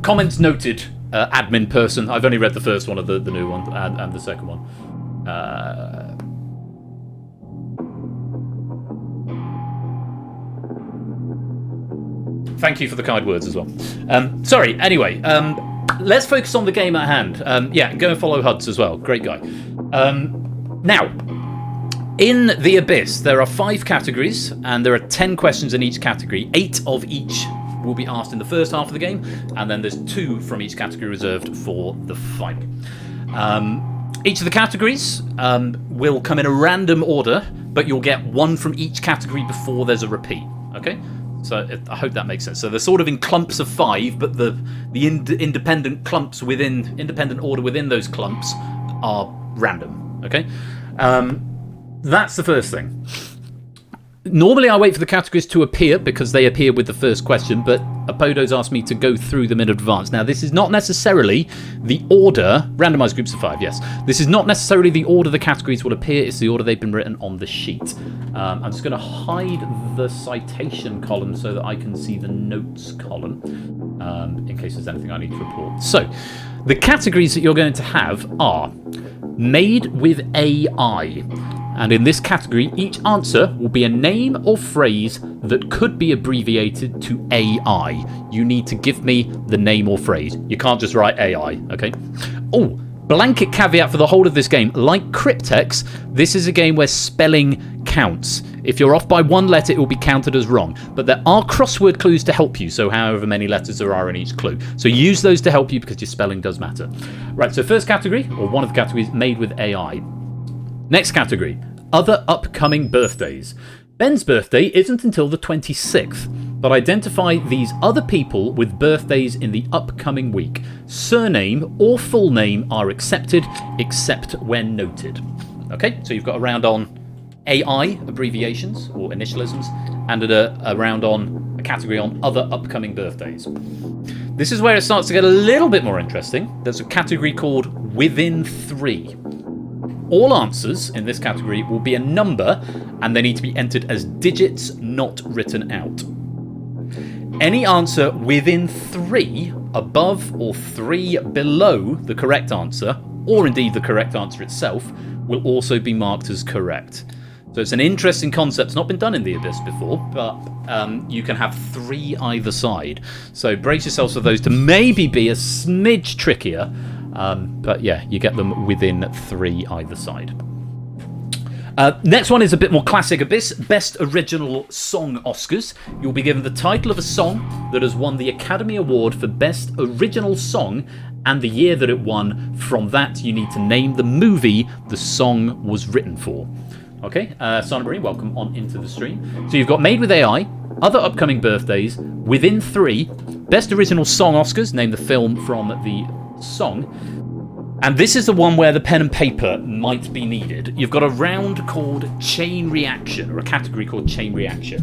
Comments noted. Admin person. I've only read the first one of the new one and the second one. Thank you for the kind words as well. Sorry, anyway, let's focus on the game at hand. Yeah, go and follow Huds as well. Great guy. Now, in The Abyss, there are 5 categories, and there are 10 questions in each category, 8 of each will be asked in the first half of the game, and then there's 2 from each category reserved for the final. Each of the categories will come in a random order, but you'll get 1 from each category before there's a repeat. Okay? So I hope that makes sense. So they're sort of in clumps of 5, but the independent clumps within independent order within those clumps are random. Okay? That's the first thing. Normally I wait for the categories to appear because they appear with the first question, but Apodo's asked me to go through them in advance. Now, this is not necessarily the order, randomized groups of 5, yes. This is not necessarily the order the categories will appear, it's the order they've been written on the sheet. I'm just going to hide the citation column so that I can see the notes column, in case there's anything I need to report. So, the categories that you're going to have are made with AI. And in this category, each answer will be a name or phrase that could be abbreviated to AI. You need to give me the name or phrase. You can't just write AI, okay? Oh, blanket caveat for the whole of this game. Like Cryptex, this is a game where spelling counts. If you're off by 1 letter, it will be counted as wrong. But there are crossword clues to help you, so however many letters there are in each clue. So use those to help you because your spelling does matter. Right, so first category, or one of the categories, made with AI. Next category, other upcoming birthdays. Ben's birthday isn't until the 26th, but identify these other people with birthdays in the upcoming week. Surname or full name are accepted, except when noted. Okay, so you've got a round on AI abbreviations or initialisms, and a round on a category on other upcoming birthdays. This is where it starts to get a little bit more interesting. There's a category called Within 3. All answers in this category will be a number, and they need to be entered as digits, not written out. Any answer within 3 above or 3 below the correct answer, or indeed the correct answer itself, will also be marked as correct. So it's an interesting concept. It's not been done in the Abyss before, but you can have 3 either side. So brace yourselves for those to maybe be a smidge trickier. But yeah, you get them within 3 either side. Next one is a bit more classic Abyss. Best Original Song Oscars. You'll be given the title of a song that has won the Academy Award for Best Original Song and the year that it won. From that, you need to name the movie the song was written for. Okay, Silent Marine, welcome on into the stream. So you've got Made with AI, other upcoming birthdays, within 3, Best Original Song Oscars, name the film from the song, and this is the one where the pen and paper might be needed. You've got a round called Chain Reaction, or a category called Chain Reaction.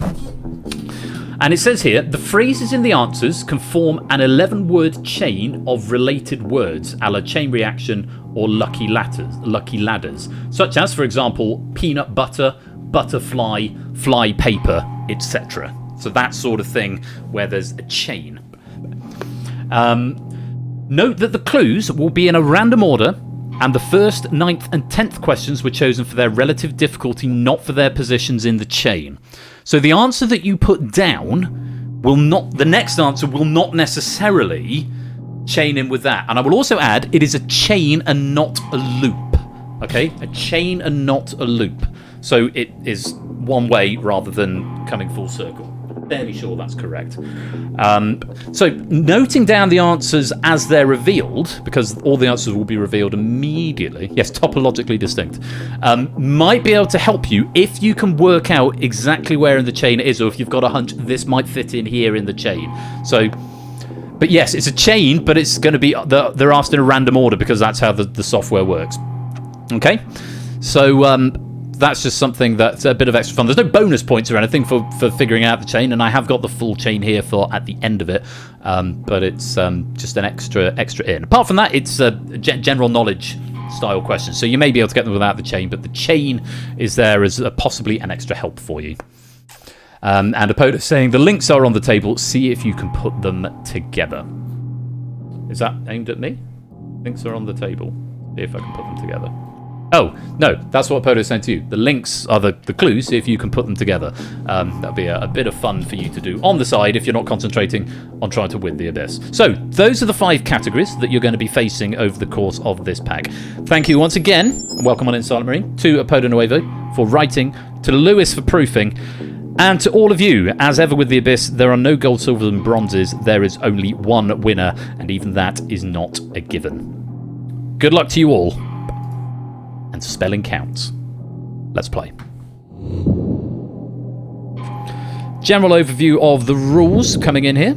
And it says here, the phrases in the answers can form an 11-word chain of related words, a la Chain Reaction or Lucky Ladders, such as, for example, peanut butter, butterfly, fly paper, etc. So that sort of thing where there's a chain. Note that the clues will be in a random order, and the first, 9th and 10th questions were chosen for their relative difficulty, not for their positions in the chain. So the answer that you put down will not, the next answer will not necessarily chain in with that. And I will also add, it is a chain and not a loop. Okay? A chain and not a loop. So it is one way rather than coming full circle. Fairly sure that's correct. So noting down the answers as they're revealed, because all the answers will be revealed immediately. Yes, topologically distinct. Might be able to help you if you can work out exactly where in the chain it is, or if you've got a hunch this might fit in here in the chain. So, but yes, it's a chain, but it's going to be, they're asked in a random order because that's how the software works. Okay? So, that's just something that's a bit of extra fun. There's no bonus points or anything for figuring out the chain, and I have got the full chain here for at the end of it, but it's just an extra in. Apart from that, it's a general knowledge style question, so you may be able to get them without the chain, but the chain is there as possibly an extra help for you. And Apoda saying the links are on the table. See if you can put them together. Is that aimed at me? Links are on the table. See if I can put them together. Oh, no, that's what Apodo is saying to you. The links are the clues, see if you can put them together. That'll be a bit of fun for you to do on the side if you're not concentrating on trying to win the Abyss. So, those are the 5 categories that you're going to be facing over the course of this pack. Thank you once again, and welcome on in, Silent Marine, to Apodo Nuevo for writing, to Lewis for proofing, And to all of you, as ever with the Abyss, there are no gold, silvers, and bronzes. There is only one winner, and even that is not a given. Good luck to you all, and spelling counts. Let's play. General overview of the rules coming in here.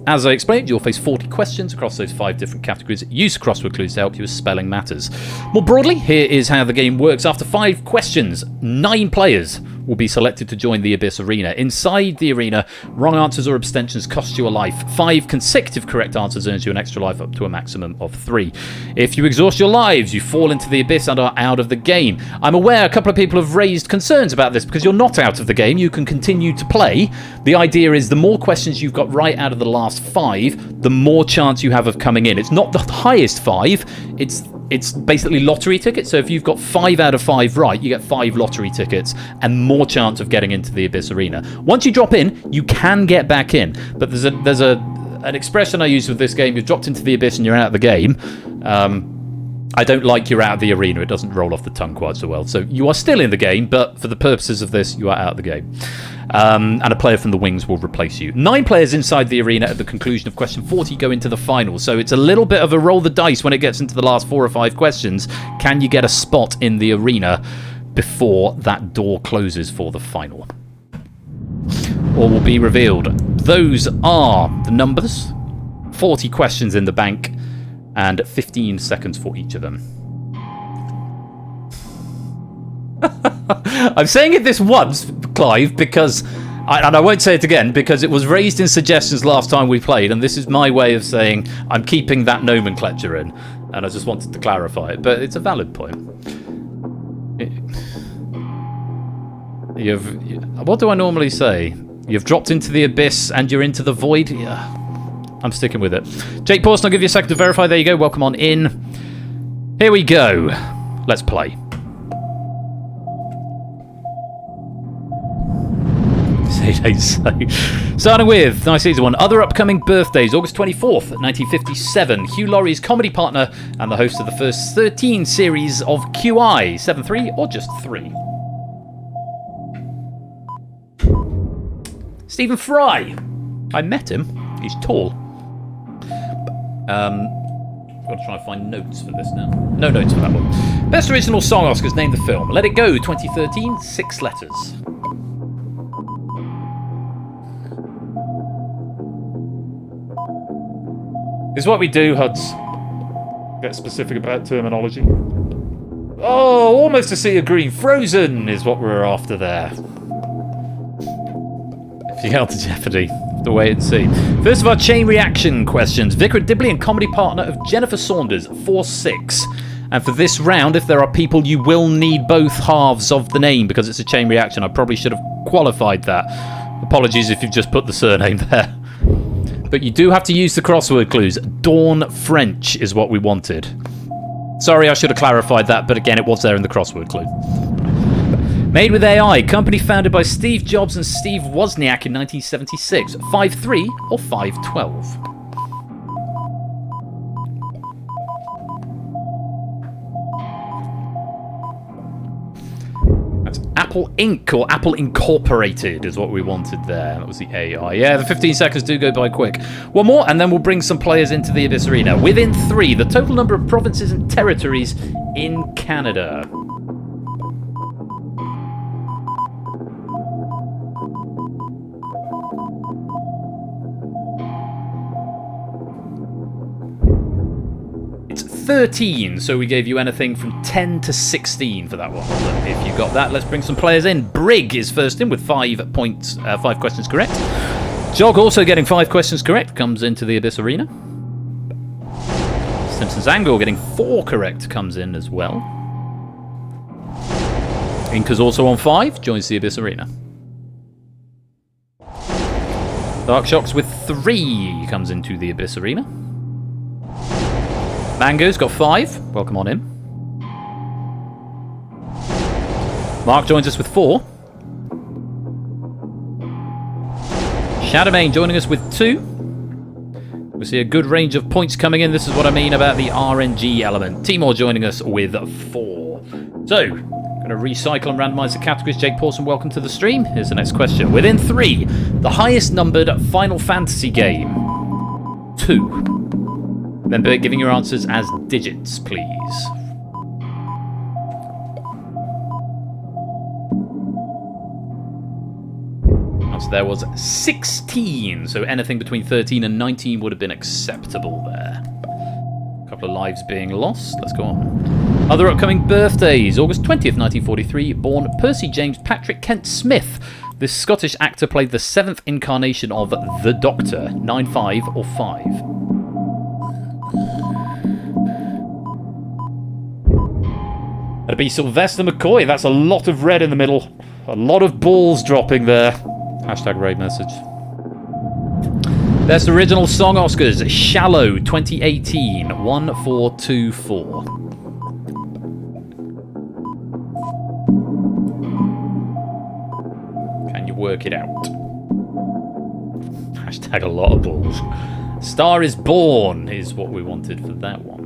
As I explained, you'll face 40 questions across those 5 different categories. Use crossword clues to help you with spelling matters. More broadly, here is how the game works. After 5 questions, 9 players will be selected to join the Abyss Arena. Inside the arena, wrong answers or abstentions cost you a life. 5 consecutive correct answers earns you an extra life up to a maximum of 3. If you exhaust your lives, you fall into the Abyss and are out of the game. I'm aware a couple of people have raised concerns about this because you're not out of the game. You can continue to play. The idea is the more questions you've got right out of the last 5, the more chance you have of coming in. It's not the highest 5. It's basically lottery tickets. So if you've got 5 out of 5 right, you get 5 lottery tickets and more chance of getting into the Abyss Arena. Once you drop in, you can get back in. But there's an expression I use with this game. You've dropped into the Abyss and you're out of the game. I don't like you're out of the arena. It doesn't roll off the tongue quite so well. So you are still in the game, but for the purposes of this, you are out of the game. And a player from the wings will replace you. 9 players inside the arena at the conclusion of question 40 go into the final. So it's a little bit of a roll the dice when it gets into the last 4 or 5 questions. Can you get a spot in the arena before that door closes for the final? All will be revealed. Those are the numbers. 40 questions in the bank and 15 seconds for each of them. I'm saying it this once, Clive, because, and I won't say it again, because it was raised in suggestions last time we played, and this is my way of saying I'm keeping that nomenclature in, and I just wanted to clarify it, but it's a valid point. What do I normally say? You've dropped into the abyss and you're into the void? Yeah, I'm sticking with it. Jake Pawson, I'll give you a second to verify. There you go. Welcome on in. Here we go. Let's play. Starting with, nice easy one. Other upcoming birthdays. August 24th, 1957. Hugh Laurie's comedy partner and the host of the first 13 series of QI. 7-3 or just 3? Stephen Fry. I met him. He's tall. Got to try and find notes for this now. No notes for that one. Best Original Song Oscars. Name the film. Let It Go, 2013. 6 letters. Is what we do, Huds. Get specific about terminology. Oh, almost a sea of green. Frozen is what we're after there. If you held to Jeopardy, the wait and see. First of our chain reaction questions. Vicar Dibley and comedy partner of Jennifer Saunders, 4-6. And for this round, if there are people, you will need both halves of the name because it's a chain reaction. I probably should have qualified that. Apologies if you've just put the surname there. But you do have to use the crossword clues. Dawn French is what we wanted. Sorry, I should have clarified that, but again, it was there in the crossword clue. Made with AI, company founded by Steve Jobs and Steve Wozniak in 1976. 5-3 or 5-12? Apple Inc. or Apple Incorporated is what we wanted there. That was the AI. Yeah, the 15 seconds do go by quick. One more, and then we'll bring some players into the Abyss Arena. Within 3, the total number of provinces and territories in Canada. It's 13, so we gave you anything from 10 to 16 for that one. If you got that, let's bring some players in. Brig is first in with 5 questions correct. Jog also getting 5 questions correct, comes into the Abyss Arena. Simpsons Angle getting 4 correct, comes in as well. Inca's also on 5, joins the Abyss Arena. Dark Shocks with 3 comes into the Abyss Arena. Mango's got 5. Welcome on in. Mark joins us with 4. Shadowmane joining us with 2. We see a good range of points coming in. This is what I mean about the RNG element. Timor joining us with 4. So, going going to recycle and randomise the categories. Jake Pawson, welcome to the stream. Here's the next question. Within 3, the highest numbered Final Fantasy game. 2. Remember giving your answers as digits, please. Answer there was 16, so anything between 13 and 19 would have been acceptable there. A couple of lives being lost. Let's go on. Other upcoming birthdays. August 20th, 1943, born Percy James Patrick Kent Smith. This Scottish actor played the 7th incarnation of the Doctor. 9, 5, or 5. That'd be Sylvester McCoy. That's a lot of red in the middle. A lot of balls dropping there. Hashtag raid message. Best Original Song Oscars. Shallow 2018. 1424. Can you work it out? Hashtag a lot of balls. Star is Born is what we wanted for that one.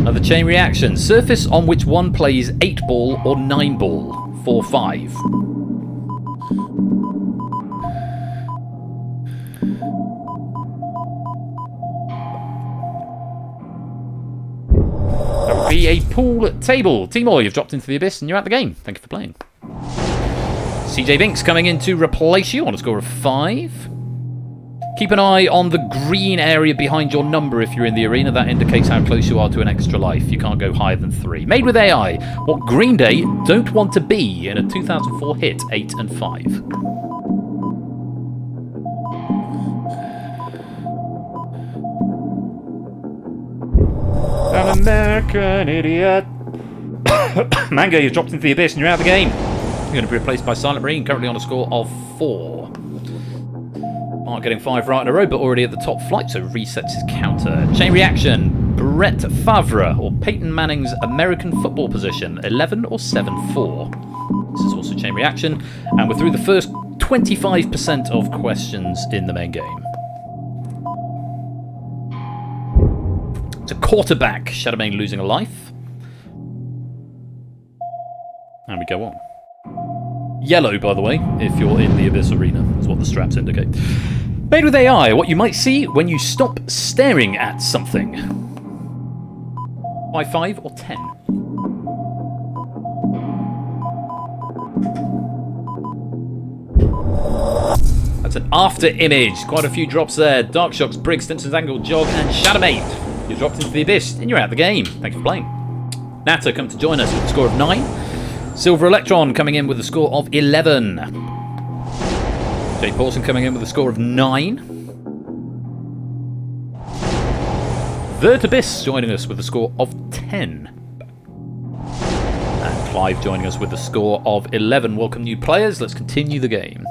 Another chain reaction. Surface on which one plays 8-ball or 9-ball. 4, 5. That would be a pool table. Timor, you've dropped into the abyss and you're out the game. Thank you for playing. CJ Binks coming in to replace you on a score of 5. Keep an eye on the green area behind your number if you're in the arena. That indicates how close you are to an extra life. You can't go higher than 3. Made with AI. What Green Day don't want to be in a 2004 hit, 8 and 5. An American idiot. Mango, you've dropped into the abyss and you're out of the game. You're going to be replaced by Silent Marine, currently on a score of 4. Mark getting 5 right in a row, but already at the top flight, so resets his counter. Chain reaction. Brett Favre, or Peyton Manning's American football position, 11 or 7-4. This is also chain reaction, and we're through the first 25% of questions in the main game. It's a quarterback. Shadowbane losing a life. And we go on. Yellow, by the way, if you're in the Abyss Arena, is what the straps indicate. Made with AI, what you might see when you stop staring at something. 5, 5, or 10. That's an after image. Quite a few drops there. Dark Shocks, Briggs, Stimpson's Angle, Jog, and Shadowmate. You dropped into the Abyss, and you're out of the game. Thank you for playing. Nata come to join us with a score of 9. Silver Electron coming in with a score of 11. Jay Pawson coming in with a score of 9. Vertibis joining us with a score of 10. And Clive joining us with a score of 11. Welcome new players. Let's continue the game.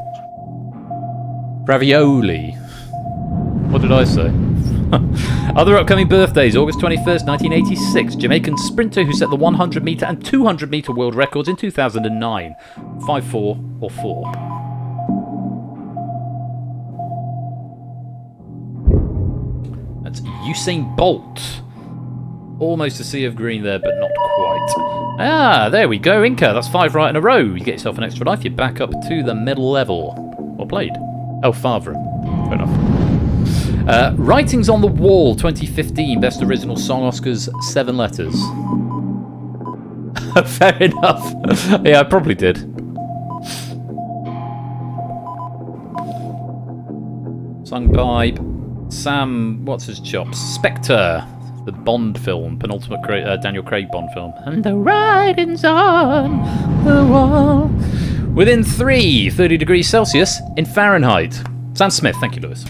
Ravioli. What did I say? Other upcoming birthdays. August 21st, 1986. Jamaican sprinter who set the 100 metre and 200 metre world records in 2009. 5, 4, or 4. That's Usain Bolt. Almost a sea of green there, but not quite. Ah, there we go, Inca. That's 5 right in a row. You get yourself an extra life. You're back up to the middle level. Well played. Oh, Favre. Fair enough. Writings on the Wall 2015. Best Original Song Oscars, 7 letters. Fair enough. Yeah, I probably did. Sung by Sam, what's his chops? Spectre, the Bond film, penultimate Daniel Craig Bond film. And the writings on the wall. Within 3, 30 degrees Celsius in Fahrenheit. Sam Smith, thank you, Lewis.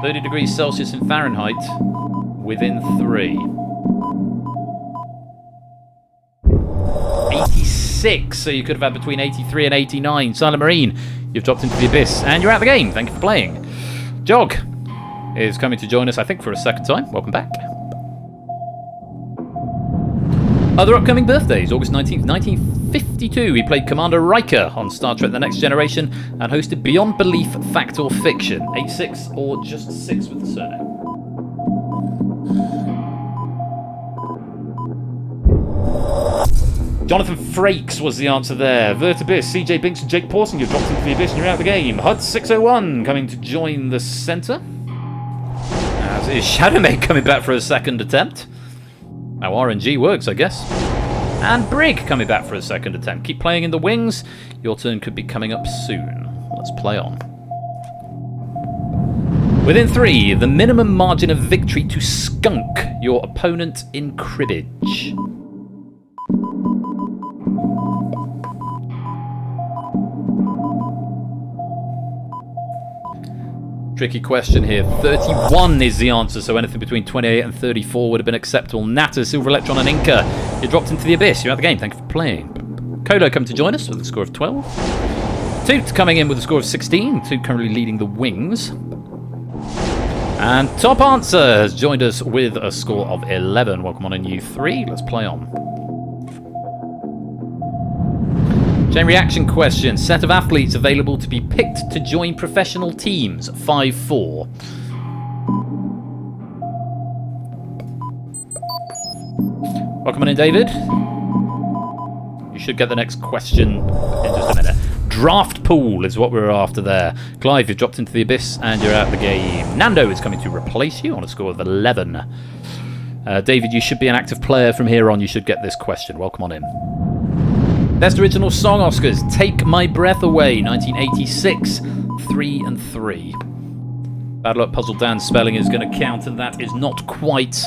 30 degrees Celsius in Fahrenheit within 3. 86, so you could have had between 83 and 89. Silent Marine, you've dropped into the abyss, and you're out of the game. Thank you for playing. Jog is coming to join us, I think, for a second time. Welcome back. Other upcoming birthdays. August 19th, 1952. He played Commander Riker on Star Trek The Next Generation and hosted Beyond Belief, Fact or Fiction. 8, 6, or just 6 with the surname. Jonathan Frakes was the answer there. Vertibis, CJ Binks and Jake Pawson, you've dropped into the abyss and you're out of the game. HUD601 coming to join the centre. As is Shadowmate coming back for a second attempt. How RNG works, I guess. And Brig coming back for a second attempt. Keep playing in the wings. Your turn could be coming up soon. Let's play on. Within 3, the minimum margin of victory to skunk your opponent in cribbage. Tricky question here. 31 is the answer, so anything between 28 and 34 would have been acceptable. Natter, Silver Electron, and Inca. You dropped into the abyss. You're out of the game. Thank you for playing. Kodo come to join us with a score of 12. Toot coming in with a score of 16. Toot currently leading the wings. And Top Answer has joined us with a score of 11. Welcome on in, you three. Let's play on. Chain reaction question. Set of athletes available to be picked to join professional teams. 5-4. Welcome on in, David. You should get the next question in just a minute. Draft pool is what we're after there. Clive, you've dropped into the abyss and you're out of the game. Nando is coming to replace you on a score of 11. David, you should be an active player from here on. You should get this question. Welcome on in. Best Original Song Oscars, Take My Breath Away, 1986, 3 and 3. Bad Luck Puzzle Dan's spelling is going to count, and that is not quite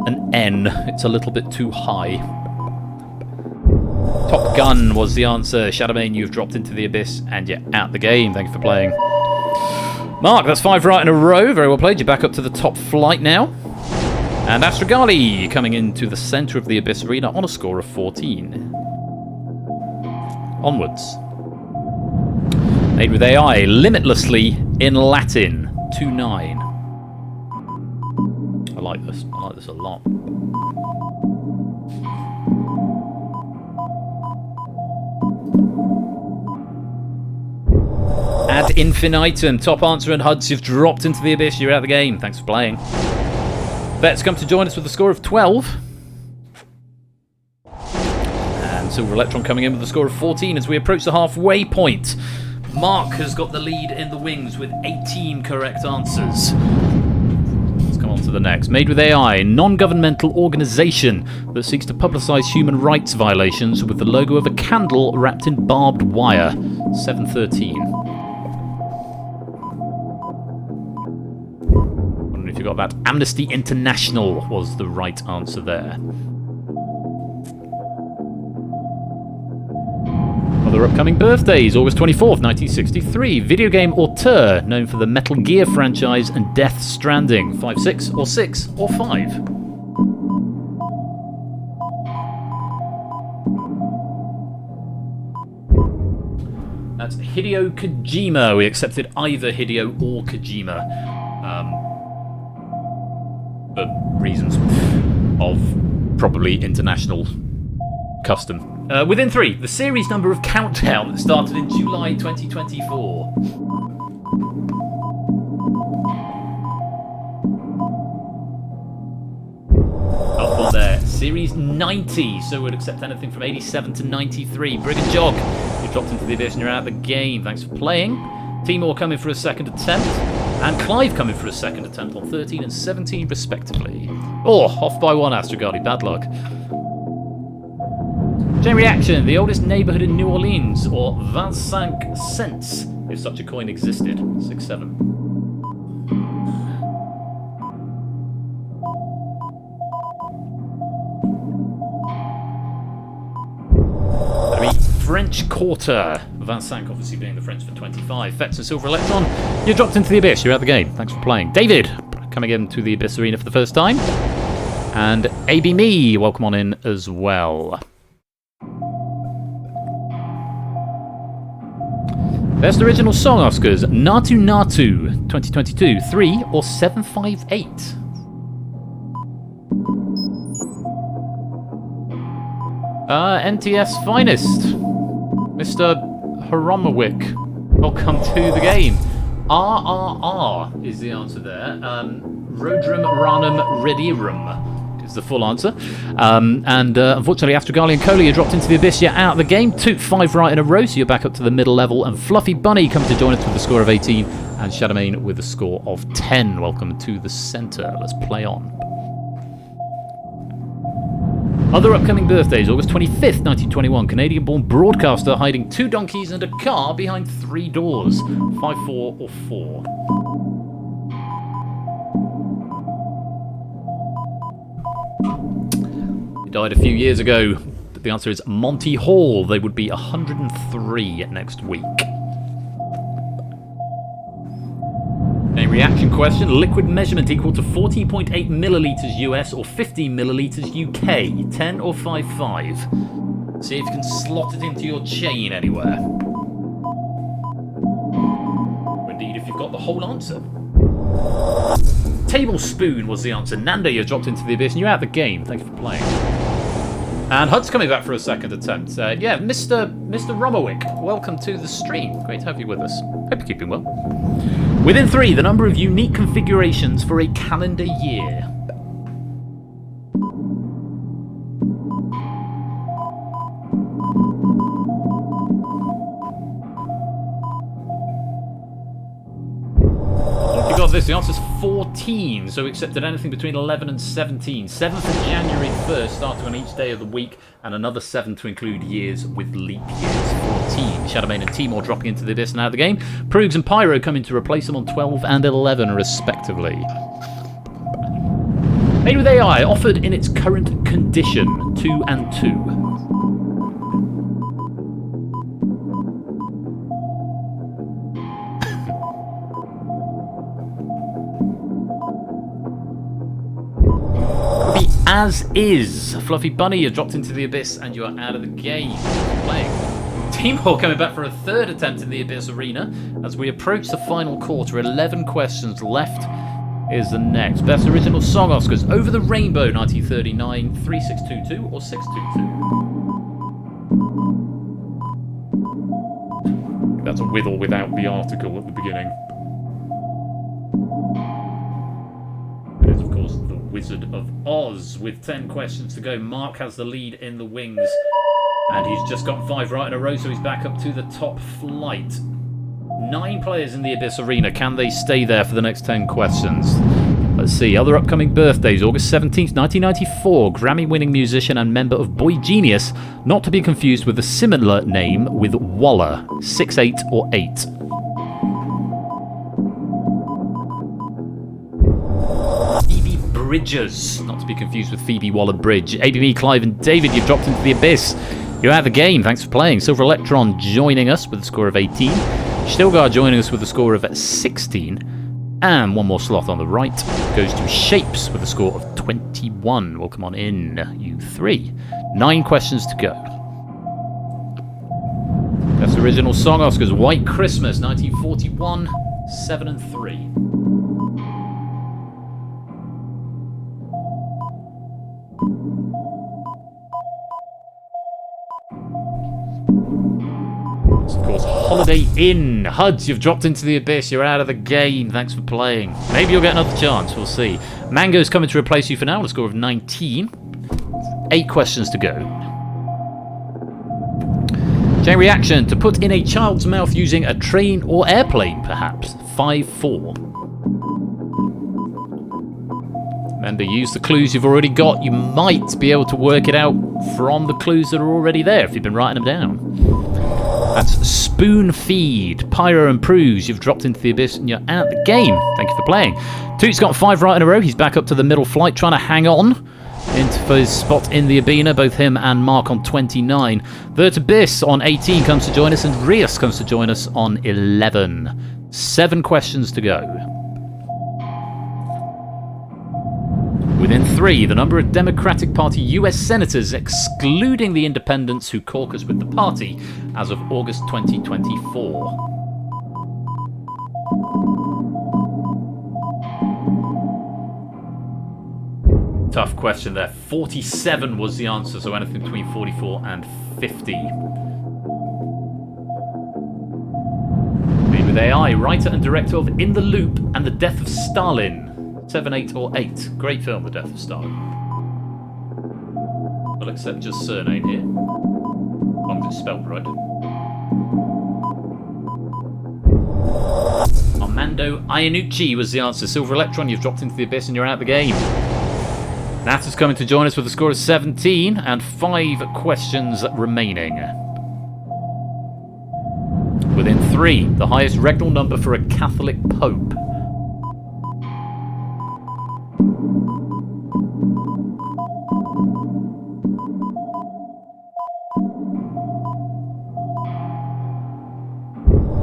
an N. It's a little bit too high. Top Gun was the answer. Shadowmane, you've dropped into the abyss, and you're out the game. Thank you for playing. Mark, that's 5 right in a row. Very well played. You're back up to the top flight now. And Astrogali coming into the centre of the abyss arena on a score of 14. Onwards. Made with AI, limitlessly in Latin, 2-9. I like this. I like this a lot. Ad infinitum. Top Answer and HUDs, you've dropped into the abyss. You're out of the game. Thanks for playing. Vets come to join us with a score of 12. Silver Electron coming in with a score of 14 as we approach the halfway point. Mark has got the lead in the wings with 18 correct answers. Let's come on to the next. Made with AI, non-governmental organisation that seeks to publicise human rights violations with the logo of a candle wrapped in barbed wire. 713. I don't know if you got that. Amnesty International was the right answer there. Other upcoming birthdays, August 24th, 1963. Video game auteur known for the Metal Gear franchise and Death Stranding. 5-6 or 6 or 5. That's Hideo Kojima. We accepted either Hideo or Kojima. For reasons of probably international custom. Within 3, the series number of Countdown that started in July 2024. Up on there, series 90, so we'd accept anything from 87 to 93. Brigand Jog, you dropped into the abyss and you're out of the game. Thanks for playing. Timor coming for a second attempt, and Clive coming for a second attempt on 13 and 17 respectively. Oh, off by 1, Astrogali, bad luck. Chain reaction, the oldest neighbourhood in New Orleans, or 25 cents, if such a coin existed. 6-7. French Quarter. 25 obviously being the French for 25. Fets and Silver Electron, you dropped into the abyss. You're out of the game. Thanks for playing. David, coming into the abyss arena for the first time. And AB Me, welcome on in as well. Best Original Song Oscars, Natu Natu, 2022, 3 or 758? NTS Finest, Mr. Horomowick, welcome to the game. RRR is the answer there. Rodrum Ranum Redirum is the full answer. Unfortunately, Astrogali and Coley are dropped into the abyss. You're out of the game. Toot 5 right in a row, so you're back up to the middle level. And Fluffy Bunny coming to join us with a score of 18. And Shadowmane with a score of 10. Welcome to the centre. Let's play on. Other upcoming birthdays, August 25th, 1921. Canadian-born broadcaster hiding 2 donkeys and a car behind 3 doors. 5, 4, or 4. He died a few years ago, but the answer is Monty Hall. They would be 103 next week. A reaction question. Liquid measurement equal to 40.8 millilitres US or 50 millilitres UK. 10 or 5-5. See if you can slot it into your chain anywhere. Or indeed, if you've got the whole answer. Tablespoon was the answer. Nanda, you've dropped into the abyss and you're out of the game. Thank you for playing. And Hud's coming back for a second attempt. Yeah, Mr. Romowick, welcome to the stream. Great to have you with us. Hope you're keeping well. Within 3, the number of unique configurations for a calendar year. You got this. The answer's 14. So we accepted anything between 11 and 17. 7th of January 1st, starting on each day of the week, and another 7 to include years with leap years. 14. Shadowmane and Timor dropping into the abyss and out of the game. Proogs and Pyro coming to replace them on 12 and 11, respectively. Made with AI, offered in its current condition. 2 and 2. As is. Fluffy Bunny, you're dropped into the abyss and you are out of the game. Playing. Timor coming back for a 3rd attempt in the abyss arena. As we approach the final quarter, 11 questions left is the next. Best original song Oscars. Over the Rainbow, 1939, 3622 or 622. That's a with or without the article at the beginning. It is, of course, the Wizard of Oz. With 10 questions to go, Mark has the lead in the wings, and he's just got 5 right in a row, so he's back up to the top flight. 9 players in the Abyss Arena. Can they stay there for the next 10 questions? Let's see. Other upcoming birthdays. August 17th, 1994. Grammy-winning musician and member of Boy Genius, not to be confused with a similar name with Waller. 6, 8 or 8. Bridges, not to be confused with Phoebe Waller-Bridge. ABB, Clive and David, you've dropped into the abyss. You're out of the game. Thanks for playing. Silver Electron joining us with a score of 18. Stilgar joining us with a score of 16. And one more slot on the right goes to Shapes with a score of 21. Welcome on in, you 3. 9 questions to go. That's original song Oscars. White Christmas, 1941. 7 and 3. Of course, Holiday Inn. Huds, you've dropped into the abyss. You're out of the game. Thanks for playing. Maybe you'll get another chance. We'll see. Mango's coming to replace you for now with a score of 19. 8 questions to go. Chain reaction. To put in a child's mouth using a train or airplane, perhaps. 5-4. Remember, use the clues you've already got. You might be able to work it out from the clues that are already there if you've been writing them down. That's Spoon Feed. Pyro and Pruse, you've dropped into the abyss and you're out the game. Thank you for playing. Toot's got 5 right in a row. He's back up to the middle flight, trying to hang on for his spot in the Abina. Both him and Mark on 29. Vert Abyss on 18 comes to join us, and Rios comes to join us on 11. 7 questions to go. Within 3, the number of Democratic Party US senators, excluding the independents who caucus with the party, as of August 2024. Tough question there. 47 was the answer, so anything between 44 and 50. Made with AI, writer and director of In the Loop and The Death of Stalin. 7, 8 or 8. Great film, The Death of Stalin. We'll accept just surname here. As long as it's spelled right. Armando Iannucci was the answer. Silver Electron, you've dropped into the abyss and you're out of the game. Nat is coming to join us with a score of 17 and 5 questions remaining. Within 3, the highest regnal number for a Catholic Pope.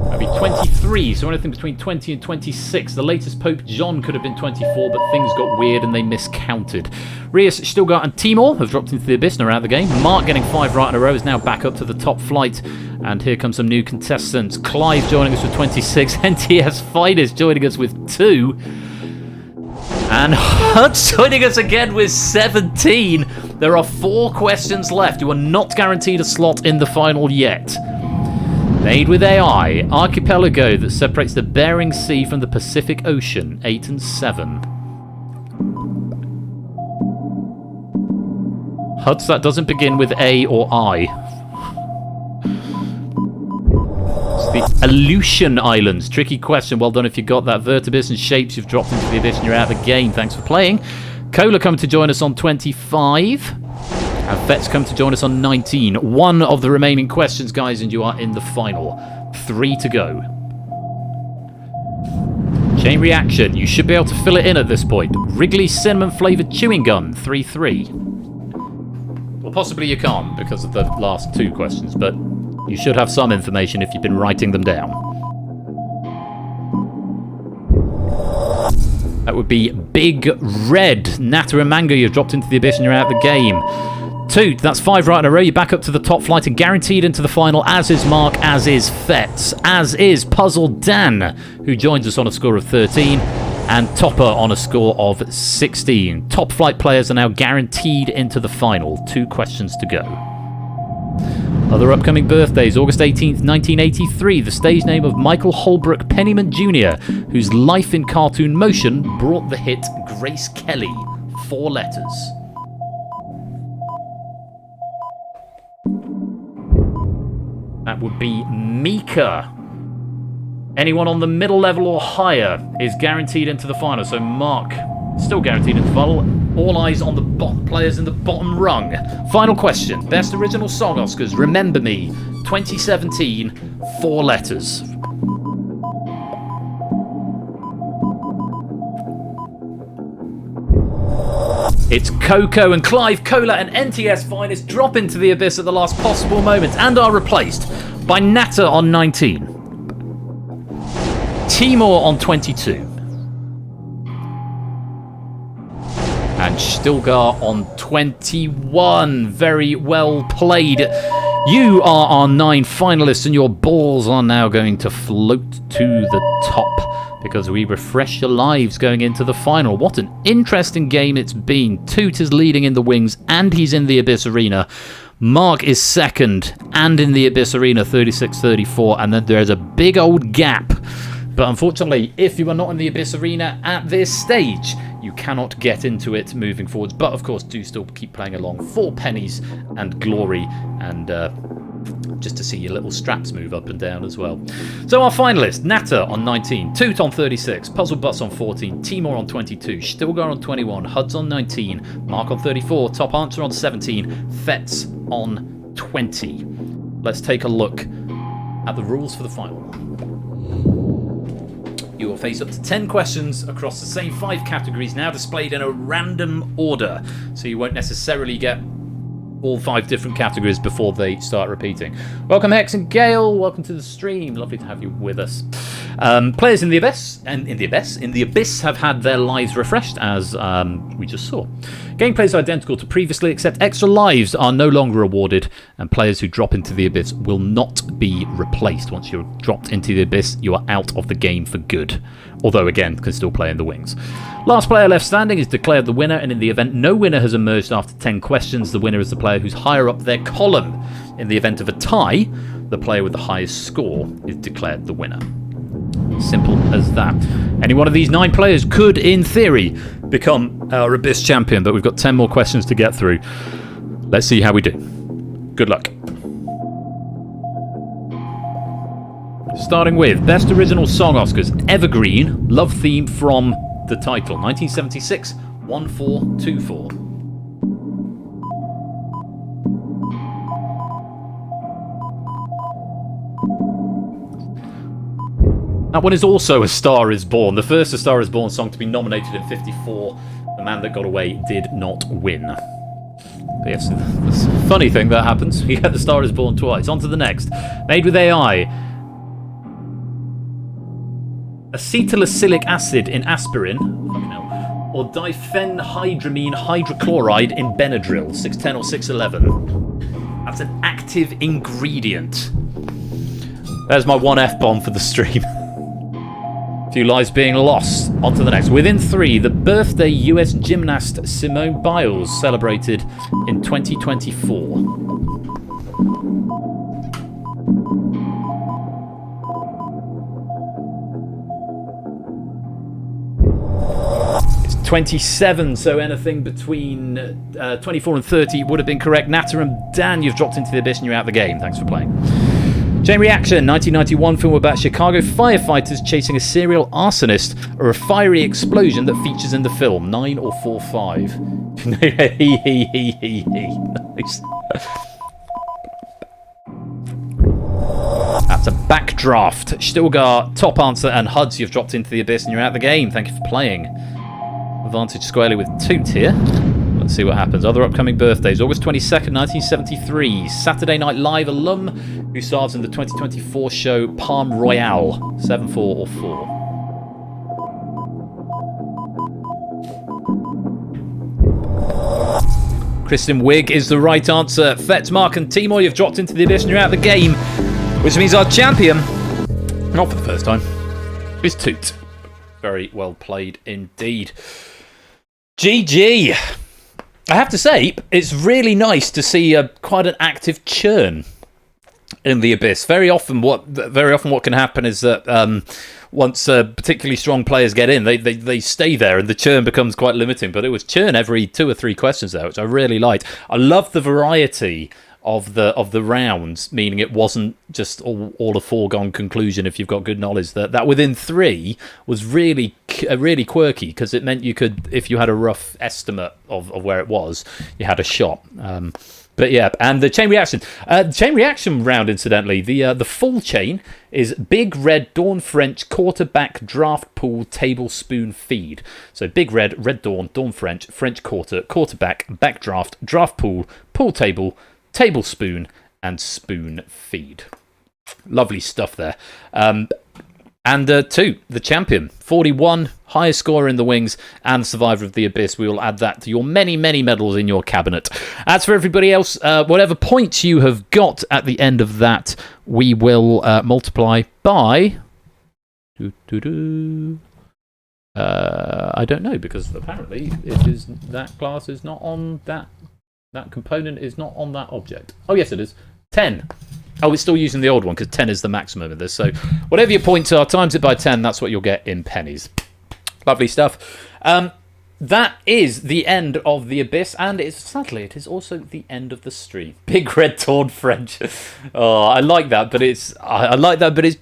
That'd be 23, so anything between 20 and 26. The latest Pope John could have been 24, but things got weird and they miscounted. Rias, Stilgart and Timor have dropped into the abyss and are out of the game. Mark, getting 5 right in a row, is now back up to the top flight. And here come some new contestants. Clive joining us with 26. NTS Finest joining us with 2. And Hutch joining us again with 17. There are 4 questions left. You are not guaranteed a slot in the final yet. Made with AI, archipelago that separates the Bering Sea from the Pacific Ocean, 8 and 7. Huts, that doesn't begin with A or I. It's the Aleutian Islands. Tricky question. Well done if you got that. Vertibus and Shapes, you've dropped into the abyss and you're out of the game. Thanks for playing. Cola coming to join us on 25. And Vet's come to join us on 19. 1 of the remaining questions, guys, and you are in the final. 3 to go. Chain reaction. You should be able to fill it in at this point. Wrigley cinnamon flavoured chewing gum. 3-3. Well, possibly you can't because of the last 2 questions, but you should have some information if you've been writing them down. That would be Big Red. Natter and Mango, you've dropped into the abyss and you're out of the game. 2, that's 5 right in a row. You're back up to the top flight and guaranteed into the final, as is Mark, as is Fetz, as is Puzzle Dan, who joins us on a score of 13, and Topper on a score of 16. Top flight players are now guaranteed into the final. 2 questions to go. Other upcoming birthdays. August 18th, 1983, the stage name of Michael Holbrook Pennyman Jr., whose life in cartoon motion brought the hit Grace Kelly. 4 letters. That would be Mika. Anyone on the middle level or higher is guaranteed into the final. So Mark, still guaranteed into the final. All eyes on the players in the bottom rung. Final question. Best Original Song Oscars. Remember Me. 2017. 4 letters. It's Coco and Clive, Cola and NTS Finest drop into the abyss at the last possible moment and are replaced by Natter on 19. Timor on 22. And Stilgar on 21. Very well played. You are our 9 finalists and your balls are now going to float to the top because we refresh your lives going into the final. What an interesting game it's been. Toot is leading in the wings and he's in the Abyss Arena. Mark is second and in the Abyss Arena, 36-34, and then there's a big old gap. But unfortunately, if you are not in the Abyss Arena at this stage, you cannot get into it moving forwards. But of course, do still keep playing along for pennies and glory and just to see your little straps move up and down as well. So our finalists, Natter on 19, Toot on 36, Puzzle Bus on 14, Timor on 22, Stilgar on 21, Huds on 19, Mark on 34, Top Answer on 17, Fetz on 20. Let's take a look at the rules for the final. You will face up to 10 questions across the same 5 categories, now displayed in a random order, so you won't necessarily get all 5 different categories before they start repeating. Welcome Hex and Gale, welcome to the stream, lovely to have you with us. Players in the Abyss have had their lives refreshed, as we just saw. Gameplay is identical to previously, except extra lives are no longer awarded, and players who drop into the Abyss will not be replaced. Once you're dropped into the Abyss, you are out of the game for good. Although, again, can still play in the wings. Last player left standing is declared the winner, and in the event no winner has emerged after 10 questions, the winner is the player who's higher up their column. In the event of a tie, the player with the highest score is declared the winner. Simple as that. Any one of these 9 players could, in theory, become our Abyss champion, but we've got 10 more questions to get through. Let's see how we do. Good luck. Starting with Best Original Song Oscars, Evergreen, Love Theme from the title, 1976, 1424. That one is also A Star Is Born, the first A Star Is Born song to be nominated in 54. The Man That Got Away did not win. But yes, that's a funny thing that happens. You get The Star Is Born twice. On to the next. Made with AI. Acetylsalicylic acid in aspirin, fucking hell, or diphenhydramine hydrochloride in Benadryl, 610 or 611. That's an active ingredient. There's my one F-bomb for the stream. Few lives being lost. On to the next. Within 3, the birthday US gymnast Simone Biles celebrated in 2024. 27, so anything between 24 and 30 would have been correct. Natter and Dan, you've dropped into the abyss and you're out of the game. Thanks for playing. Chain Reaction, 1991 film about Chicago firefighters chasing a serial arsonist or a fiery explosion that features in the film. 9 or 4-5. Nice. That's a backdraft. Stilgar, top answer, and Huds, you've dropped into the abyss and you're out of the game. Thank you for playing. Advantage squarely with Toot here. Let's see what happens. Other upcoming birthdays. August 22nd, 1973. Saturday Night Live alum who stars in the 2024 show Palm Royale. 7-4 or 4. Kristen Wiig is the right answer. Fetz, Mark and Timor, you've dropped into the abyss and you're out of the game. Which means our champion, not for the first time, is Toot. Very well played indeed. GG. I have to say, it's really nice to see quite an active churn in the abyss. Very often, what can happen is that once particularly strong players get in, they stay there, and the churn becomes quite limiting. But it was churn every 2 or 3 questions there, which I really liked. I love the variety of the rounds, meaning it wasn't just all a foregone conclusion if you've got good knowledge. That within 3 was really quirky, because it meant you could, if you had a rough estimate of where it was, you had a shot. But yeah, and the chain reaction round, incidentally, the full chain is Big Red, Dawn French, quarterback, draft pool, tablespoon, feed. So Big Red, Red Dawn, Dawn French, French quarter, quarterback, backdraft, draft pool, pool table, tablespoon, and spoon feed. Lovely stuff there. And 2, the champion, 41, highest scorer in the wings, and survivor of the abyss. We will add that to your many, many medals in your cabinet. As for everybody else, whatever points you have got at the end of that, we will multiply by... I don't know, because apparently it is that class is not on that. That component is not on that object. Oh, yes, it is. 10. Oh, it's still using the old one, because 10 is the maximum of this. So whatever your points are, times it by 10, that's what you'll get in pennies. Lovely stuff. That is the end of the abyss, and sadly, it is also the end of the stream. Big Red Dawn French. Oh, I like that, but it's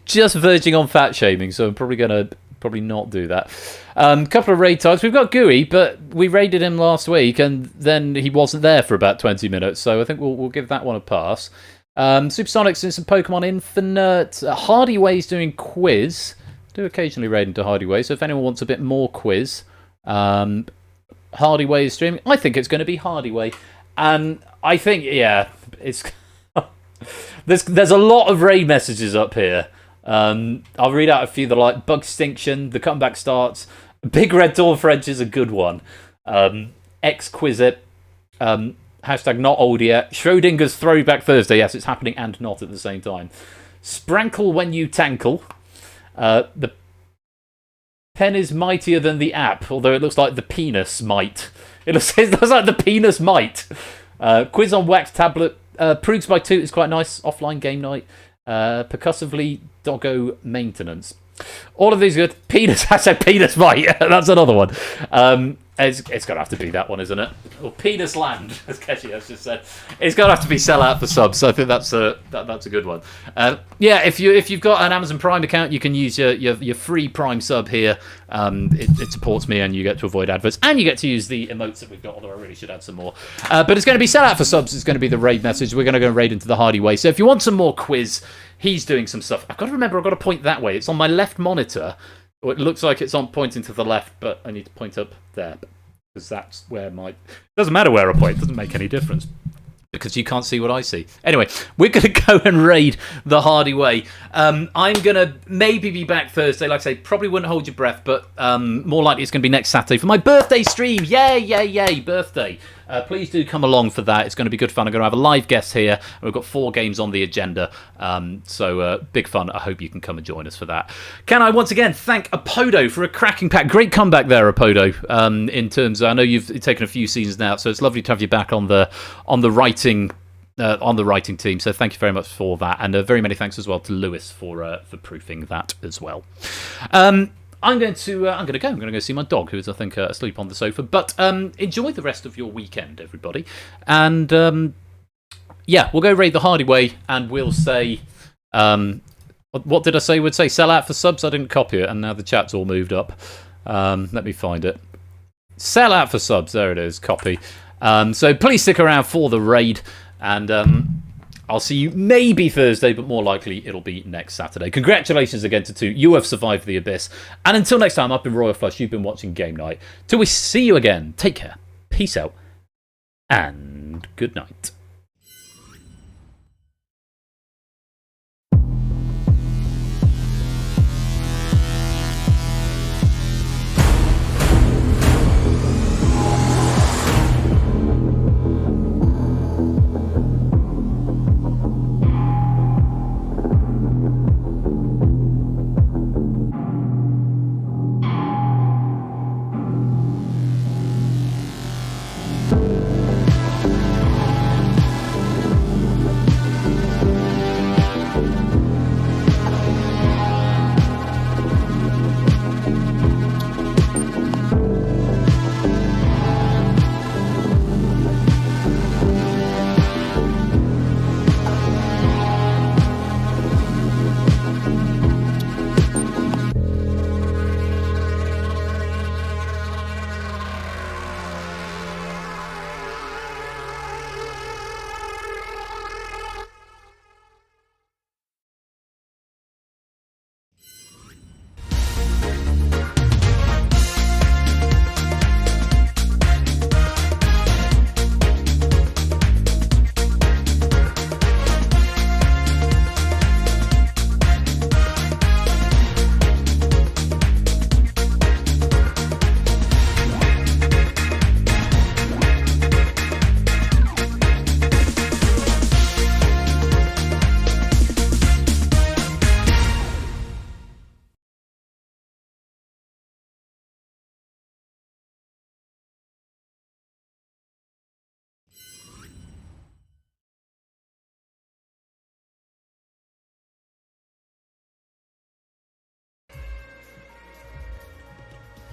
just verging on fat shaming, so I'm probably not do that. Couple of raid types. We've got Gooey, but we raided him last week, and then he wasn't there for about 20 minutes, so I think we'll give that one a pass. Supersonics doing some Pokemon Infinite. Hardy Way's doing quiz. Do occasionally raid into Hardy Way, so if anyone wants a bit more quiz, Hardy Way is streaming. I think it's going to be Hardy Way, and I think it's there's a lot of raid messages up here. I'll read out a few that are like Bug Extinction, The Comeback Starts, Big Red Dawn French is a good one, Exquisite, hashtag not old yet, Schrodinger's Throwback Thursday, yes, it's happening and not at the same time, Sprankle When You Tankle, the pen is mightier than the app, although it looks like the penis might. It looks like the penis might. Quiz on Wax Tablet, Proogs by Toot is quite nice, offline game night. Percussively Doggo Maintenance. All of these good. Penis, I said penis might. That's another one. It's got to have to be that one, isn't it? Or Penis Land, as Keshi has just said. It's got to have to be sell out for subs. So I think that's a good one. Yeah, if you've got an Amazon Prime account, you can use your free Prime sub here. It supports me, and you get to avoid adverts, and you get to use the emotes that we've got. Although I really should add some more. But it's going to be sell out for subs. It's going to be the raid message. We're going to go raid into the Hardy way. So if you want some more quiz, he's doing some stuff. I've got to remember. I've got to point that way. It's on my left monitor. It looks like it's on pointing to the left, but I need to point up there because that's where it doesn't matter where I point. It doesn't make any difference because you can't see what I see. Anyway, we're going to go and raid the Hardy way. I'm going to maybe be back Thursday. Like I say, probably wouldn't hold your breath, but more likely it's going to be next Saturday for my birthday stream. Yay, birthday. Please do come along for that. It's going to be good fun. I'm going to have a live guest here. We've got 4 games on the agenda. So big fun. I hope you can come and join us for that. Can I once again thank Apodo for a cracking pack. Great comeback there, Apodo. In terms of, I know you've taken a few seasons now, so it's lovely to have you back on the writing team. So thank you very much for that. And very many thanks as well to Lewis for proofing that as well. I'm going to go. I'm going to go see my dog, who is, I think, asleep on the sofa. But enjoy the rest of your weekend, everybody. And yeah, we'll go raid the Hardy way, and we'll say, what did I say? We'd say sell out for subs. I didn't copy it, and now the chat's all moved up. Let me find it. Sell out for subs. There it is. Copy. So please stick around for the raid, and I'll see you maybe Thursday, but more likely it'll be next Saturday. Congratulations again to 2. You have survived the abyss. And until next time, I've been Royal Flush. You've been watching Game Night. Till we see you again, take care, peace out, and good night.